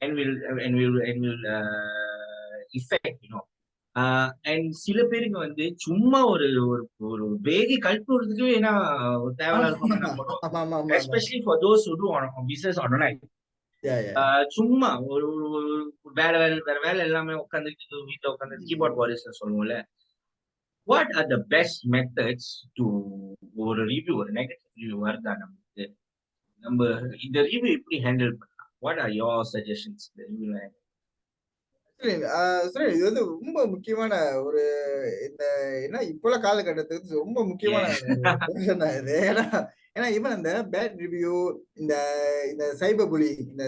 And will and will effect and சில பேருக்கு வந்து சும்மா ஒரு ஒரு ஒரு பேதி கழட்டு விடுறதுக்கு ஏன்னா தேவையில்லாத comment நான் போடுவோம். Especially for those who to business online. சும்மா ஒரு ஒரு வேற வேலை எல்லாமே உட்காந்துட்டு வீட்டுல உட்காந்து கீபோர்ட் வாரிஸ் சொல்லுவோம்ல. What are the best methods to ஒரு ரிவ்யூ ஒரு நெகட்டிவ் ரிவ்யூ வருதா நமக்கு நம்ம இந்த ரிவ்யூ எப்படி ஹேண்டில் பண்ணலாம்? வாட் ஆர் யோர் சஜஷன்ஸ் இந்த ரிவ்யூல? சரி, இது வந்து ரொம்ப முக்கியமான ஒரு இந்த ஏன்னா இப்ப உள்ள காலகட்டத்துக்கு ரொம்ப முக்கியமான கொஸ்டின் தான் இது. ஏன்னா ஏன்னா ஈவன் அந்த பேட் ரிவ்யூ இந்த இந்த சைபர் புலி இந்த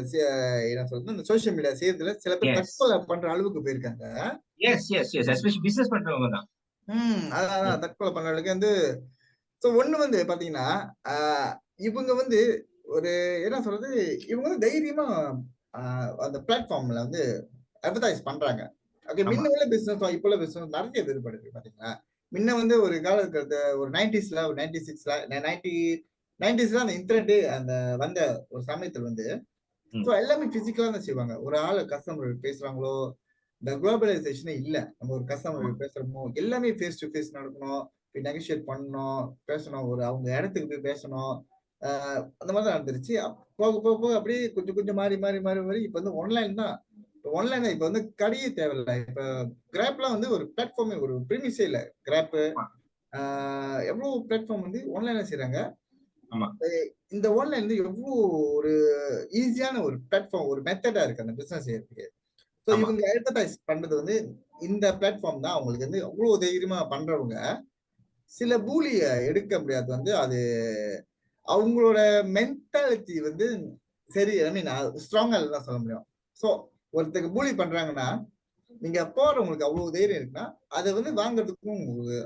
என்ன சொல்றது இந்த சோசியல் மீடியா செய்யறதுல சில பேர் எஸ் தற்கொலை பண்ற அளவுக்கு போயிருக்காங்க. Yes yes yes especially business பண்றவங்க தான். அதான் தற்கொலை பண்ற அளவுக்கு வந்து ஒண்ணு வந்து பாத்தீங்கன்னா இவங்க வந்து ஒரு என்ன சொல்றது இவங்க வந்து தைரியமா அந்த பிளாட்ஃபார்ம்ல வந்து அட்வர்டைஸ் பண்றாங்க. ஓகே, ஆமா முன்ன உள்ள பிசினஸ் இப்ப உள்ள பிசினஸ் நிறைய வேறுபடுது பாத்தீங்களா. முன்ன வந்து ஒரு காலகட்டத்துல ஒரு 90ஸ்ல ஒரு 96ல 90ஸ்ல அந்த இன்டர்நெட் அந்த வந்த ஒரு சமயத்துல வந்து எல்லாமே பிசிக்கலா தான் செய்வாங்க. ஒரு ஆள் கஸ்டமர் பேசுறாங்களோ இந்த குளோபலைசேஷனே இல்ல. நம்ம ஒரு கஸ்டமர் பேசுறோமோ எல்லாமே ஃபேஸ் டு ஃபேஸ் நடக்கணும். நெகோஷியேட் பண்ணணும், பேசணும், ஒரு அவங்க இடத்துக்கு போய் பேசணும். அந்த மாதிரி தான் நடந்துருச்சு. போக போக போக அப்படியே கொஞ்சம் கொஞ்சம் மாறி மாறி மாறி மாறி இப்ப வந்து ஆன்லைன் தான். ஆன்லைன் இப்ப வந்து கடையே தேவையில்ல. இப்ப கிராப்லாம் வந்து ஒரு பிளாட்ஃபார்மே ஒரு பிரமிஸே இல்ல. கிராப் எவ்வளவு பிளாட்ஃபார்ம் வந்து ஆன்லைன்ல செய்றாங்க. இந்த ஆன்லைன் வந்து எவ்வளவு ஒரு ஈஸியான ஒரு பிளாட்ஃபார்ம் ஒரு மெத்தடா இருக்கு அந்த பிசினஸ் செய்யறதுக்கு. இவங்க அட்வர்டைஸ் பண்றது வந்து இந்த பிளாட்ஃபார்ம் தான் அவங்களுக்கு வந்து அவ்வளவு தைரியமா பண்றவங்க சில பூலிய எடுக்க முடியாது வந்து அது அவங்களோட மென்டாலிட்டி வந்து சரி ஐ மீன் ஸ்ட்ராங்கா தான் சொல்ல முடியும். சோ ஒருத்தருக்கு பூலி பண்றாங்கன்னா நீங்க போறவங்களுக்கு அவ்வளவு தைரியம் இருக்குன்னா அதை வந்து வாங்குறதுக்கும்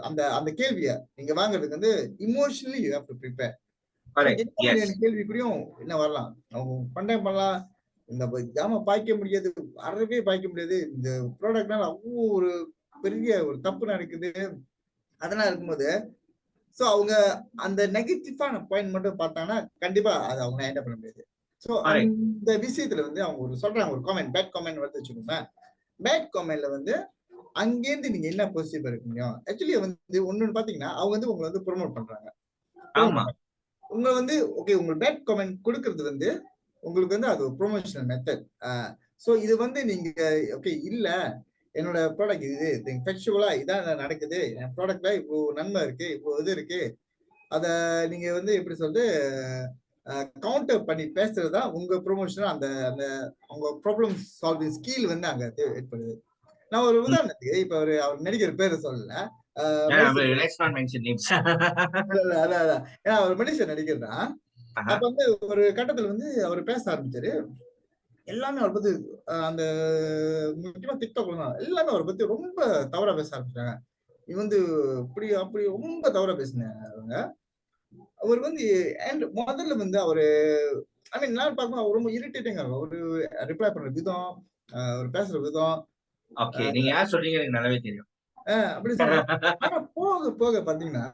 அந்த அந்த கேள்விய நீங்க வாங்குறதுக்கு வந்து emotionally you have to prepare. என்ன கேள்வி கூடயும் என்ன வரலாம் அவங்க பண்ணலாம். இந்த ஜாம பாய்க்க முடியாது, அறவே பாய்க்க முடியாது. இந்த ப்ராடக்ட்னால அவ்வளவு ஒரு பெரிய ஒரு தப்பு நடக்குது. அதெல்லாம் இருக்கும்போது சோ அவங்க அந்த நெகட்டிவான பாயிண்ட் மட்டும் பார்த்தாங்கன்னா கண்டிப்பா அதை அவங்க ஹேண்டில் பண்ண முடியாது. சோ அந்த விஷயத்துல வந்து அவங்க ஒரு சொல்றாங்க ஒரு காமெண்ட் பேட் காமெண்ட் வந்து வச்சுக்கோங்க. பேட் காமெண்ட்ல வந்து அங்கேருந்து நீங்க என்ன பாசிட்டிவ் இருக்க முடியும்? ஆக்சுவலி வந்து ஒண்ணு பாத்தீங்கன்னா அவங்க வந்து உங்களை வந்து ப்ரோமோட் பண்றாங்க. உங்க வந்து ஓகே உங்க பேட் காமெண்ட் கொடுக்கறது வந்து உங்களுக்கு வந்து அது ப்ரொமோஷனல் மெத்தட். சோ இது வந்து நீங்க ஓகே இல்ல என்னோட ப்ராடக்ட் இது ஃபெக்சுவலா இதான் நடக்குது, என் ப்ராடக்ட்ல இவ்வளவு நன்மை இருக்கு, இவ்வளவு இது இருக்கு, அத நீங்க வந்து எப்படி சொல்றது கவுண்டர் பண்ணி பேசுறதா உங்க ப்ரொமோஷன். அந்த அந்த உங்க ப்ராப்ளம் சால்விங் ஸ்கில் வந்து அங்க ஏற்படுது. நான் ஒரு உதாரணத்துக்கு இப்ப அவர் நடிகர் பேரு சொல்லல. ஏன்னா அவர் மனுஷன் நடிகர் தான். அப்ப வந்து ஒரு கட்டத்துல வந்து அவர் பேச ஆரம்பிச்சாரு. எல்லாமே அவரை பத்தி அந்த முக்கியமா டிக்டாக்ல தான் எல்லாமே அவரை பத்தி ரொம்ப தவறா பேச ஆரம்பிச்சாங்க. இது வந்து இப்படி அப்படி ரொம்ப தவறா பேசினாங்க. அவர் வந்து முதல்ல வந்து அவரு ஐ மீன் நான் பார்க்கும்போது அவர் ரொம்ப இரிட்டேட்டிங்கா இருக்கும். அவரு ரிப்ளை பண்ற விதம், அவர் பேசுற விதம். ஓகே, நீங்க யார் சொல்றீங்க எனக்கு நல்லாவே தெரியும். அப்படி சொல்றேன். ஆனா போக போக பாத்தீங்கன்னா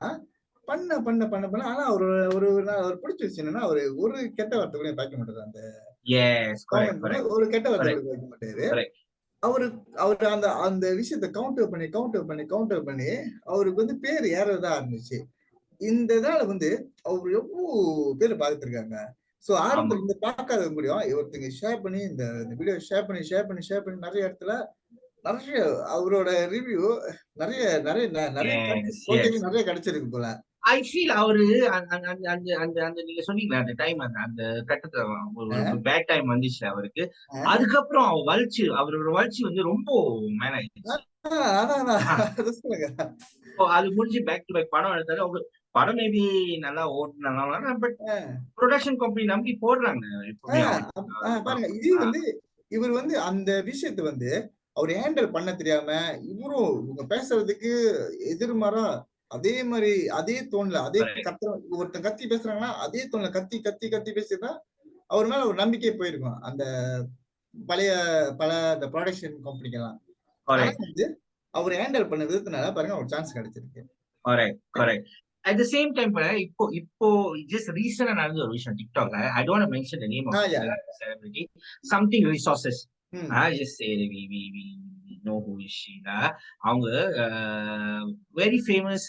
பண்ண பண்ண பண்ண பண்ண ஆனா ஒரு ஒரு அவர் பிடிச்ச விஷயம் என்னன்னா அவரு ஒரு கெட்ட வார்த்தை கூட பார்க்க மாட்டாரு. அந்த ஒரு கெட்ட வார்த்தை கூட பார்க்க மாட்டாரு. அவரு அந்த அந்த விஷயத்த கவுண்டர் பண்ணி கவுண்டர் பண்ணி கவுண்டர் பண்ணி அவருக்கு வந்து பேர் ஏறதா ஆரம்பிச்சு. இந்த இதனால வந்து அவர் எவ்வளவு பேர் பார்த்துருக்காங்க. சோ ஆரம்பத்துல இருந்து பார்க்காத முடியும் ஒருத்தங்க ஷேர் பண்ணி இந்த வீடியோ ஷேர் பண்ணி ஷேர் பண்ணி ஷேர் பண்ணி நிறைய இடத்துல நிறைய அவரோட ரிவ்யூ நிறைய நிறைய நிறைய நிறைய கிடைச்சிருக்கு போல. ஐ ஃபீல் அவரு அந்த நீங்க சொன்னீங்களே அந்த டைம் அந்த கட்டத்துல ஒரு பேட் டைம் வந்துச்சு அவருக்கு. அதுக்கப்புறம் அவரோட வளர்ச்சி வந்து ரொம்ப மேல ஆயிடுச்சு. அதான் அது சொல்லுங்க. அது முடிஞ்சு பேக் டு பேக் படம் எடுத்தாரு. அவங்க படம் மேபி நல்லா ஓடுனாங்க. பட் ப்ரொடக்ஷன் கம்பெனி நம்பி போடுறாங்க எப்பவுமே பாருங்க இது வந்து இவர் வந்து அந்த விஷயத்தை வந்து அவர் ஹேண்டில் பண்ண தெரியாம இவரும் இவங்க பேசுறதுக்கு எதிர்மாறா அதே மாதிரி அதே தோன்ல அதே ஒருத்தன் கத்தி பேசுறாங்கன்னா அதே தோன்ல கத்தி கத்தி கத்தி பேசிதான் அவர் மேல ஒரு நம்பிக்கை போயிருக்கும் அந்த பழைய இந்த ப்ரொடக்ஷன் கம்பெனிக்கெல்லாம். வந்து அவர் ஹேண்டில் பண்ண விதத்தினால பாருங்க ஒரு சான்ஸ் கிடைச்சிருக்கு. At the same time, இப்போ just recent நடந்த ஒரு விஷயம் TikTokல. I don't want to mention the name of the celebrity. Something resources. I just say we know who is she. அவங்க very famous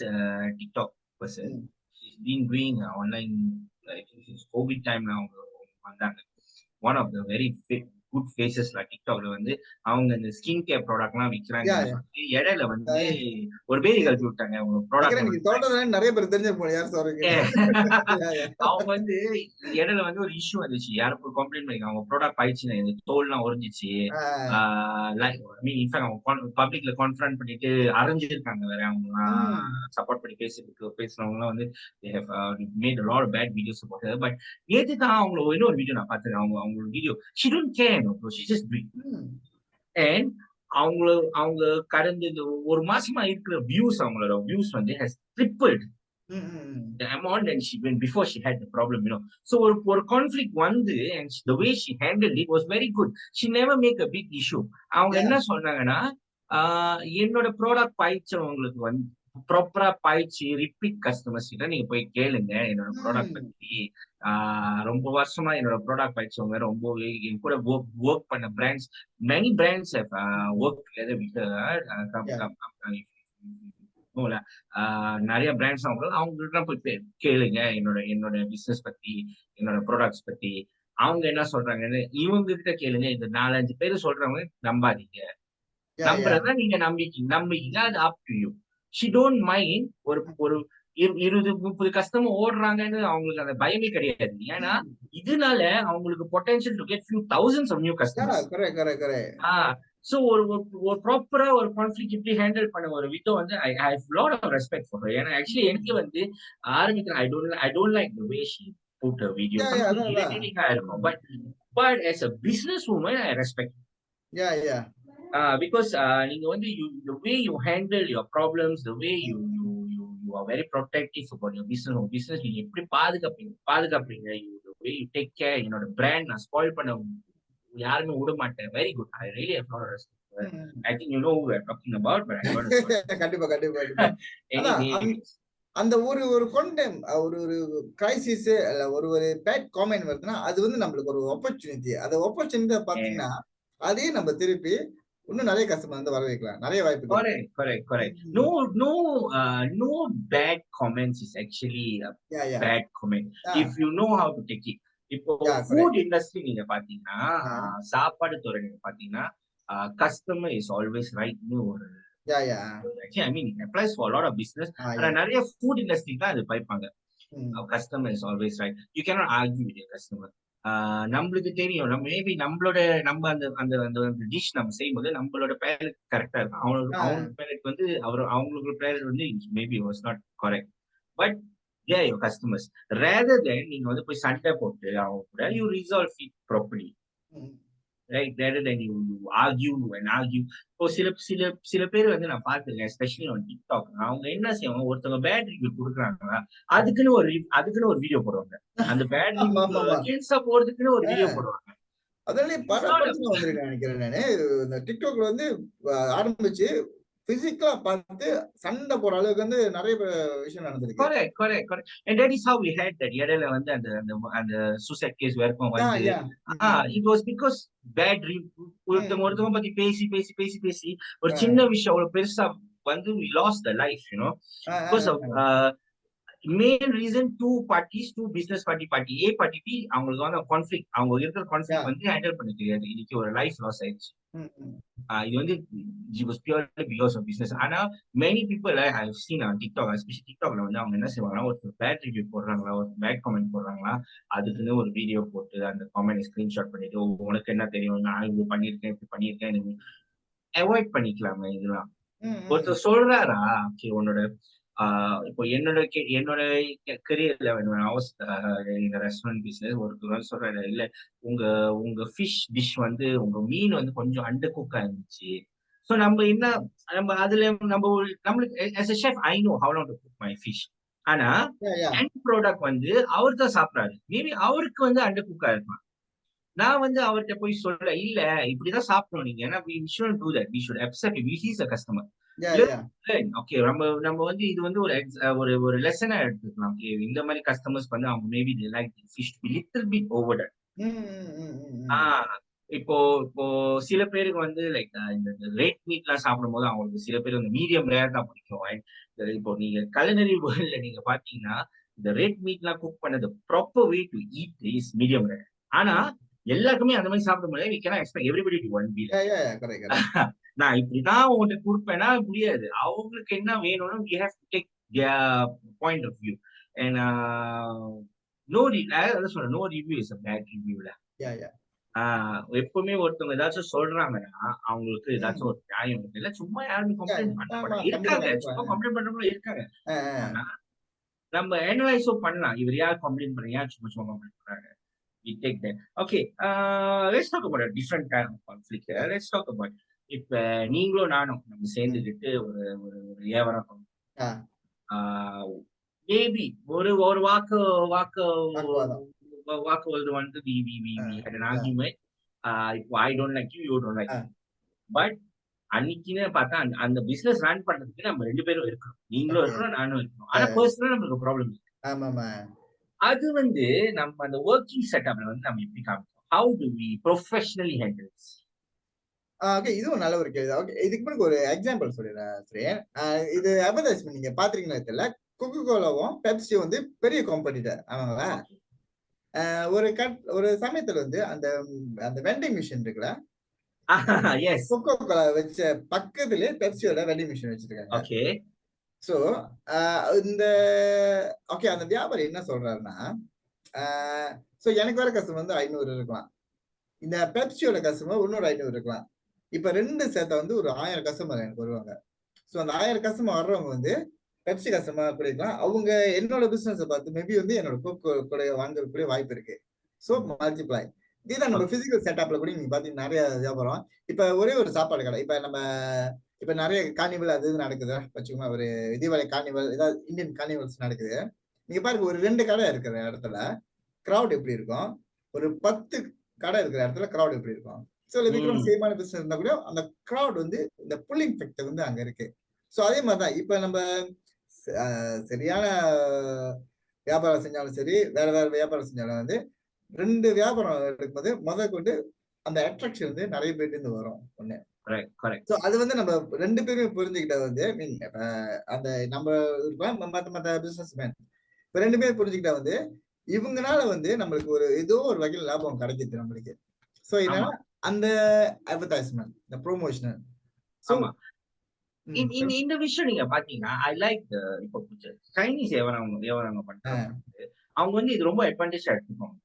TikTok person. She's been doing online like since COVID time now. வந்தாங்க. One of the very good faces TikTokல வந்து அவங்க இந்த skin care product எல்லாம் விற்கிறாங்க. இடையில வந்து ஒரு பேரி கழிச்சு விட்டாங்க அவங்க ப்ராடக்ட். நிறைய பேர் தெரிஞ்சிருப்போம் யார் சொல்றீங்க. அவங்க வந்து இடையில வந்து ஒரு இஷ்யூ வந்துச்சு. யாருக்கு கம்ப்ளைண்ட் பண்ணி அவங்க ப்ராடக்ட் ஆயிடுச்சு, இந்த தோல்லாம் உறிஞ்சிச்சு. அவங்க பப்ளிக்ல கான்ஃபரன்ட் பண்ணிட்டு அரைஞ்சிருக்காங்க. வேற அவங்க சப்போர்ட் பண்ணி பேசுறவங்க எல்லாம் வந்து made a lot of bad videos about her. But நேத்து தான் அவங்களோட இன்னொரு வீடியோ நான் பார்த்தேன். அவங்களோட video she don't care no bro, she just do it. And அவங்க கடந்த இந்த ஒரு மாசமா இருக்கிற அவங்களோட வியூஸ் வந்து has tripled the amount and when before she had the problem, so ஒரு conflict வந்து and the way she handled it was very good. She never make a big issue. அவங்க என்ன சொன்னாங்கன்னா என்னோட ப்ராடக்ட் பாய்ச்சவங்களுக்கு வந்து ப்ராப்பரா பாய்ச்சி ரிப்பீட் கஸ்டமர்ஸ் கிட்ட நீங்க போய் கேளுங்க என்னோட ப்ராடக்ட் பத்தி. ரொம்ப வருஷமா என்னோட ப்ராடக்ட் பாய்ச்சவங்க ரொம்பவே என் கூட ஒர்க் பண்ண brands many brands have worked together with her. நிறைய பிராண்ட்ஸ் அவங்கள்ட்ட போய் கேளுங்க என்னோட பிசினஸ் பத்தி என்னோட ப்ராடக்ட்ஸ் பத்தி. அவங்க என்ன சொல்றாங்கன்னு இவங்க கிட்ட கேளுங்க. இந்த 4-5 பேரு சொல்றவங்க நம்பாதீங்க. நம்புறதா நீங்க நம்பிக்கீங்க அது up to you. She don't mind ஒரு 20-30 கஸ்டமர் ஓடுறாங்கன்னு அவங்களுக்கு அந்த பயமே கிடையாது. ஏன்னா இதனால அவங்களுக்கு potential to get few thousands of new customers. So ஒரு ப்ராப்பரா ஒரு கான்ஃபிளிக்ட் இப்படி ஹேண்டில் பண்ண ஒரு விதம் வந்து I have lot of respect for her. ஏன்னா ஆக்சுவலி எனக்கு வந்து ஆரம்பிக்கிற I don't like the way she put her video. இரிட்டேட்டிங்கா இருக்கும். But as a business woman I respect. Because நீங்க வந்து the way you handle your problems, the way you are very protective about your business நீங்க எப்படி பாதுகாப்பீங்க, the way you take care, என்னோட brand நான் spoil பண்ண யாருமே விட மாட்டேன். Very good. I really have not respect. I think you know who we are talking about, but I don't know. கண்டிப்பா அந்த ஒரு கொண்டம் ஒரு கிரைசிஸ் இல்ல ஒரு பேட் காமெண்ட் வருதுன்னா அது வந்து நம்மளுக்கு ஒரு ஆப்பர்ச்சுனிட்டி. அந்த ஆப்பர்ச்சுனிட்டி பாத்தீங்கன்னா அதே நம்ம திருப்பி இன்னும் நிறைய கஸ்டமர் வந்து வர வைக்கலாம். நிறைய வாய்ப்பு. Correct. No bad comments is actually a bad comment if you know how to take it. இப்போ ஃபுட் இண்டஸ்ட்ரி நீங்க பாத்தீங்கன்னா சாப்பாடு துறை நீங்க பாத்தீங்கன்னா கஸ்டமர் இஸ் ஆல்வேஸ் ரைட்னு ஒரு I mean it applies for a lot of business. ஆனா நிறைய ஃபுட் இண்டஸ்ட்ரி தான் அது பைப்பாங்க. Customer is always right. You cannot argue with your customer. நம்மளுக்கு தெரியும் மேபி நம்ம அந்த டிஷ் நம்ம செய்யும்போது நம்மளோட பேலட் கரெக்டா இருக்கும். அவங்க பேலட் வந்து அவங்களோட பேலட் வந்து maybe was not correct. But yeah, your customers rather than நீங்க வந்து போய் சண்டை போட்டு அவங்க கூட you resolve it properly, right? Rather than you argue. இப்போ சில பேர் வந்து நான் பார்த்திருக்கேன் especially on TikTok. அவங்க என்ன செய்வாங்க, ஒருத்தவங்க பேட் ரிவ்யூ கொடுக்குறாங்க அதுக்குன்னு ஒரு வீடியோ போடுவாங்க. அந்த பேட் ரிவ்யூ அகைன்ஸ்டா போறதுக்குன்னு ஒரு வீடியோ போடுவாங்க. அதனால பல பிரச்சனை வந்திருக்கு நினைக்கிறேன் நானு. இந்த டிக்டாக்ல வந்து ஆரம்பிச்சு பிசிக்கலா பார்த்து சண்டை போற அளவுக்கு வந்து நிறைய விஷயம் நடந்திருக்கு. Correct. And that is how we had that இடையில வந்து அந்த suicide case வரைக்கும் வந்து it was because bad ஒருத்தவங்க பத்தி பேசி ஒரு சின்ன விஷயம் அவ்வளவு பெருசா வந்து we lost the life, because of main reason two business party A party B அவங்களுக்கு வந்து கான்ஃபிளிக் அவங்க இருக்கிற யா. கான்ஃபிளிக் வந்து ஹேண்டில் பண்ண தெரியாது. இன்னைக்கு ஒரு லைஃப் லாஸ் ஆயிடுச்சு. ம், ம். இது வந்து பியூர்லி பிகாஸ் ஆஃப் பிசினஸ். ஆனா many people I seen on TikTok, especially டிக்டாக்ல வந்து அவங்க என்ன செய்வாங்கன்னா, ஒரு பேட் ரிவ்யூ போடுறாங்களா, ஒரு பேட் கமெண்ட் போடுறாங்களா, அதுக்குன்னு ஒரு வீடியோ போட்டு அந்த கமெண்ட் ஸ்கிரீன்ஷாட் பண்ணிட்டு, உனக்கு என்ன தெரியும், நான் இது பண்ணியிருக்கேன், இப்படி பண்ணியிருக்கேன், நீங்க அவாய்ட் பண்ணிக்கலாமே இதெல்லாம். ம், ம். ஒருத்தர் சொல்றாரா, சரி உன்னோட இப்போ என்னோட கரியர்ல இந்த ரெஸ்டாரண்ட் பிசினஸ் ஒருத்தர் சொல்றாரு, இல்ல உங்க உங்க ஃபிஷ் டிஷ் வந்து உங்க மீன் வந்து கொஞ்சம் அண்டர் குக்கா இருந்துச்சு. சோ நம்ம என்ன நம்ம அதுல நம்மளுக்கு as a chef I know how not to cook my fish. ஆனா யா, யா. end ப்ராடக்ட் வந்து அவர் தான் சாப்பிடுறாரு. மேபி அவருக்கு வந்து அண்டர் குக்கா இருக்கலாம். நான் வந்து அவர்கிட்ட போய் சொல்றேன், இல்ல இப்படிதான் சாப்பிடணும் நீங்க. ஏன்னா we shouldn't do that. We should accept it. He is a customer. Yeah, yeah. Okay, நம்ம நம்ம வந்து இது வந்து ஒரு ஒரு லெசனா எடுத்துக்கலாம். Okay, இந்த மாதிரி கஸ்டமர்ஸ் வந்து அவங்க maybe they like the fish to be little bit overdone. ம், ம், ம், ம், ம். ஆஹ் இப்போ இப்போ சில பேருக்கு வந்து லைக் இந்த ரெட் மீட்லாம் சாப்பிடும்போது அவங்களுக்கு சில பேர் வந்து மீடியம் ரேர் தான் பிடிக்கும். இப்போ நீங்க கலினரி வேர்ல்ட்ல நீங்க பாத்தீங்கன்னா இந்த ரெட் மீட்லாம் குக் பண்ணது proper way to eat is medium rare. ஆனா எல்லாருக்குமே அந்த மாதிரி சாப்பிட முடியாது. we cannot expect everybody to one be yeah, like yeah, yeah. Correct, correct. நான் இப்படிதான் உங்கள்கிட்ட கொடுப்பேன்னா முடியாது. அவங்களுக்கு என்ன வேணும்னு we have to take their point of view. And அதான் சொல்றேன், no review is a bad review. யா, யா. எப்பவுமே ஒருத்தவங்க ஏதாச்சும் சொல்றாங்கன்னா அவங்களுக்கு ம். ஏதாச்சும் ஒரு நியாயம் இருக்கு. இல்ல சும்மா யாருமே யா, கம்ப்ளைண்ட் யா. பண்ண ஆமா, மாட்டாங்க. கண்டிப்பா, இருக்காங்க, கண்டிப்பா. சும்மா கம்ப்ளைண்ட் பண்றவங்களும் இருக்காங்க. ஆ, ஆ. ஆனா நம்ம அனலைஸும் பண்ணலாம். இவர் யார் கம்ப்ளைண்ட் பண்றீங்க, யார் சும்மா சும்மா கம்ப்ளைண்ட் பண்றாங்க. We take that. Okay, let's talk about a different kind of conflict. Yeah. Let's talk about இப்ப நீங்களும் நானும் நம்ம ம். சேர்ந்துக்கிட்டு ஒரு ஒரு ஒரு வியாபாரம் பண்ணோம். ஆ. மேபி ஒரு ஒரு வாக்கு வாக்கு வாக்குவாதம். வாக்குவது வந்து ah, we had an ah, argument. இப்போ I don't like you, you don't like ah. me. But அன்னைக்குன்னு பார்த்தா அந்த பிசினஸ் ரன் பண்றதுக்கு நம்ம 2 பேரும் இருக்கணும். நீங்களும் ஓகே. இருக்கணும், நானும் இருக்கணும். ஆ. ஆனா பர்சனலா நம்மளுக்கு ப்ராப்ளம் இருக்கு. ஆமாமா. அது வந்து நம்ம அந்த வொர்க்கிங் செட்டப்ல வந்து நம்ம எப்படி காமிப்போம்? How do we professionally handle this? Okay. இதுவும் நல்ல ஒரு கேள்வி. ஓகே. இதுக்கு முன்னாடி ஒரு எக்ஸாம்பிள் சொல்லிடுறேன் ஸ்ரேன். இது அட்வர்டைஸ்மென்ட் நீங்க பார்த்திருக்கீங்களா தெரியல. கொக்கோ கோலாவும் பெப்சியும் வந்து பெரிய காம்படிட்டர் ஆமாங்களா? Okay. ஒரு சமயத்துல வந்து அந்த அந்த வெண்டிங் மிஷின் இருக்குல்ல, Yes. கொக்கோ கோலா வச்ச பக்கத்திலே பெப்சியோட வெண்டிங் மிஷின் வச்சிருக்காங்க. Okay. சோ இந்த ஓகே அந்த வியாபாரி என்ன சொல்றாருன்னா, சோ எனக்கு வர கஸ்டமர் வந்து 500 இருக்கலாம். இந்த பெப்சியோட கஸ்டமர் இன்னொரு 500 இருக்கலாம். இப்ப 2 சேர்த்தா வந்து ஒரு 1000 கஸ்டமர் எனக்கு வருவாங்க. சோ அந்த 1000 கஸ்டமர் வர்றவங்க வந்து பெப்சி கஸ்டமர் குடிக்கலாம். அவங்க என்னோட பிசினஸ பார்த்து மேபி வந்து என்னோட கோக் கூட வாங்குறதுக்கு வாய்ப்பு இருக்கு. So multiply. இதுதான் நம்ம Okay. பிசிக்கல் செட்டப்ல கூட நீங்க பாத்தீங்கன்னா நெறைய வியாபாரம். இப்ப ஒரே ஒரு சாப்பாடு கடை. இப்ப நெறைய கார்னிவல் அது இது நடக்குது. வச்சுக்கோங்க ஒரு தீபாவளி கார்னிவல், ஏதாவது இந்தியன் கார்னிவல்ஸ் நடக்குது. நீங்க பாருங்க ஒரு 2 கடை இருக்கிற இடத்துல கிரவுட் எப்படி இருக்கும்? ஒரு 10 கடை இருக்கிற இடத்துல கிரவுட் எப்படி இருக்கும்? சோ விக்ரம் சேமான பிசினஸ் இருந்தா கூட அந்த கிரவுட் வந்து இந்த புல்லிங் ஃபேக்டர் வந்து அங்க இருக்கு. சோ அதே மாதிரி தான் இப்ப நம்ம சரியான வியாபாரம் செஞ்சாலும் சரி, வேற வேற வியாபாரம் செஞ்சாலும் வந்து 2 வியாபாரம் எடுக்கும்போது முதற்கொண்டு அந்த அட்ராக்ஷன் வந்து நிறைய பேர்ட்ட இருந்து வரும் ஒண்ணு. Correct. சோ அது வந்து நம்ம 2 பேருமே புரிஞ்சுக்கிட்டா வந்து அந்த நம்ம மத்த பிசினஸ் மேன் இப்ப 2 பேரும் புரிஞ்சுக்கிட்டா வந்து இவங்கனால வந்து நம்மளுக்கு ஏதோ ஒரு வகையில் லாபம் கிடைக்குது நம்மளுக்கு. சோ என்னன்னா அந்த அட்வர்டைஸ்மெண்ட், இந்த ப்ரொமோஷனல். சோ ஆமா. இந்த விஷயம் நீங்க பாத்தீங்கன்னா ஐ லைக் இப்போ சைனீஸ் எவரவங்க பண்றாங்க. அவங்க வந்து இது ரொம்ப அட்வான்டேஜா எடுத்துப்பாங்க.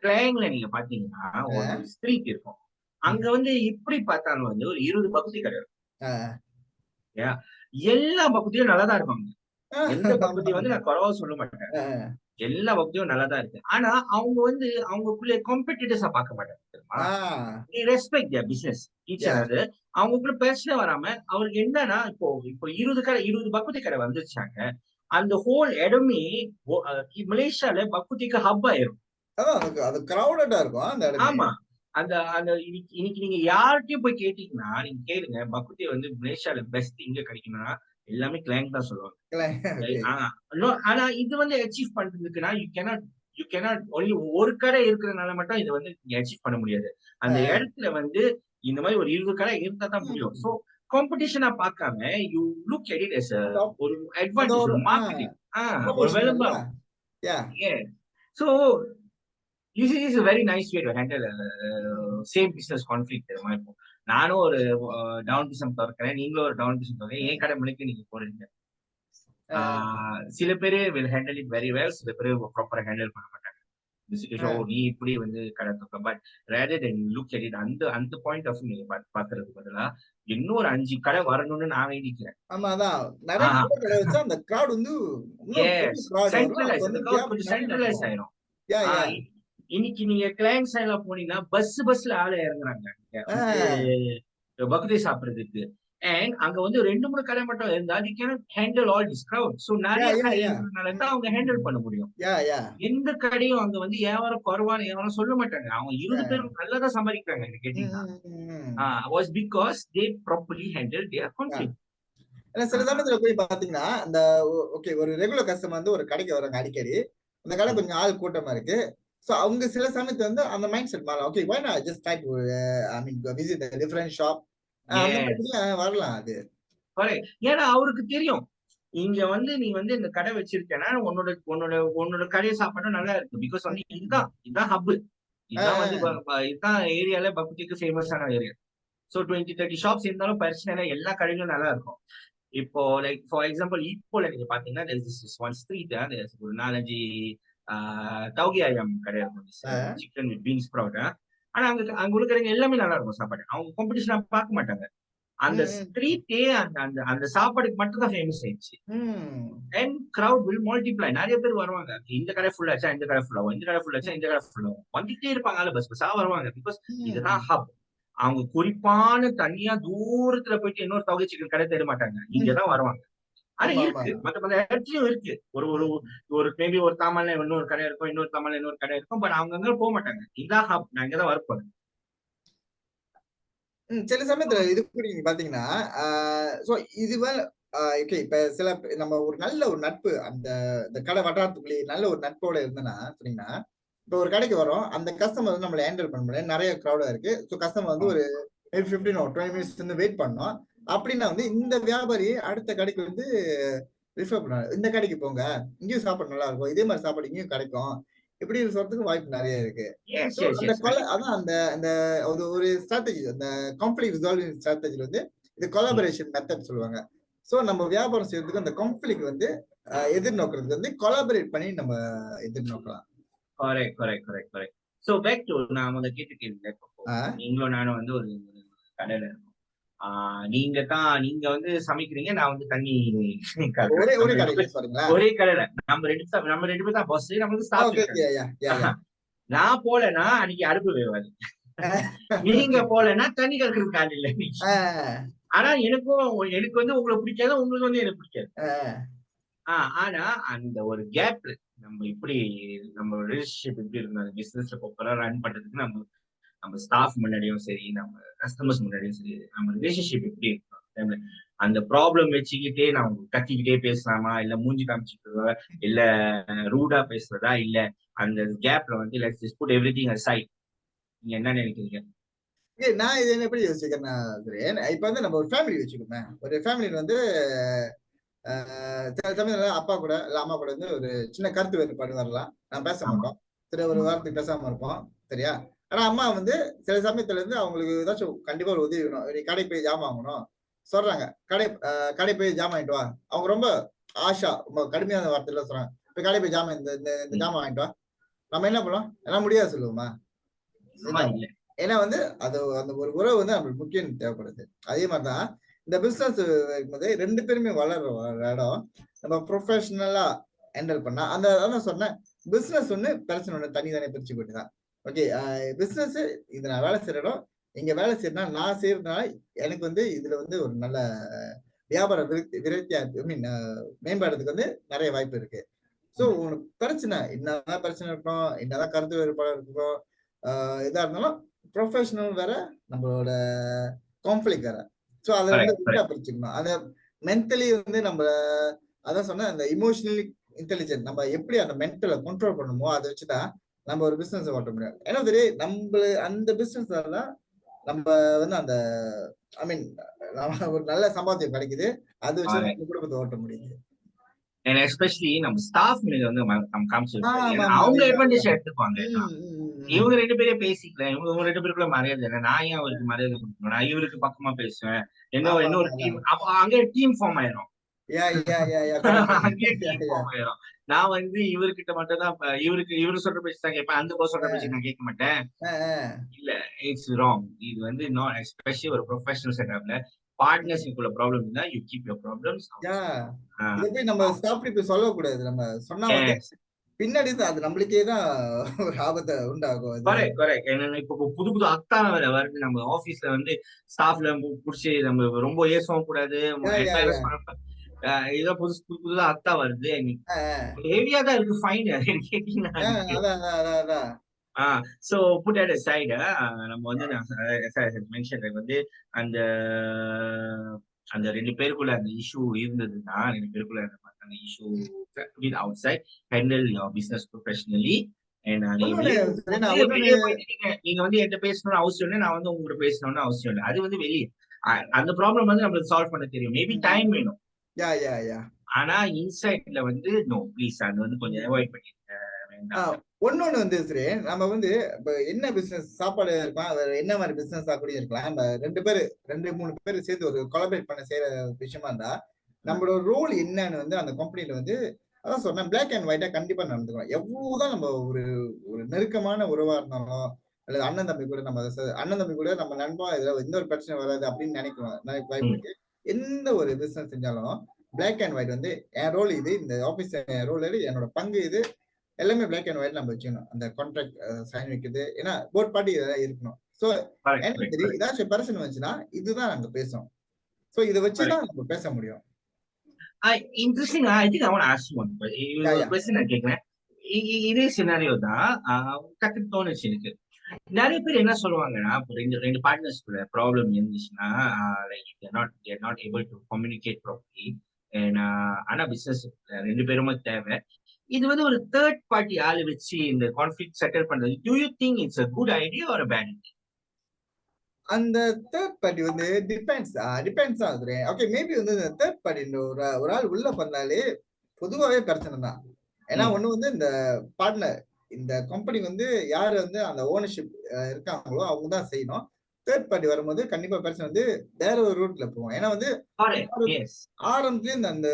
கிளைங்ல நீங்க பாத்தீங்கன்னா ஒரு ஸ்ட்ரீட் இருக்கும். அங்க வந்து இப்படி பார்த்தாலும் வந்து ஒரு 20 பகுதி கடை இருக்கும். எல்லா பகுதியும் நல்லாதான் இருப்பாங்க. எந்த பகுதி வந்து நான் குறவா சொல்ல மாட்டேன். எல்லா பகுதியும் நல்லாதான் இருக்கு. ஆனா அவங்க வந்து அவங்களுக்குள்ள காம்படிட்டர்ஸா பார்க்க மாட்டாங்க தெரியுமா? they respect their business each other. அவங்களுக்குள்ள பிரச்சனை வராம அவருக்கு என்னன்னா இப்போ 20 பக்குத்தி கடை வந்துருச்சாங்க. அந்த ஹோல் இடமே மலேசியால பக்குத்திக்கு ஹப் ஆயிரும். அது கிரவுடடா இருக்கும் அந்த இடமே. ஆமா. அந்த அந்த இன்னைக்கு நீங்க யார்கிட்டயும் போய் கேட்டீங்கன்னா நீங்க கேளுங்க பக்குத்தி வந்து மலேசியால பெஸ்ட் இங்க கிடைக்கும்னா எல்லாமே கிளைண்ட் தான் சொல்லுவாங்க. ஆனா இது வந்து அச்சீவ் பண்றதுக்குன்னா யூ கேனாட் ஒன்லி ஒரு கடை இருக்கிறதுனால மட்டும் இதை வந்து நீங்க அச்சீவ் பண்ண முடியாது. அந்த இடத்துல வந்து இந்த மாதிரி ஒரு 20 கடை இருந்தா தான் முடியும். சோ காம்படிஷனா பார்க்காம you look at it as a அந்த ஒரு அந்த அட்வான்டேஜ், ஒரு ஒரு மார்க்கெட்டிங், ஒரு ப்ரொமோஷன் இல்ல. விளம்பரம். யா So this is a very nice way to handle same business conflict. இப்போ நானும் ஒரு டவுன் பிசினஸ் திறக்கிறேன், நீங்களும் ஒரு டவுன் பிசினஸ் திறக்கிறேன், என் கடை மணிக்கு நீங்க போறீங்க. சில பேரு will handle it very well, சில பேரு ப்ராப்பரா ஹேண்டில் பண்ண மாட்டாங்க. இந்த சிச்சுவேஷன், ஓ நீ இப்படி வந்து கடை திறக்க, but rather than look at it அந்த அந்த பாயிண்ட் ஆஃப் நீங்க பாக்குறதுக்கு பதிலா இன்னொரு 5 கடை வரணும்னு நான் வேண்டிக்கிறேன். ஆமா அதான் நிறைய கடை வச்சா அந்த கிரௌட் வந்து சென்ட்ரலைஸ், அந்த கிரௌட் கொஞ்சம் சென்ட்ரலைஸ் ஆயிரும். யா யா இன்னைக்கு நீங்க கிளைண்ட் சைட்ல போனீங்கன்னா பஸ்ல ஆளு இறங்குறாங்க பக்ரீ சாப்பிடுறதுக்கு. அண்ட் அங்க வந்து 2-3 கடை மட்டும் இருந்தா they cannot handle all this crowd. So நிறைய கடை இருக்கிறதுனால தான் அவங்க ஹேண்டில் பண்ண முடியும். எந்த கடையும் அங்க வந்து வியாபாரம் குறைவான வியாபாரம் சொல்ல மாட்டாங்க. அவங்க 20 பேரும் நல்லதா சம்பாதிக்கிறாங்க எனக்கு கேட்டீங்கன்னா. was because they properly handled their conflict. ஏன்னா சில சமயத்துல போய் பாத்தீங்கன்னா அந்த ஓகே ஒரு ரெகுலர் கஸ்டமர் வந்து ஒரு கடைக்கு வராங்க அடிக்கடி, அந்த கடை கொஞ்சம் ஆள் கூட்டமா இருக்கு. சோ அவங்க சில சமயத்துல வந்து அந்த மைண்ட் செட் மாறலாம். Okay why not just try to visit a different shop. வரலாம் அது. ஏன்னா அவருக்கு தெரியும் இங்க வந்து நீ வந்து இந்த கடை வச்சிருக்கேன்னா உன்னோட உன்னோட உன்னோட கடை சாப்பாடு நல்லா இருக்கு. பிகாஸ் வந்து இதுதான் ஹப், இதுதான் வந்து இதுதான் ஏரியால பக்திக்கு ஃபேமஸான ஏரியா. சோ 20-30 ஷாப்ஸ் இருந்தாலும் பிரச்சனை இல்லை, எல்லா கடைகளும் நல்லா இருக்கும். இப்போ லைக் ஃபார் எக்ஸாம்பிள் இப்போல நீங்க பாத்தீங்கன்னா ஒன் ஸ்ட்ரீட் ஒரு 4-5 தௌகி ஐயம் கடை இருக்கும், சிக்கன் வித் பீன்ஸ் ஸ்ப்ரவுட். ஆனா அங்க உள்ள கடைங்க எல்லாமே நல்லா இருக்கும் சாப்பாடு. அவங்க காம்படிஷனா பார்க்க மாட்டாங்க. அந்த ஸ்ட்ரீட்டே அந்த அந்த சாப்பாடுக்கு மட்டும் தான் ஃபேமஸ் ஆயிடுச்சு. அண்ட் கிரவுட் வில் மல்டிப்ளை, நிறைய பேர் வருவாங்க. இந்த கடை ஃபுல் ஆச்சா இந்த கடை ஃபுல் ஆகும், இந்த கடை ஃபுல் ஆச்சா இந்த கடை ஃபுல் ஆகும், வந்துட்டே இருப்பாங்க, பஸ் பஸ்ஸா வருவாங்க. பிகாஸ் இதுதான் ஹப். அவங்க குறிப்பான தனியா தூரத்துல போயிட்டு இன்னொரு தௌகை சிக்கன் கடை தேட மாட்டாங்க, இங்கதான் வருவாங்க. ஆனா இருக்கு, மத்த இடத்துலயும் இருக்கு. ஒரு ஒரு ஒரு மேபி ஒரு தாமல்ல இன்னொரு கடை இருக்கும், இன்னொரு தாமல்ல இன்னொரு கடை இருக்கும், பட் அவங்க அங்க போக மாட்டாங்க. இதான் ஹப், நான் இங்கதான் வரப்போறேன். சில சமயத்துல இது கூட நீங்க பாத்தீங்கன்னா இப்ப சில நம்ம ஒரு நல்ல ஒரு நட்பு அந்த கடை வட்டாரத்துக்குள்ளே நல்ல ஒரு நட்போட இருந்தனா சொன்னீங்கன்னா, இப்ப ஒரு கடைக்கு வரோம், அந்த கஸ்டமர் வந்து நம்மள ஹேண்டில் பண்ண முடியாது, நிறைய கிரௌடா இருக்கு. ஸோ கஸ்டமர் வந்து ஒரு 15 or 20 minutes வந்து வெயிட் பண்ணோம் அப்படின்னா வந்து இந்த வியாபாரி அடுத்த கடைக்கு வந்து ரிஃபர் பண்ணாரு, இந்த கடைக்கு போங்க, இங்கேயும் சாப்பாடு நல்லா இருக்கும், இதே மாதிரி சாப்பாடு இங்கேயும் கிடைக்கும், இப்படி சொல்றதுக்கு வாய்ப்பு நிறைய இருக்கு. அதான் அந்த அந்த ஒரு ஸ்ட்ராட்டஜி, அந்த கான்ஃப்ளிக்ட் ரிசால்விங் ஸ்ட்ராட்டஜில வந்து இது கொலாபரேஷன் மெத்தட் சொல்லுவாங்க. சோ நம்ம வியாபாரம் செய்யறதுக்கு அந்த கான்ஃப்ளிக்ட் வந்து எதிர்நோக்கிறதுக்கு வந்து கொலாபரேட் பண்ணி நம்ம எதிர்நோக்கலாம். சோ பேக் டு நான் அந்த கேட்டு கேள்வி, நீங்களும் நானும் வந்து ஒரு கடையில இருக்கோம். நீங்க வந்து சமைக்கிறீங்க, நான் வந்து தண்ணி ஒரே கடையில நம்ம ரெண்டு பேரும் தான் பாஸ், நமக்கு ஸ்டாஃப். நான் போலன்னா அன்னைக்கு அடுப்பு வேவாது, நீங்க போலன்னா தண்ணி கலக்கிறதுக்கு ஆள் இல்லை. ஆனா எனக்கு வந்து உங்களை பிடிக்காது, உங்களுக்கு வந்து எனக்கு பிடிக்காது. ஆனா அந்த ஒரு கேப்ல நம்ம இப்படி நம்ம ரிலேஷன்ஷிப் எப்படி இருந்தாலும் பிசினஸ்ல ப்ராப்பரா ரன் பண்றதுக்கு நம்ம ஸ்டாஃப் முன்னாடியும் சரி, நம்ம கஸ்டமர்ஸ் முன்னாடியும் சரி, நம்ம ரிலேஷன்ஷிப் எப்படி இருக்கும், அந்த ப்ராப்ளம் வச்சுக்கிட்டே நான் கத்திக்கிட்டே பேசலாமா, இல்ல மூஞ்சி காமிச்சுக்கிறதா, இல்ல ரூடா பேசுறதா, இல்ல அந்த கேப்ல வந்து let's just put everything aside. நீங்க என்ன நினைக்கிறீங்க? நான் இது எப்படி யோசிக்கிறேன்னா, இப்ப வந்து நம்ம ஒரு ஃபேமிலி வச்சுக்கோமே, ஒரு ஃபேமிலியில வந்து சில சமயம் அப்பா கூட இல்ல அம்மா கூட வந்து ஒரு சின்ன கருத்து வேறுபாடு வரலாம், நான் பேச மாட்டோம், சரி ஒரு வாரத்துக்கு பேசாம இருப்போம், சரியா? ஆனா அம்மா வந்து சில சமயத்துல இருந்து அவங்களுக்கு ஏதாச்சும் கண்டிப்பா ஒரு உதவி வேணும், நீ கடை போய் ஜாமான் வாங்கணும் சொல்றாங்க, கடை போய் ஜாமான் வாங்கிட்டு வா, அவங்க ரொம்ப ஆஷா ரொம்ப கடுமையான வார்த்தையில சொல்றாங்க, இப்ப கடை போய் ஜாமான் இந்த ஜாமான் வாங்கிட்டு வா, நம்ம என்ன பண்ணுவோம், எல்லாம் முடியாது சொல்லுவோமா? ஏன்னா வந்து அது அந்த ஒரு உறவு வந்து நம்மளுக்கு முக்கியம் தேவைப்படுது. அதே மாதிரிதான் இந்த பிசினஸ் இருக்கும்போது 2 பேருமே வளர்ற இடம் நம்ம ப்ரொஃபஷனலா ஹேண்டில் பண்ணா, அந்த அதான் சொன்னேன், பிசினஸ் ஒண்ணு பிரச்சனை ஒண்ணு தனித்தனியா பிரிச்சு போட்டுதான். ஓகே பிசினஸ் இது நான் வேலை செய்யற இடம், இங்க வேலை செய்யறதுனா நான் செய்யறதுனால எனக்கு வந்து இதுல வந்து ஒரு நல்ல வியாபார விருத்தியா மேம்பாடுறதுக்கு வந்து நிறைய வாய்ப்பு இருக்கு. சோ உனக்கு பிரச்சனை என்னதான் பிரச்சனை இருக்கணும், என்னதான் கருத்து வேறுபாடு இருக்கணும், இதா இருந்தாலும் ப்ரொஃபஷனல் வேற, நம்மளோட கான்ஃப்ளிக்ட் வேற. சோ அதை வந்து பிரிச்சுக்கணும். அந்த மென்டலி வந்து நம்ம அதான் சொன்ன அந்த இமோஷனலி இன்டெலிஜென்ட் நம்ம எப்படி அந்த மென்டலை கண்ட்ரோல் பண்ணணுமோ அதை வச்சுதான் நம்ம ஒரு பிசினஸ் ஓட்ட முடியும். ஏன்னா நம்ம அந்த பிசினஸ் தான் நம்ம வந்து அந்த ஐ மீன் நம்ம ஒரு நல்ல சம்பாத்தியம் கிடைக்குது. அது வச்சு ஆஹ் நம்ம குடும்பத்த ஓட்ட முடியுது. and especially நம்ம ஸ்டாஃப் வந்து நம்ம காமிச்சிருக்கோம். ஏன்னா ஆமாமா. அவங்க அதேதான், அட்வான்டேஜ் அதேதான். எடுத்துப்பாங்க ம், எல்லாம். ம், ம். இவங்க 2 பேரே பேசிக்கல. இவங்க 2 பேருக்குள்ள மரியாதை இல்ல. நான் ஏன் அவருக்கு மரியாதை குடுக்கணும்? நான் இவருக்கு பக்கமா பேசுவேன். இன்னொரு ஆமாமா. டீம் அதான். அப்ப அங்க டீம் ஃபார்ம் ஆயிரும். கரெக்ட். அங்கேயே டீம் யாஹ்! ஃபார்ம் ஆயிரும். நான் இவர்கிட்ட மட்டும் தான் இவரு சொல்ற பேச்சு தான் கேட்பேன். அந்த பாஸ் சொல்ற பேச்சு நான் கேட்க மாட்டேன். அ, அ. இல்ல, இட்ஸ் ராங். இது நாட் எஸ்பெஷலி ஒரு ப்ரொஃபஷனல் செட்டப்ல பார்ட்னர்ஸ்க்குள்ள ப்ராப்ளம் இருந்தா you keep your problems outside. Yeah! ஆ இத போய் நம்ம ஸ்டாஃப்ட்ட போய் சொல்லக்கூடாது. நம்ம சொன்னா வந்து எஸ். பின்னாடி தான் அது நம்மளுக்கே தான் ஒரு ஆபத்த உண்டாகும் அது. Correct, correct. என்னன்னா இப்ப புது புது அத்தா வேற வருது நம்ம ஆபீஸ்ல ஸ்டாஃப்ல புடிச்சு நம்ம ரொம்ப ஏசவும் கூடாது. Embarrass yeah! பண்ண ஏதோ புதுசா அத்தா வருது. அ, அ. ஹெவியா தான் இருக்கு ஃபைன் கேட்டீங்கன்னா அதுக்கு. அதான், அதான், அதான், அதான். ஆ சோ புட் அட் சைடு நம்ம நான் மென்ஷன் அந்த அந்த 2 பேருக்குள்ள அந்த இஷ்யூ இருந்ததுன்னா 2 பேருக்குள்ள அந்த issue with outside handle your business professionally. நீங்க ஒண்ணொண்ணு வெளியே சரிண்ணா, போகும்போது ஒண்ணொண்ணு வெளியே போயிட்டு நீங்க என்கிட்ட பேசணும்னு அவசியம் இல்லை. நான் உங்ககிட்ட பேசணும்னு அவசியம் இல்லை. அது வெளியே அந்த ப்ராப்ளம் நம்மளுக்கு சால்வ் பண்ண தெரியும். மேபி ம். டைம் வேணும். யாஹ்! ஆனா இன்சைட்ல நோ ப்ளீஸ் அது கொஞ்சம் ம். அவாய்ட் பண்ணிருங்க. ஆ வேண்டாம். ஒண்ணொண்ணு வந்து சரி, நம்ம வந்து இப்ப என்ன பிசினஸ் சாப்பாடு இருக்கலாம், வேற என்ன மாரி பிசினஸா கூட இருக்கலாம். நம்ம 2 பேரு 2, 3 பேரு சேர்ந்து ஒரு கொலாபரேட் பண்ண செய்ற விஷயமா இருந்தா, நம்மளோட ரோல் என்னன்னு வந்து அந்த கம்பெனில வந்து அதான் சொன்னேன். பிளாக் அண்ட் ஒயிட்டா கண்டிப்பா நடந்துக்கணும். எவ்வளவுதான் நம்ம ஒரு ஒரு நெருக்கமான உறவா இருந்தாலும், அல்லது அண்ணன் தம்பி கூட நம்ம அண்ணன் தம்பி கூட நம்ம நண்பா இதுல எந்த ஒரு பிரச்சனை வராது அப்படின்னு நினைக்க வாய்ப்பு ம். இருக்கு. எந்த ஒரு பிசினஸ் செஞ்சாலும் பிளாக் அண்ட் ஒயிட் வந்து என் ரோல் இது. இந்த ஆபீஸ்ல என் ரோல் இது. என்னோட பங்கு இது. எல்லாமே பிளாக் அண்ட் ஒயிட் நம்ம வச்சுக்கணும். அந்த கான்ட்ராக்ட் சைன் வைக்கிறது. ஏன்னா போத் பார்ட்டி இதெல்லாம் இருக்கணும். சோ கரெக்ட், எனக்கு கரெக்ட், தெரியும் கரெக்ட், ஏதாச்சும் பிரச்சனை வந்துச்சுன்னா, இதுதான் நாங்க பேசுவோம். சோ இத வச்சு கரெக்ட். தான் நம்ம பேச முடியும். Interesting. I think I want ask one ஒரு யா. கொஸ்டின் நான் கேட்கிறேன். இதே சினாரியோ தான். டக்குன்னு தோணுச்சு எனக்கு. நிறைய பேர் என்ன சொல்லுவாங்கன்னா, இப்போ ரெண்டு ரெண்டு பார்ட்னர்ஸ்குள்ள ப்ராப்ளம் இருந்துச்சுன்னா, like there not able to communicate properly. ஆனா பிசினஸ் 2 பேருமே தேவை. இது ஒரு தேர்ட் பார்ட்டி ஆளு வச்சு இந்த கான்ஃபிளிக் செட்டில் பண்றது, do you think it's a good idea or a bad idea? அந்த தேர்ட் பார்ட்டி வந்து டிபெண்ட்ஸ் ஆகுது. ஓகே மேபி வந்து இந்த தேர்ட் பார்ட்டி ஒரு ஒரு ஆள் உள்ள பண்ணாலே பொதுவாவே பிரச்சனை தான். ஏன்னா ம். ஒண்ணு வந்து இந்த பார்ட்னர் இந்த கம்பெனி வந்து யாரு வந்து அந்த ஓனர்ஷிப் இருக்காங்களோ அவங்க தான் செய்யணும். தேர்ட் பார்ட்டி வரும்போது கண்டிப்பா பிரச்சனை வந்து வேற ஒரு ரூட்ல போகும். ஏன்னா வந்து கரெக்ட். எஸ். ஆரம்பத்துல இருந்து அந்த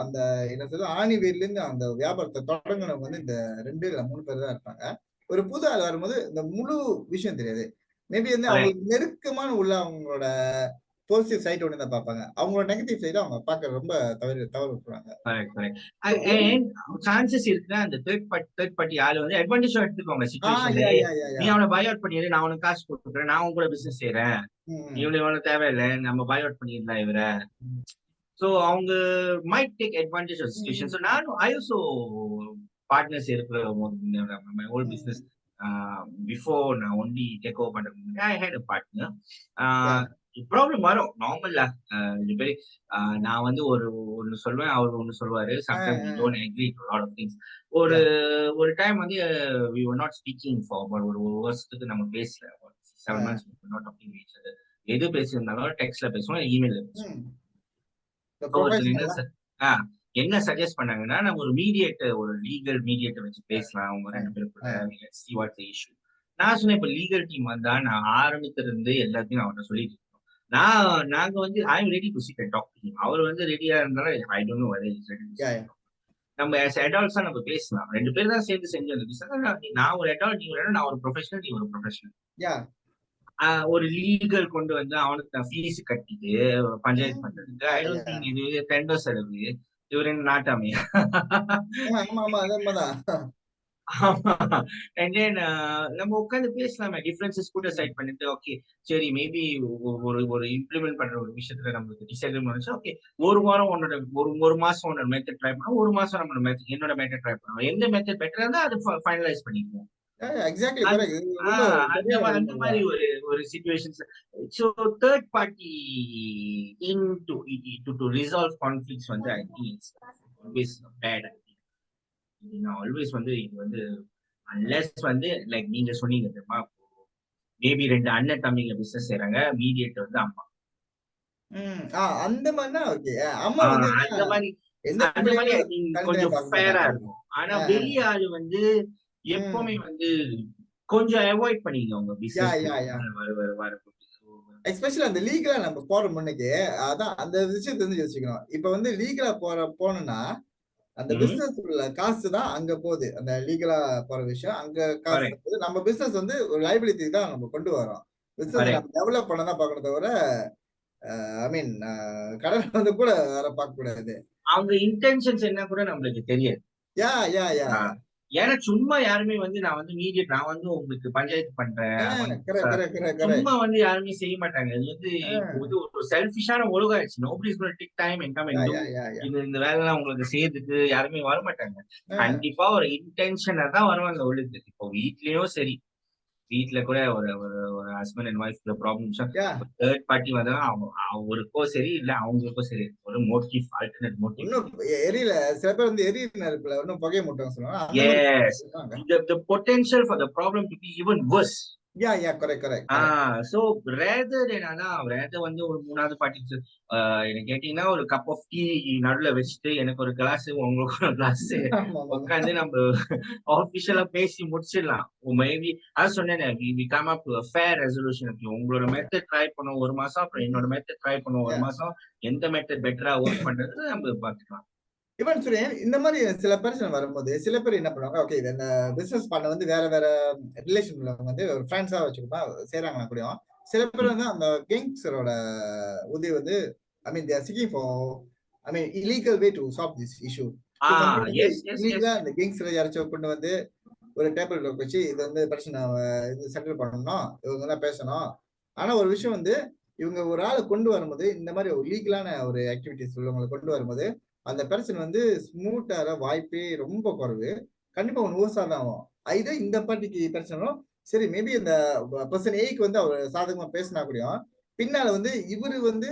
அந்த என்ன சொல்றது ஆணி வேர்ல இருந்து அந்த வியாபாரத்தை தொடங்குனவங்க வந்து இந்த 2 இல்ல 3 பேர் தான் இருப்பாங்க. ஒரு புது ஆள் வரும்போது இந்த முழு விஷயம் தெரியாது. மேபி வந்து கரெக்ட், அவங்களுக்கு நெருக்கமான உள்ள அவங்களோட பாசிட்டிவ் சைட் ஒண்ணு தான் பார்ப்பாங்க. அவங்களோட நெகட்டிவ் சைட அவங்க பார்க்க ரொம்ப தவறு விட்டுருவாங்க. Correct, correct. So, and chances இருக்குன்னா அந்த தேர்ட் பார்ட்டி ஆளு அட்வான்டேஜ் எடுத்துக்கோங்க ஆ சுச்சுவேஷன்ல. யா யா யா நீ யா. அவனை பை அவுட் பண்ணிடு, நான் உனக்கு காசு கொடுக்குறேன், நான் உன் கூட பிசினஸ் செய்யறேன், ம். இவனுக்கு தேவையில்லை, நம்ம பை அவுட் பண்ணிடலாம் இவரை. ம். ஸோ அவங்க might take advantage of situation. So hmm. நானும் ஐ ஆல்சோ பார்ட்னர்ஸ் இருக்கிற my old business hmm. Before நான் ஒன்லி டேக் ஓவர் பண்றதுக்கு முன்னாடி I had a partner. Yeah. Problem வரும் நார்மல்ல. ரெண்டு பேரு நான் ஒன்னு சொல்லுவேன், அவர் ஒன்னு சொல்லுவாரு. Ah, sometimes we ah. don't agree to a lot of things. ஒரு யா. ஒரு time we were not speaking for ஒரு வருஷத்துக்கு நம்ம பேசல. 7 ஆ. months we were not talking to each other. எது பேசியிருந்தாலும் டெக்ஸ்ட்ல பேசுவோம், இமெயில்ல பேசுவோம். ம். இந்த ஒருத்தர் ப்ரொஃபஷனலா? ஆ என்ன சஜஸ்ட் பண்ணாங்கன்னா, நம்ம ஒரு லீகல் மீடியேட்டர் வச்சு பேசலாம் அவங்க ஆ. 2 பேருக்குள்ள. Ah. Let's see what the issue. நான் சொன்னேன், இப்ப லீகல் டீம் வந்தா நான் ஆரம்பத்துல இருந்து எல்லாத்தையும் அவர்ட்ட சொல்லிட்டு இருக்கோம். நாங்க I am ready to sit and talk to him. அவர் ரெடியா இருந்தாலும் I don't know whether he is ready to yeah. Sit. Yeah. நம்ம ஆஸ் அடல்ட்ஸா நம்ம பேசலாம். 2 பேர் தான் சேர்ந்து செஞ்சோம் இந்த பிசினஸ். நான் ஒரு அடல்ட், நீ ஒரு adult, நான் ஒரு ப்ரொஃபஷனல், நீ ஒரு ப்ரொஃபஷனல். யா. ஒரு லீகல் கொண்டு வந்து அவனுக்கு நான் ஃபீஸ் கட்டிட்டு பஞ்சாயத்து ம். பண்றதுக்கு yeah. I don't yeah. Think இது டெண்டர் செலவு. இவரு என்ன நாட்டாமையா? ஆமா, ஆமா. அது உண்மதான். ஆமா. அண்ட் தென் நம்ம உட்கார்ந்து பேசலாமே. டிஃபரன்சஸ் கூட சைட் பண்ணிட்டு, ஓகே சரி மேபி ஒரு ஒரு இம்ப்ளிமெண்ட் பண்ற ஒரு விஷயத்துல நம்மளுக்கு டிஸ்அக்ரிமெண்ட் வந்துச்சு. ஓகே ஒரு வாரம் ஒரு மாசம் உன்னோட மெத்தட் ட்ரை பண்ணலாம். ஒரு மாசம் என்னோட மெத்தட் ட்ரை பண்ணலாம். எந்த மெத்தட் பெட்டரா இருந்தா அது ஃபைனலைஸ் பண்ணிக்குவோம். எக்ஸாக்ட்லி அது கரெக்ட். இது ஆ ரொம்ப அந்த சரியான அந்த வழிமுறை மாரி தான். ஒரு ஒரு situations. So third party in to to resolve conflicts I think it's always bad. நான் ஆல்வேஸ் இது அன்லெஸ் லைக் நீங்க சொன்னீங்க தெரியுமா, மேபி 2 அண்ணன் தம்பிங்க பிசினஸ் செய்றாங்க. மீடியேட்டர் வந்து அம்மா. அந்த மாதிரினா ஓகே. அம்மா ஆ வந்து அந்த மாரி எந்த அந்த மாரி ஐ ஃபேமிலியும் திங்க் தனித்தனியா கொஞ்சம் பார்க்க ஃபேரா மாட்டாங்க. இருக்கும். ஆனா ஆ, ஆ. வெளி ஆளு வந்து எப்பவுமே ம். வந்து கொஞ்சம் அவாய்ட் பண்ணிக்கங்க உங்க பிசினஸ் யாஹ். வர வர வர எஸ்பெஷலி அந்த லீகலா நம்ம போற முன்னுக்கு, அதான் அந்த விஷயத்த வந்து யோசிக்கணும். இப்ப வந்து லீகலா போனோம்னா, அந்த ம். பிசினஸ் உள்ள காசு தான் அங்க போகுது. அந்த லீகலா போற விஷயம். அங்க காசு கரெக்ட், போகுது. நம்ம பிசினஸ் வந்து ஒரு லைபிலிட்டி தான் நம்ம கொண்டு வரோம். பிசினஸ கரெக்ட். நம்ம டெவலப் பண்ண தான் பார்க்கணும் தவிர, ஐ மீன் கடன வந்து கூட வேற பார்க்கக்கூடாது. அவங்க இன்டென்ஷன்ஸ் என்ன கூட நம்மளுக்கு தெரியாது. ஆ. யாஹ். ஏன்னா சும்மா யாருமே வந்து நான் வந்து உங்களுக்கு பஞ்சாயத்து பண்றேன். Correct, correct, correct, correct. சும்மா வந்து யாருமே செய்ய மாட்டாங்க. இது வந்து இப்போ வந்து ஒரு செல்ஃபிஷான உலகம் ஆயிடுச்சு. Nobody is gonna take time and come and do. Yeah. இந்த வேலைலாம் உங்களுக்கு செய்யறதுக்கு யாருமே வரமாட்டாங்க. அ, கண்டிப்பா ஒரு இன்டென்ஷனா தான் வருவாங்க ஒழுங்கு. இப்போ வீட்லயும் சரி. வீட்ல கூட ஒரு ஒரு ஒரு ஹஸ்பண்ட் அண்ட் ஒய்ஃப்ல ப்ராப்ளம்ஸ் யாஹ். ஒரு தேர்ட் பார்ட்டி வந்தா அவருக்கோ சரி, இல்ல அவங்களுக்கோ சரி. ஒரு மோட்டிவ், ஆல்டர்னேட் மோட்டிவ். இன்னும் எரியல. சில பேர் வந்து எரியிற நெருப்புல இன்னும் புகைய மூட்டுவாங்க சொல்லுவாங்க. அந்த மாரி எஸ். இருக்காங்க. The potential for the problem to be even worse. Correct, correct, ah correct. So rather வந்து ஒரு 3வது பார்ட்டி என்ன கேட்டீங்கன்னா, ஒரு கப் ஆஃப் டீ நடுவுல வச்சுட்டு, எனக்கு ஒரு கிளாஸ், உங்களுக்கு ஒரு கிளாஸ் ஆமாமாமா. உட்காந்து நம்ம ஆஃபிஷியலா பேசி முடிச்சிடலாம். மேபி அதான் சொன்னேனே, we come up to fair resolution. உங்களோட மெத்தட் ட்ரை பண்ணுவோம் 1 மாசம். அப்புறம் என்னோட மெத்தட் ட்ரை பண்ணுவோம் 1 யாஹ். மாசம். எந்த மெத்தட் பெட்டரா வொர்க் பண்றது நம்ம பார்த்துக்கலாம். ஈவன் சுரேன், இந்த மாரி சில பிரச்சனை வரும்போது, சில பேர் என்ன பண்ணுவாங்க, ஓகே இந்த பிசினஸ் பார்ட்னர் வந்து வேற வேற ரிலேஷன் உள்ளவங்க வந்து ஒரு ஃபிரெண்ட்ஸா வச்சுக்கிட்டா செய்றாங்கன்னா கூடயும், சில பேர் ம். வந்து அந்த கேங்ஸ்டரோட உதவி வந்து I mean they are seeking for I mean illegal way to solve this issue. Ah so sometimes வந்து எஸ், எஸ், எஸ். இல்லீகலா அந்த கேங்ஸ்டர் யாராச்சும் கொண்டு வந்து ஒரு டேபிள் டாக் வச்சு இது வந்து பிரச்சனை இது செட்டில் பண்ணணும். இவங்க தான் பேசணும். ஆனா ஒரு விஷயம் வந்து இவங்க ஒரு ஆள கொண்டு வரும்போது, இந்த மாரி ஒரு லீகலான ஒரு ஆக்டிவிட்டீஸ் உள்ளவங்கள கொண்டு வரும்போது, அந்த பெர்சன் வந்து ஸ்மூத்தா வர வாய்ப்பே ரொம்ப குறைவு. கண்டிப்பா ஒண்ணு ஓர்ஸா தான் ஆகும். இதே இந்த பார்ட்டிக்கு பிரச்சனைனாலும், சரி மேபி அந்த பெர்சன் ஏக்கு வந்து அவர் சாதகமா பேசினா கூடயும், பின்னால வந்து இவரு வந்து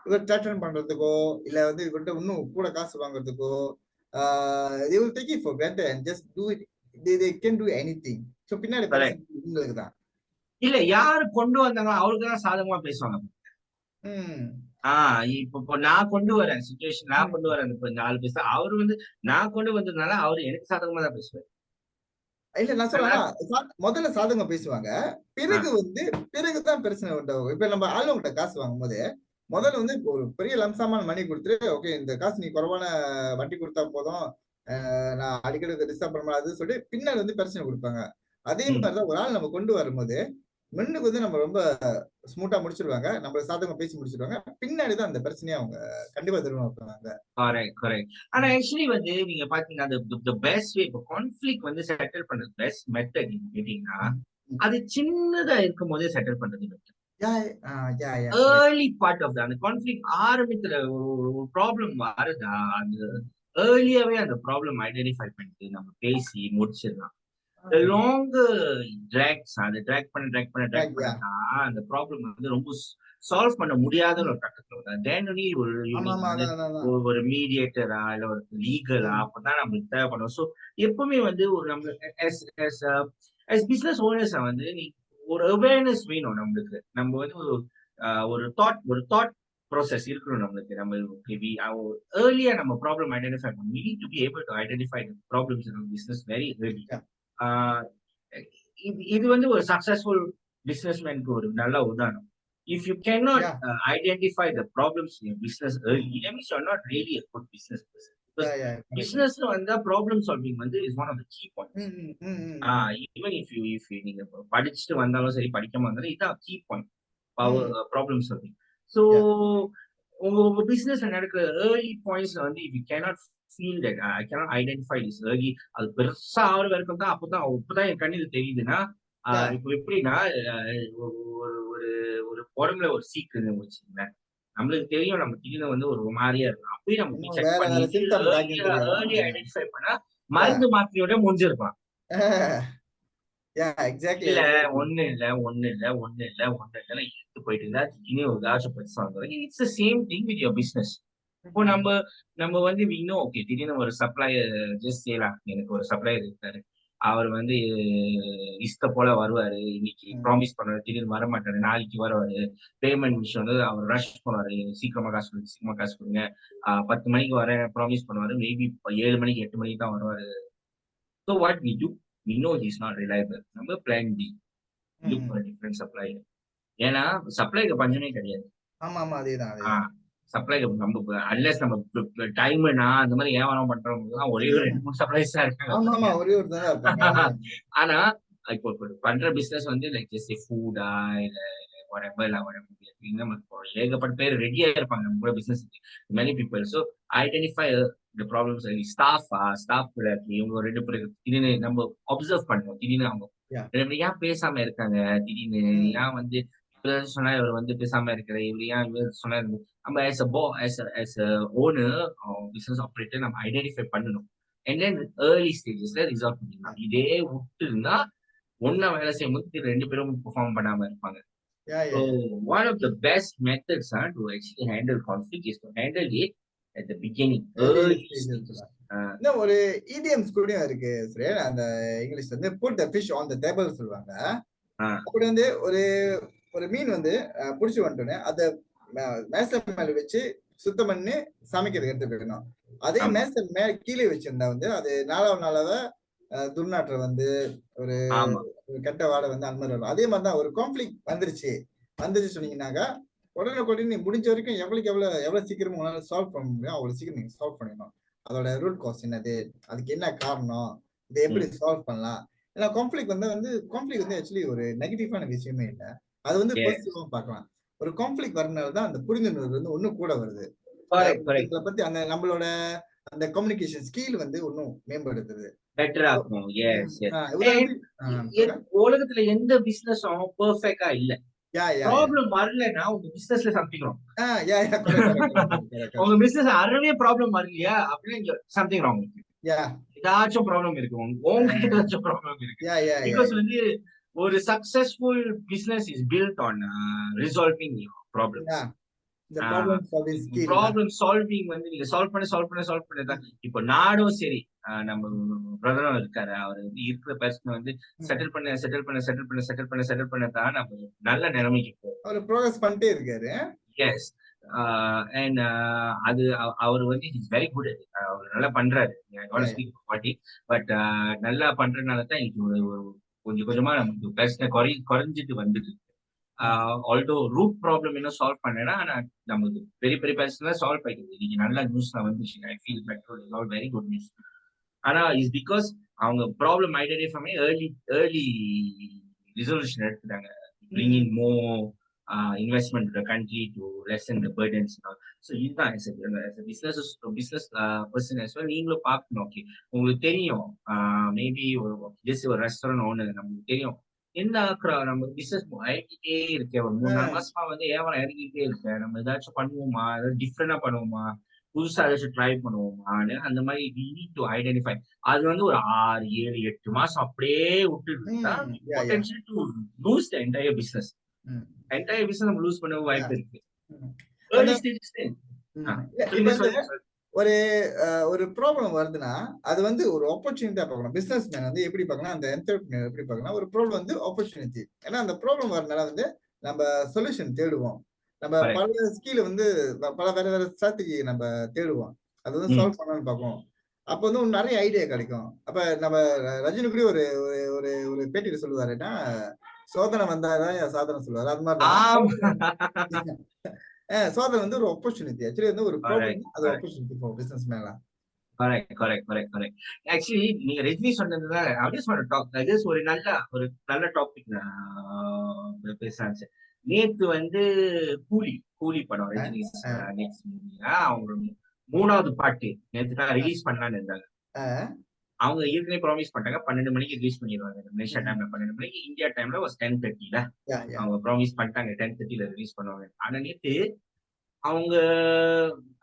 இவர் த்ரெட்டன் பண்றதுக்கோ, இல்ல வந்து இவர்ட்ட இன்னும் கூட காசு வாங்குறதுக்கோ, ah they will take it for granted and just do it. They can do anything. So பின்னாடி பிரச்சனை கரெக்ட். இவங்களுக்கு தான். இல்ல யாரு கொண்டு வந்தாங்களோ அவருக்கு தான் சாதகமா பேசுவாங்க. ம். ஆ இப்போ நான் கொண்டு வரேன் சிச்சுவேஷன் நான் ம். கொண்டு வரேன். இப்ப 4 பேச அவரு வந்து நான் கொண்டு வந்ததுனால அவரு எனக்கு சாதகமா தான் பேசுவாரு. இல்ல நான் சொல்றேன். ஆனா, நான் முதல்ல சாதகமா பேசுவாங்க. ஆ, பிறகு வந்து பிறகு தான் பிரச்சனை உண்டாகும். இப்ப நம்ம ஆளுங்கட்ட காசு வாங்கும்போது, முதல்ல வந்து ஒரு பெரிய லம்சமான மணி குடுத்துட்டு, ஓகே இந்த காசு நீ குறைவான வட்டி குடுத்தா போதும். நான் அடிக்கடி டிஸ்டர்ப் பண்ண முடியாதுன்னு சொல்லி பின்னாடி வந்து பிரச்சனை குடுப்பாங்க. அதே ம். மாரி தான் ஒரு ஆள் நம்ம கொண்டு வரும்போது, முன்னுக்கு வந்து நம்ம ரொம்ப ஸ்மூத்தா முடிச்சுருவாங்க. நம்மள சாதகமா பேசி முடிச்சுருவாங்க. பின்னாடி தான் அந்த பிரச்சனைய அவங்க கண்டிப்பா திரும்ப வைப்பாங்க. Correct, correct. ஆனா ஆக்சுவலி வந்து நீங்க பார்த்தீங்கன்னா, தி பெஸ்ட் வே இப்போ கான்ஃப்ளிக்ட் வந்து செட்டில் பண்றது பெஸ்ட் மெத்தட் கேட்டீங்கன்னா, ம். ம். அது சின்னதா இருக்கும்போதே செட்டில் பண்றது better. Yeah! Correct. Early part of அந்த கான்ஃப்ளிக்ட் ஆரம்பத்துல ஒரு ப்ராப்ளம் வருதா, அந்த ஏர்லியாவே அந்த ப்ராப்ளம் ஐடென்டிஃபை பண்ணிட்டு நம்ம பேசி முடிச்சிடலாம். தி ஆ. லாங்கர் டிராக்ஸ் அது டிராக் பண்ண யாஹ்! தான் அந்த ப்ராப்ளம் வந்து ரொம்ப சால்வ் பண்ண முடியாத ஒரு கட்டத்துல வரும். தென் ஒன்லி ஒரு யூ நீட் ஆமாமா. வந்து அதான், அதான், அதான். ஒரு மீடியேட்டரா இல்ல ஒரு லீகலா ம். அப்பதான் நம்மளுக்கு தேவைப்படும். ஸோ எப்பவுமே வந்து ஒரு நம்ம பிசினஸ் ஓனர்ஸா வந்து நீ ஒரு அவேர்னஸ் வேணும் நம்மளுக்கு. நம்ம வந்து ஒரு தாட் ப்ராசஸ் இருக்கணும் நம்மளுக்கு. நம்ம ஏர்லியா நம்ம ப்ராப்ளம் ஐடென்டிஃபை பண்ணணும். We need to be able to identify the problems in our business very early. Yeah! Ah இது வந்து ஒரு சக்சஸ்ஃபுல் பிசினஸ்மேனுக்கு ஒரு நல்ல உதாரணம். If you cannot yeah! Identify the problems in business early that means you are not really a good business person. Because correct, correct. பிசினஸ்ல வந்தா problem solving வந்து is one of the key points. Hmm, hmm, hmm, ம், even if you நீங்க படிச்சுட்டு வந்தாலும் சரி படிக்காம வந்தாலும் இதான் கீ பாயிண்ட் பவர் ம். Problem solving. So yeah! உங்க பிசினஸ்ல நடக்கிற ஏர்லி பாயிண்ட்ஸ்ல வந்து if you cannot feel that I cannot identify this early அது பெருசா ஆகிற வரைக்கும் தான் அப்பதான் என் கண்ணுக்கு தெரியுதுன்னா யாஹ்! இப்போ எப்படின்னா ஒரு ஒரு ஒரு ஒரு உடம்புல ஒரு சீக்கு வச்சுங்களேன் நம்மளுக்கு தெரியும் நம்ம திடீர்னு வந்து ஒரு மாதிரியா இருக்கும் அப்பயும் நம்ம போய் இன்னும் செக் வேற வேற பண்ணிட்டு சிம்டம் காட்டுதுன்னு ஏர்லியா தெரியும். ஏர்லி ஐடென்டிஃபை பண்ணா யாஹ்! மருந்து மாத்திரையோட முடிஞ்சிருக்கலாம். எக்ஸாக்ட்லி, இல்ல எக்ஸாக்ட்லி. ஒண்ணு இல்ல ஒண்ணு இல்ல ஒண்ணு இல்ல ஒண்ணு இல்ல இழுத்து போயிட்டு இருந்தா திடீர்னு ஒரு ஏதாச்சும் பிரச்சனை வந்துரும். It's the same thing with your business. இப்போ ம். நம்ம நம்ம வந்து ஓகே திடீர்னு ஒரு சப்ளையர் ஜஸ்ட் செய்யலாம் எனக்கு ஒரு சப்ளையர் இருக்காரு அவர் வந்து இஷ்ட போல வருவாரு. இன்னைக்கு ம். ப்ராமிஸ் பண்ணாரு, திடீர்னு வர மாட்டாரு. நாளைக்கு வருவாரு. பேமெண்ட் விஷயம் வந்து அவர் ரஷ் பண்ணுவாரு. சீக்கிரமா காசு கொடுங்க, சீக்கிரமா காசு கொடுங்க. 10 மணிக்கு வரேன் ப்ராமிஸ் பண்ணுவாரு. மேபி 7 மணிக்கு 8 மணிக்கு தான் வருவாரு. So what we do? We know he is not reliable. நம்ம plan B. Look hmm. For different supplier. ஏன்னா சப்ளைக்கு பஞ்சமே கிடையாது. ஆமா. அதேதான், ஆ அதேதான். சப்ளைக்கு நம்ம அன்லெஸ் நம்ம டைம்னா அந்த மாதிரி வியாபாரம் பண்றவங்கலாம் ஒரே ஒரு 2, 3 சப்ளையர்ஸ் தான் இருக்காங்க ஆமாமா. பாருங்க. ஒரே ஒருத்தன் தான் இருப்பாங்க. அதுதான். ஆனா, இப்போ இப்போ பண்ற பிசினஸ் வந்து லைக் ஜஸ்ட் ஃபுட்டா இல்ல whatever இல்ல whatever நமக்கு இப்போ ஏகப்பட்ட பேர் ரெடியா இருப்பாங்க நம்ம கூட பிசினஸ்க்கு. Many people. So identify the problems staff கூட இருக்கு. இவங்க 2 பேர் திடீர்னு நம்ம அப்சர்வ் பண்ணுவோம். திடீர்னு அவங்க யாஹ்! 2 பேரும் ஏன் பேசாம இருக்காங்க? திடீர்னு ம். ஏன் வந்து இவர் சொன்னா இவர் வந்து பேசாம இருக்கிறார். இவர் ஏன் இவர் சொன்னா நம்ம as a owner business operator நம்ம ஐடென்டிஃபை பண்ணணும். அண்ட் தென் ஏர்லி ஸ்டேஜஸ்ல ரிசால்வ் பண்ணிடலாம். இதே விட்டு இருந்தா ஒண்ணா வேலை செய்யும்போது 2 பேரும் பெர்ஃபார்ம் பண்ணாம இருப்பாங்க. Yeah! So yeah! Yeah! one of the best methods to actually handle conflict is to handle it at the beginning, early early ஸ்டேஜஸ்ல. stages. Uh, இன்னும் ஒரு இடியம்ஸ் கூடயும் இருக்கு சுரேன். அந்த இங்கிலீஷ்ல வந்து put the fish on the table சொல்லுவாங்க. uh, அப்படி வந்து ஒரு ஒரு மீன் வந்து புடிச்சு வந்துட்டோன்னே அத மேசை மேல வச்சு சுத்தம் பண்ணி சமைக்கிறதுக்கு எடுத்து போயிடணும். அதே ஆமா, மேசை கீழே வச்சிருந்தா வந்து அது நாளாவ நாளாவ துர்நாற்றம் வந்து ஒரு ஆமா. ஒரு கெட்ட வாடை வந்து அந்த மாதிரி வரும். அதே மாதிரி தான் ஒரு கான்ஃபிளிக்ட் வந்துருச்சு சொன்னீங்கன்னாக்கா உடனுக்குடனே நீ முடிஞ்ச வரைக்கும் எவ்வளவு சீக்கிரமா உங்களால சால்வ் பண்ண முடியும் அவ்வளவு சீக்கிரம் நீங்க சால்வ் பண்ணிடணும். அதோட ரூட் காஸ் என்னது, அதுக்கு என்ன காரணம், இதை எப்படி ம். சால்வ் பண்ணலாம். ஏன்னா கான்ஃபிளிக் வந்து ஆக்சுவலி ஒரு நெகட்டிவான விஷயமே இல்லை. அது வந்து Yes. பாசிட்டிவா பார்க்கலாம். ஒரு கான்ஃபிளிக் வரனால தான் அந்த புரிந்துணர்வு வந்து இன்னும் கூட வருது. Correct, correct. ஒருத்தங்களை பத்தி அந்த நம்மளோட அந்த கம்யூனிகேஷன் ஸ்கில் வந்து இன்னும் மேம்படுத்துது. பெட்டரா இருக்கும். ம். Yes, yes. And உதாரணத்துக்கு சொல்லுங்க. உலகத்துல எந்த பிசினஸும் பெர்ஃபெக்ட்டா இல்ல. யா யா யா ப்ராப்ளம் வரலன்னா உங்க பிசினஸ்ல something wrong. Yeah yeah correct correct correct correct உங்க பிசினஸ் அறவே ப்ராப்ளம் வரலையா அப்படின்னா இங்க சம்திங் ராங் இருக்கு. யா ஏதாச்சும் ப்ராப்ளம் இருக்கு. உங்ககிட்ட ஏதாச்சும் ப்ராப்ளம் இருக்கு. யா யா யா பிகாஸ் வந்து ஒரு successful business is built on resolving yeah problems. இந்த ப்ராப்ளம் சால்விங் ஸ்கில் தான். ப்ராப்ளம் சால்விங் வந்து நீங்க சால்வ் பண்ண தான். இப்போ நாடும் சரி, நம்ம பிரதரும் இருக்காரு. அவர் வந்து இருக்கிற பர்சனை வந்து ம். செட்டில் பண்ண தான் நம்ம நல்ல நிலைமைக்கு போவோம். அவரு ப்ரோக்ரஸ் பண்ணிட்டே இருக்காரு. எஸ். அண்ட் அது அவர் வந்து இஸ் வெரி குட். அவர் நல்லா பண்றாரு. யா யா ஸ்பீக் பாட்டி. பட் நல்லா பண்றதுனால தான் இன்னைக்கு ஒரு கொஞ்சம் கொஞ்சமா நமக்கு பிரச்சனை குறைஞ்சிட்டு வந்துட்டு. ம். ஆல்டோ ரூட் ப்ராப்ளம் இன்னும் சால்வ் பண்ணேன்னா, ஆனா நமக்கு பெரிய பெரிய பிரச்சனை சால்வ் ஆயிடுது. இன்னைக்கு நல்ல நியூஸ்லாம் வந்துச்சு. I feel better. Is all very good news. ஆனா இஸ் பிகாஸ் அவங்க ப்ராப்ளம் ஐடென்டிஃபை பண்ணி ஏர்லி ரிசல்யூஷன் எடுத்துட்டாங்க. Bring hmm. In more investment to the country to lessen the burdens. So இதுதான் பிசினஸ் பர்சன் ஆஸ் வெல் நீங்களும் பார்க்கணும். Okay, உங்களுக்கு தெரியும். Maybe ஒரு ரெஸ்டாரண்ட் ஓனர் நமக்கு தெரியும். என்ன நம்ம பிசினஸ் இறங்கிட்டே இருக்கேன். ஒரு 3-4 மாசமா வந்து வியாபாரம் இறங்கிட்டே இருக்கேன். நம்ம ஏதாச்சும் பண்ணுவோமா, ஏதாவது டிஃப்ரெண்டா பண்ணுவோமா, புதுசா ஏதாச்சும் ட்ரை பண்ணுவோமான்னு அந்த மாதிரி we need to identify. அது வந்து ஒரு 6, 7, 8 மாசம் அப்படியே விட்டுட்டு இருந்தா hmm. Yeah yeah potential to lose the entire business. Hmm. Entire business நம்ம லூஸ் பண்ண யா வாய்ப்பு இருக்கு. ம். அந்த ஏர்லி ஸ்டேஜஸ். ம். இப்ப சொல்லுங்க, வந்து சொல்லுங்க, சொல்லுங்க. ஒரு ஒரு ப்ராப்ளம் வருதுன்னா, அது வந்து ஒரு ஆப்பர்ச்சுனிட்டியா பார்க்கணும். பிசினஸ் மேன் வந்து எப்படி பார்க்கணும், அந்த என்டர்பிரினியர் எப்படி பார்க்கணும், ஒரு ப்ராப்ளம் வந்து ஆப்பர்ச்சுனிட்டி. ஏன்னா அந்த ப்ராப்ளம் வரனால வந்து நம்ம சொல்யூஷன் தேடுவோம். நம்ம கரெக்ட். பல ஸ்கில் வந்து பல வேற வேற ஸ்ட்ராட்டஜி நம்ம தேடுவோம். அது வந்து ம். சால்வ் பண்ணலாம்னு பார்ப்போம். அப்ப வந்து நெறைய ஐடியா கிடைக்கும். அப்ப நம்ம ரஜினி கூட ஒரு ஒரு ஒரு ஒரு பேட்டியில சொல்லுவாருன்னா, "சோதனை வந்தா தான் சாதனை" சொல்லுவாரு. அது மாரி தான். ஆமா. சோதனை வந்து ஒரு ஆப்பர்ச்சுனிட்டி. ஆக்சுவலி வந்து ஒரு ப்ராப்ளம் கரெக்ட், அது கரெக்ட். ஆப்பர்ச்சுனிட்டி ஃபார் பிசினஸ் மேன்லாம். கரெக்ட். ஆக்சுவலி நீங்க ரஜினி சொன்னதுல I just want to talk. அது ஒரு நல்ல டாபிக் நான் பேசலாம்னு. நேத்து வந்து கூலி கூலி படம் அ, ரஜினி அ, நெக்ஸ்ட் மூவி அவங்க 3வது பாட்டு நேத்து தான் அ, ரிலீஸ் பண்ணலான்னு இருந்தாங்க. அ, அவங்க ஏற்கனவே ப்ராமிஸ் பண்ணிட்டாங்க 12 மணிக்கு ரிலீஸ் பண்ணிடுவாங்க. மலேசியா ம். டைம்ல 12 மணிக்கு, இந்தியா டைம்ல ஒரு 10:30ல யாஹ்! யாஹ்! அவங்க ப்ராமிஸ் பண்ணிட்டாங்க 10:30ல ரிலீஸ் பண்ணுவாங்க. ஆனா நேத்து அவங்க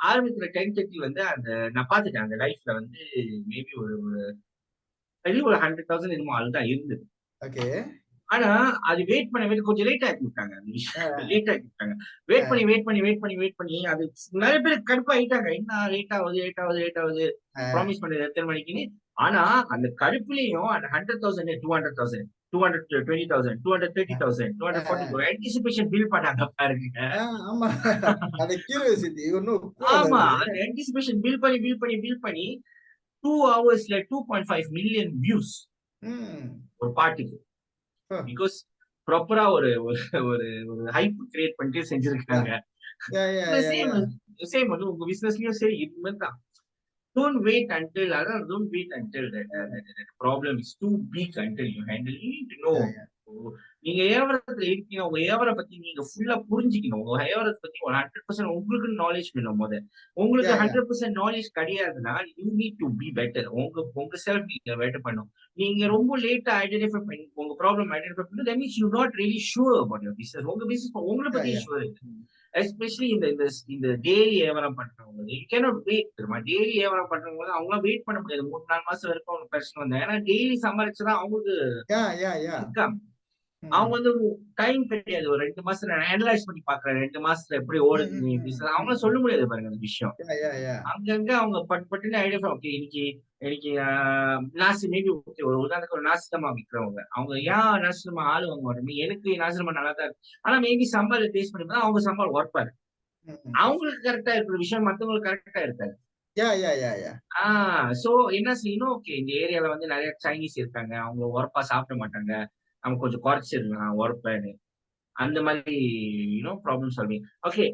ஆரம்பிக்கிற 10:30 வந்து அந்த நான் பார்த்துட்டேன். அந்த லைஃப்ல வந்து மேபி ஒரு ஒரு 100,000 என்னமோ அதுதான் இருந்தது. ஓகே. ஆனா அது வெயிட் பண்ண கொஞ்சம் லேட் ஆக்கி விட்டாங்க. அந்த விஷயம் லேட் ஆக்கி விட்டாங்க. வெயிட் பண்ணி அது நிறைய பேர் கடுப்பாயிட்டாங்க. என்ன லேட் ஆகுது ப்ராமிஸ் பண்ணது எத்தனை மணிக்குன்னு. ஆனா அந்த கடுப்புலயும் அந்த 100,000 200,000 220,000 230,000 240 ஆன்டிசிபேஷன் பில் பண்ணாங்க பாருங்க. ஆமா. அந்த கியூரியாசிட்டி இன்னும் கூட ஆமா, வருது. அந்த ஆன்டிசிபேஷன் பில் பண்ணி 2 ஹவர்ஸ்ல 2.5 மில்லியன் வியூஸ் ம். ஒரு பாட்டுக்கு. ஹ. பிகாஸ் ப்ராப்பரா ஒரு ஒரு ஒரு ஒரு ஹைப் கிரியேட் பண்ணிட்டு Yeah. செஞ்சிருக்காங்க. Yeah, yeah, yeah, same yeah. Same வந்து உங்க பிசினஸ்லயும் சரி இது மாதிரி தான். Don't wait until that problem is too big until you handle. You need to know. Yeah, yeah. நீங்க வியாபாரத்துல இருக்கீங்க. உங்க வியாபாரம் பத்தி நீங்க ஃபுல்லா புரிஞ்சுக்கணும். உங்க வியாபாரத்தை பத்தி ஒரு 100% உங்களுக்கு நாலேஜ் வேணும் முத. உங்களுக்கு Yeah, yeah. 100% நாலேஜ் கிடையாதுன்னா you need to be better. உங்க செல்ஃப் நீங்க பெட்டர் பண்ணணும். நீங்க ரொம்ப லேட்டா ஐடென்டிஃபை பண்ணி உங்க ப்ராப்ளம் ஐடென்டிஃபை பண்ணி that means you not really sure about your business. உங்க பிசினஸ் உங்களை Yeah, பத்தி yeah. ஷூர் இருக்கு. எஸ்பெஷலி இந்த இந்த இந்த டெய்லி வியாபாரம் பண்றவங்க யூ கேனாட் வெயிட். டெய்லி வியாபாரம் பண்றவங்க அவங்களாம் வெயிட் பண்ண முடியாது. 3-4 மாசம் வரைக்கும் அவங்களுக்கு பிரச்சனை வந்தா. ஏன்னா டெய்லி சம்பாதிச்சுதான் அவங்களுக்கு Yeah, yeah, yeah. இன்கம். அவங்க ம். வந்து டைம் கிடையாது. ஒரு 2 மாசத்துல நான் அனலைஸ் பண்ணி பாக்குறேன். 2 மாசத்துல எப்படி ம், ஓடுது ம், ம், பிசினஸ் அவங்களால ம். சொல்ல முடியாது பாருங்க அந்த விஷயம். Yeah, yeah, yeah. அங்கங்க அவங்க பட்டுன்னு ஐடியா ஓகே இன்னைக்கு இன்னைக்கு நாசி மேபி ஓகே ஒரு உதாரணத்துக்கு ஒரு நாசிதமா விற்கிறவங்க அவங்க ஏன் நாசிதமா ஆளு வாங்க மாட்டோம். எனக்கு நாசிதமா நல்லா தான் இருக்கு. ஆனா மேபி சம்பால் பேஸ் பண்ணி பார்த்தா அவங்க சம்பால் ஒர்க் பாரு. ம், ம். அவங்களுக்கு கரெக்டா இருக்கிற விஷயம் மத்தவங்களுக்கு கரெக்டா இருக்காது. Yeah, yeah, yeah, yeah. So என்ன செய்யணும், ஓகே இந்த ஏரியால வந்து நிறைய சைனீஸ் இருக்காங்க. அவங்க ஒர்ப்பா சாப்பிட மாட்டாங்க. நம்ம கொஞ்சம் குறைச்சிடலாம் ஒர்ப்பன்னு. அந்த மாதிரி problem solving. Okay,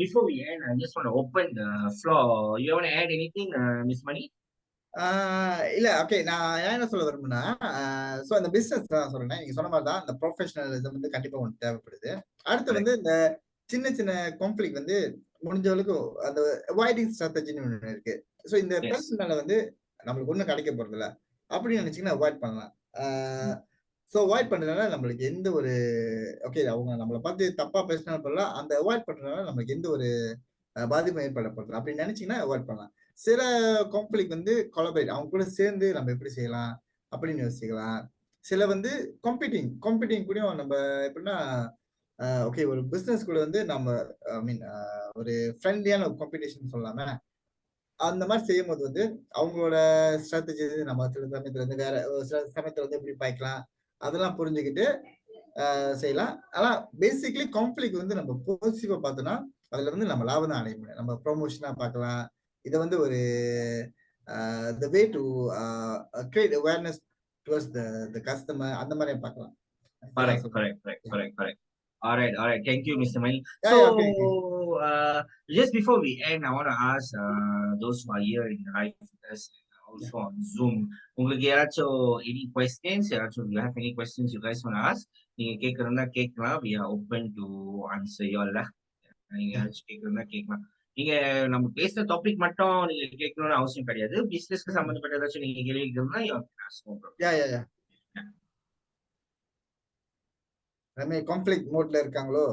before we end I just want to open the floor. You want to add anything miss Mani? இல்ல ஓகே. நான் என்ன சொல்ல விரும்புனா, சோ அந்த பிசினஸ் தான் சொல்றேன். நீங்க சொன்ன மாரி தான் அந்த ப்ரொஃபஷனலிசம் வந்து கண்டிப்பா ஒண்ணு தேவைப்படுது. அடுத்து வந்து இந்த சின்ன சின்ன கான்ஃப்ளிக்ட் வந்து முடிஞ்ச அளவுக்கு அந்த அவாய்டிங் ஸ்ட்ராட்டஜின்னு ஒண்ணு இருக்கு. சோ இந்த எஸ். பிரச்சனைனால வந்து நம்மளுக்கு ஒண்ணும் கிடைக்க போறதில்ல. அப்படின்னு நினைச்சீங்கன்னா அவாய்ட் பண்ணலாம். சோ அவாய்ட் பண்றதுனால நம்மளுக்கு எந்த ஒரு ஓகே அவங்க நம்மள பார்த்து தப்பா பேசினாலும் பரவாயில்ல. அந்த அவாய்ட் பண்றதுனால நம்மளுக்கு எந்த ஒரு பாதிப்பும் ஏற்பட போறதில்ல. அப்படி நினைச்சீங்கன்னா அவாய்ட் பண்ணலாம். சில கான்ஃப்ளிக்ட் வந்து கொலாபரேட் அவங்க கூட சேர்ந்து நம்ம எப்படி செய்யலாம் அப்படின்னு யோசிக்கலாம். சில வந்து காம்பீட்டிங் கூடயும் நம்ம எப்படின்னா ஓகே ஒரு பிசினஸ் கூட வந்து நம்ம ஐ மீன் ஒரு ஃப்ரெண்ட்லியான ஒரு காம்படிஷன் சொல்லலாமே. அந்த மாதிரி செய்யும்போது வந்து அவங்களோட ஸ்ட்ராட்டஜி நம்ம சில சமயத்துல வந்து வேற சில சமயத்துல வந்து எப்படி பாய்க்கலாம் அதெல்லாம் புரிஞ்சுக்கிட்டு செய்யலாம். ஆனா பேசிக்கலி கான்ஃப்ளிக்ட் வந்து நம்ம பாசிட்டிவா பார்த்தோம்னா அதுல வந்து நம்ம லாபம் தான் அடைய முடியும். நம்ம ப்ரொமோஷனா பார்க்கலாம். இதை வந்து ஒரு the way to create awareness towards the customer அந்த மாதிரி பார்க்கலாம். Correct. All right. Thank you, Mr. Mani. Yeah, So, yeah, okay. just before we end, I want to ask those who are here in the live with us, also on Zoom. உங்களுக்கு யாராச்சும் any questions? யாராச்சும் you have any questions you guys want to ask? நீங்க கேட்கறதா கேட்கலாம். We are open to answer y'all. நீங்க யாராச்சும் கேட்கறதா கேட்கலாம். நீங்க நம்ம பேசுற டாபிக் மட்டும் நீங்க கேட்கணும்னு அவசியம் கிடையாது. பிசினஸ்க்கு சம்பந்தப்பட்ட ஏதாச்சும் நீங்க கேள்வி கேட்கணும்னா you can ask. No problem. Yeah. ரமே கான்ஃப்ளிக்ட் மோட்ல இருக்காங்களோ?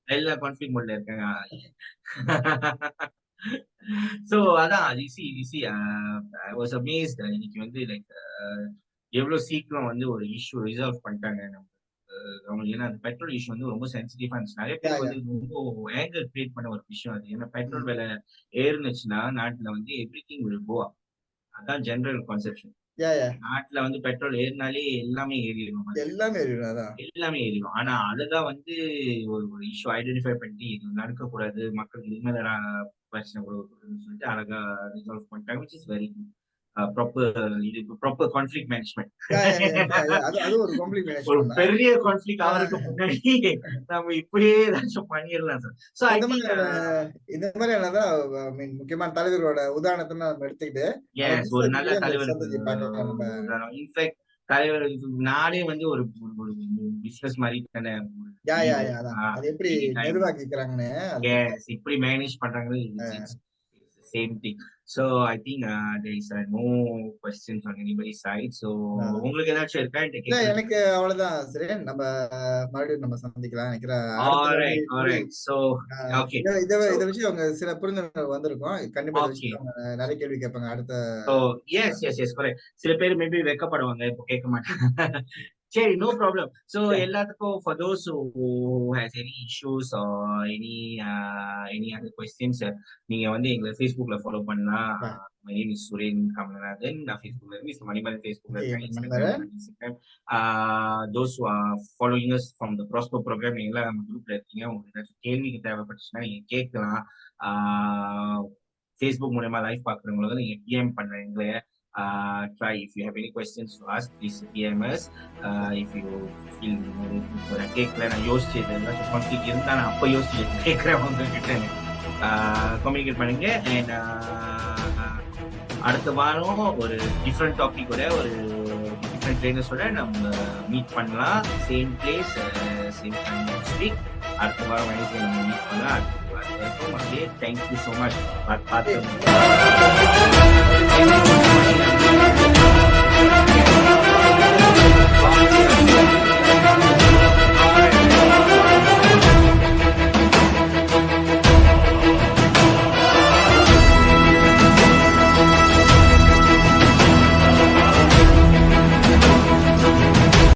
எல்லா கான்ஃப்ளிக்ட் மோட்ல இருக்காங்க. சோ அதான் you see I was amazed இன்னைக்கு வந்து லைக் எவ்வளவு சீக்கிரம் வந்து ஒரு இஷ்யூ ரிசால்வ் பண்ணிட்டாங்க நம்ம அவங்களுக்கு. ஏன்னா அந்த பெட்ரோல் இஷ்யூ வந்து ரொம்ப சென்சிட்டிவா இருந்துச்சு. நிறைய பேர் வந்து ரொம்ப ஆங்கர் கிரியேட் பண்ண ஒரு விஷயம் அது. ஏன்னா பெட்ரோல் விலை ஏறுனுச்சுன்னா நாட்டுல வந்து எவ்ரிதிங் வில் கோ அப். அதான் ஜெனரல் கான்செப்ஷன். நாட்டுல வந்து பெட்ரோல் ஏறினாலே எல்லாமே ஏறிடும். எல்லாமே ஏறிடும். ஆனா அதுதான் வந்து ஒரு இஷ்யூ ஐடென்டிஃபை பண்ணி இது நடக்கக்கூடாது, மக்களுக்கு இது மேல பிரச்சனை கொடுக்கக்கூடாதுன்னு சொல்லிட்டு அழகா ரிசால்வ் பண்ணிட்டாங்க. which is very proper conflict management. அது ஒரு கான்ஃப்ளிக்ட் ஒரு மேனேஜ்மென்ட். பெரிய கான்ஃப்ளிக்ட் ஆவறதுக்கு முன்னாடி நம்ம இப்படியே ஏதாச்சும் பண்ணிடலாம் சார். சோ ஐ திங்க் இந்த மாதிரியானதான் ஐ மீன் முக்கியமான தலைவர்களோட உதாரணத்தை நம்ம எடுத்துக்கிட்டு எஸ் ஒரு நல்ல தலைவர். இன்ஃபேக்ட் தலைவர் நாடே வந்து ஒரு பிசினஸ் மாதிரி தானே. அது எப்படி நிர்வாகிக்கிறாங்கன்னு இப்படி மேனேஜ் பண்றாங்கன்னு same thing. So I think there is no questions on anybody's side. So உங்களுக்கு ஏதாச்சும் இருக்கா? எனக்கு அவ்வளவுதான். சரி நம்ம மறுபடியும் நம்ம சந்திக்கலாம் நினைக்கிறேன். Alright. So okay. இத வச்சு அவங்க சில புரிந்துணர்வு வந்திருக்கும். கண்டிப்பா இத வச்சு அவங்க நிறைய கேள்வி கேட்பாங்க அடுத்த. So yes correct. சில பேர் மேபி வெக்கப்படுவாங்க இப்போ கேட்க மாட்டாங்க. சரி, நோ ப்ராப்ளம். So Yeah. எல்லாத்துக்கும் for those who has any issues or any other questions, நீங்க வந்து எங்களை Facebookல ஃபாலோ பண்ணலாம். Yeah. My name is Suren Kamalanathan. நான் Facebookல இருக்கேன். மிஸ்டர் மணிமாறன் Facebookல Okay, இருக்கேன். Instagram Manaran. Instagram. Those who are following us from the prospo program, நீங்க நம்ம குரூப்ல இருக்கீங்க. உங்களுக்கு ஏதாச்சும் கேள்விக்கு தேவைப்பட்டுச்சுன்னா நீங்க கேட்கலாம். Facebook மூலமா லைவ் பார்க்குறவங்களுக்கு நீங்க DM பண்ணுங்க. Try if you have any questions to ask, please DM us. If you feel நான் கேட்கல, நான் யோசிச்சு ஏதாச்சும் கான்ஃபிளிக் இருந்தா நான் அப்போ யோசிச்சு கேட்குறேன் உங்ககிட்ட கம்யூனிகேட் பண்ணுங்க. அண்ட் அடுத்த வாரம் ஒரு டிஃப்ரெண்ட் டாபிக்கோட ஒரு டிஃப்ரெண்ட் ட்ரெயினர்ஸோட நம்ம மீட் பண்ணலாம். Same place same time next week. அடுத்த வாரம் வெனஸ்டே நம்ம மீட் பண்ணலாம். அடுத்த வாரம் வரைக்கும் அப்படியே தேங்க்யூ ஸோ மச் பார்த்து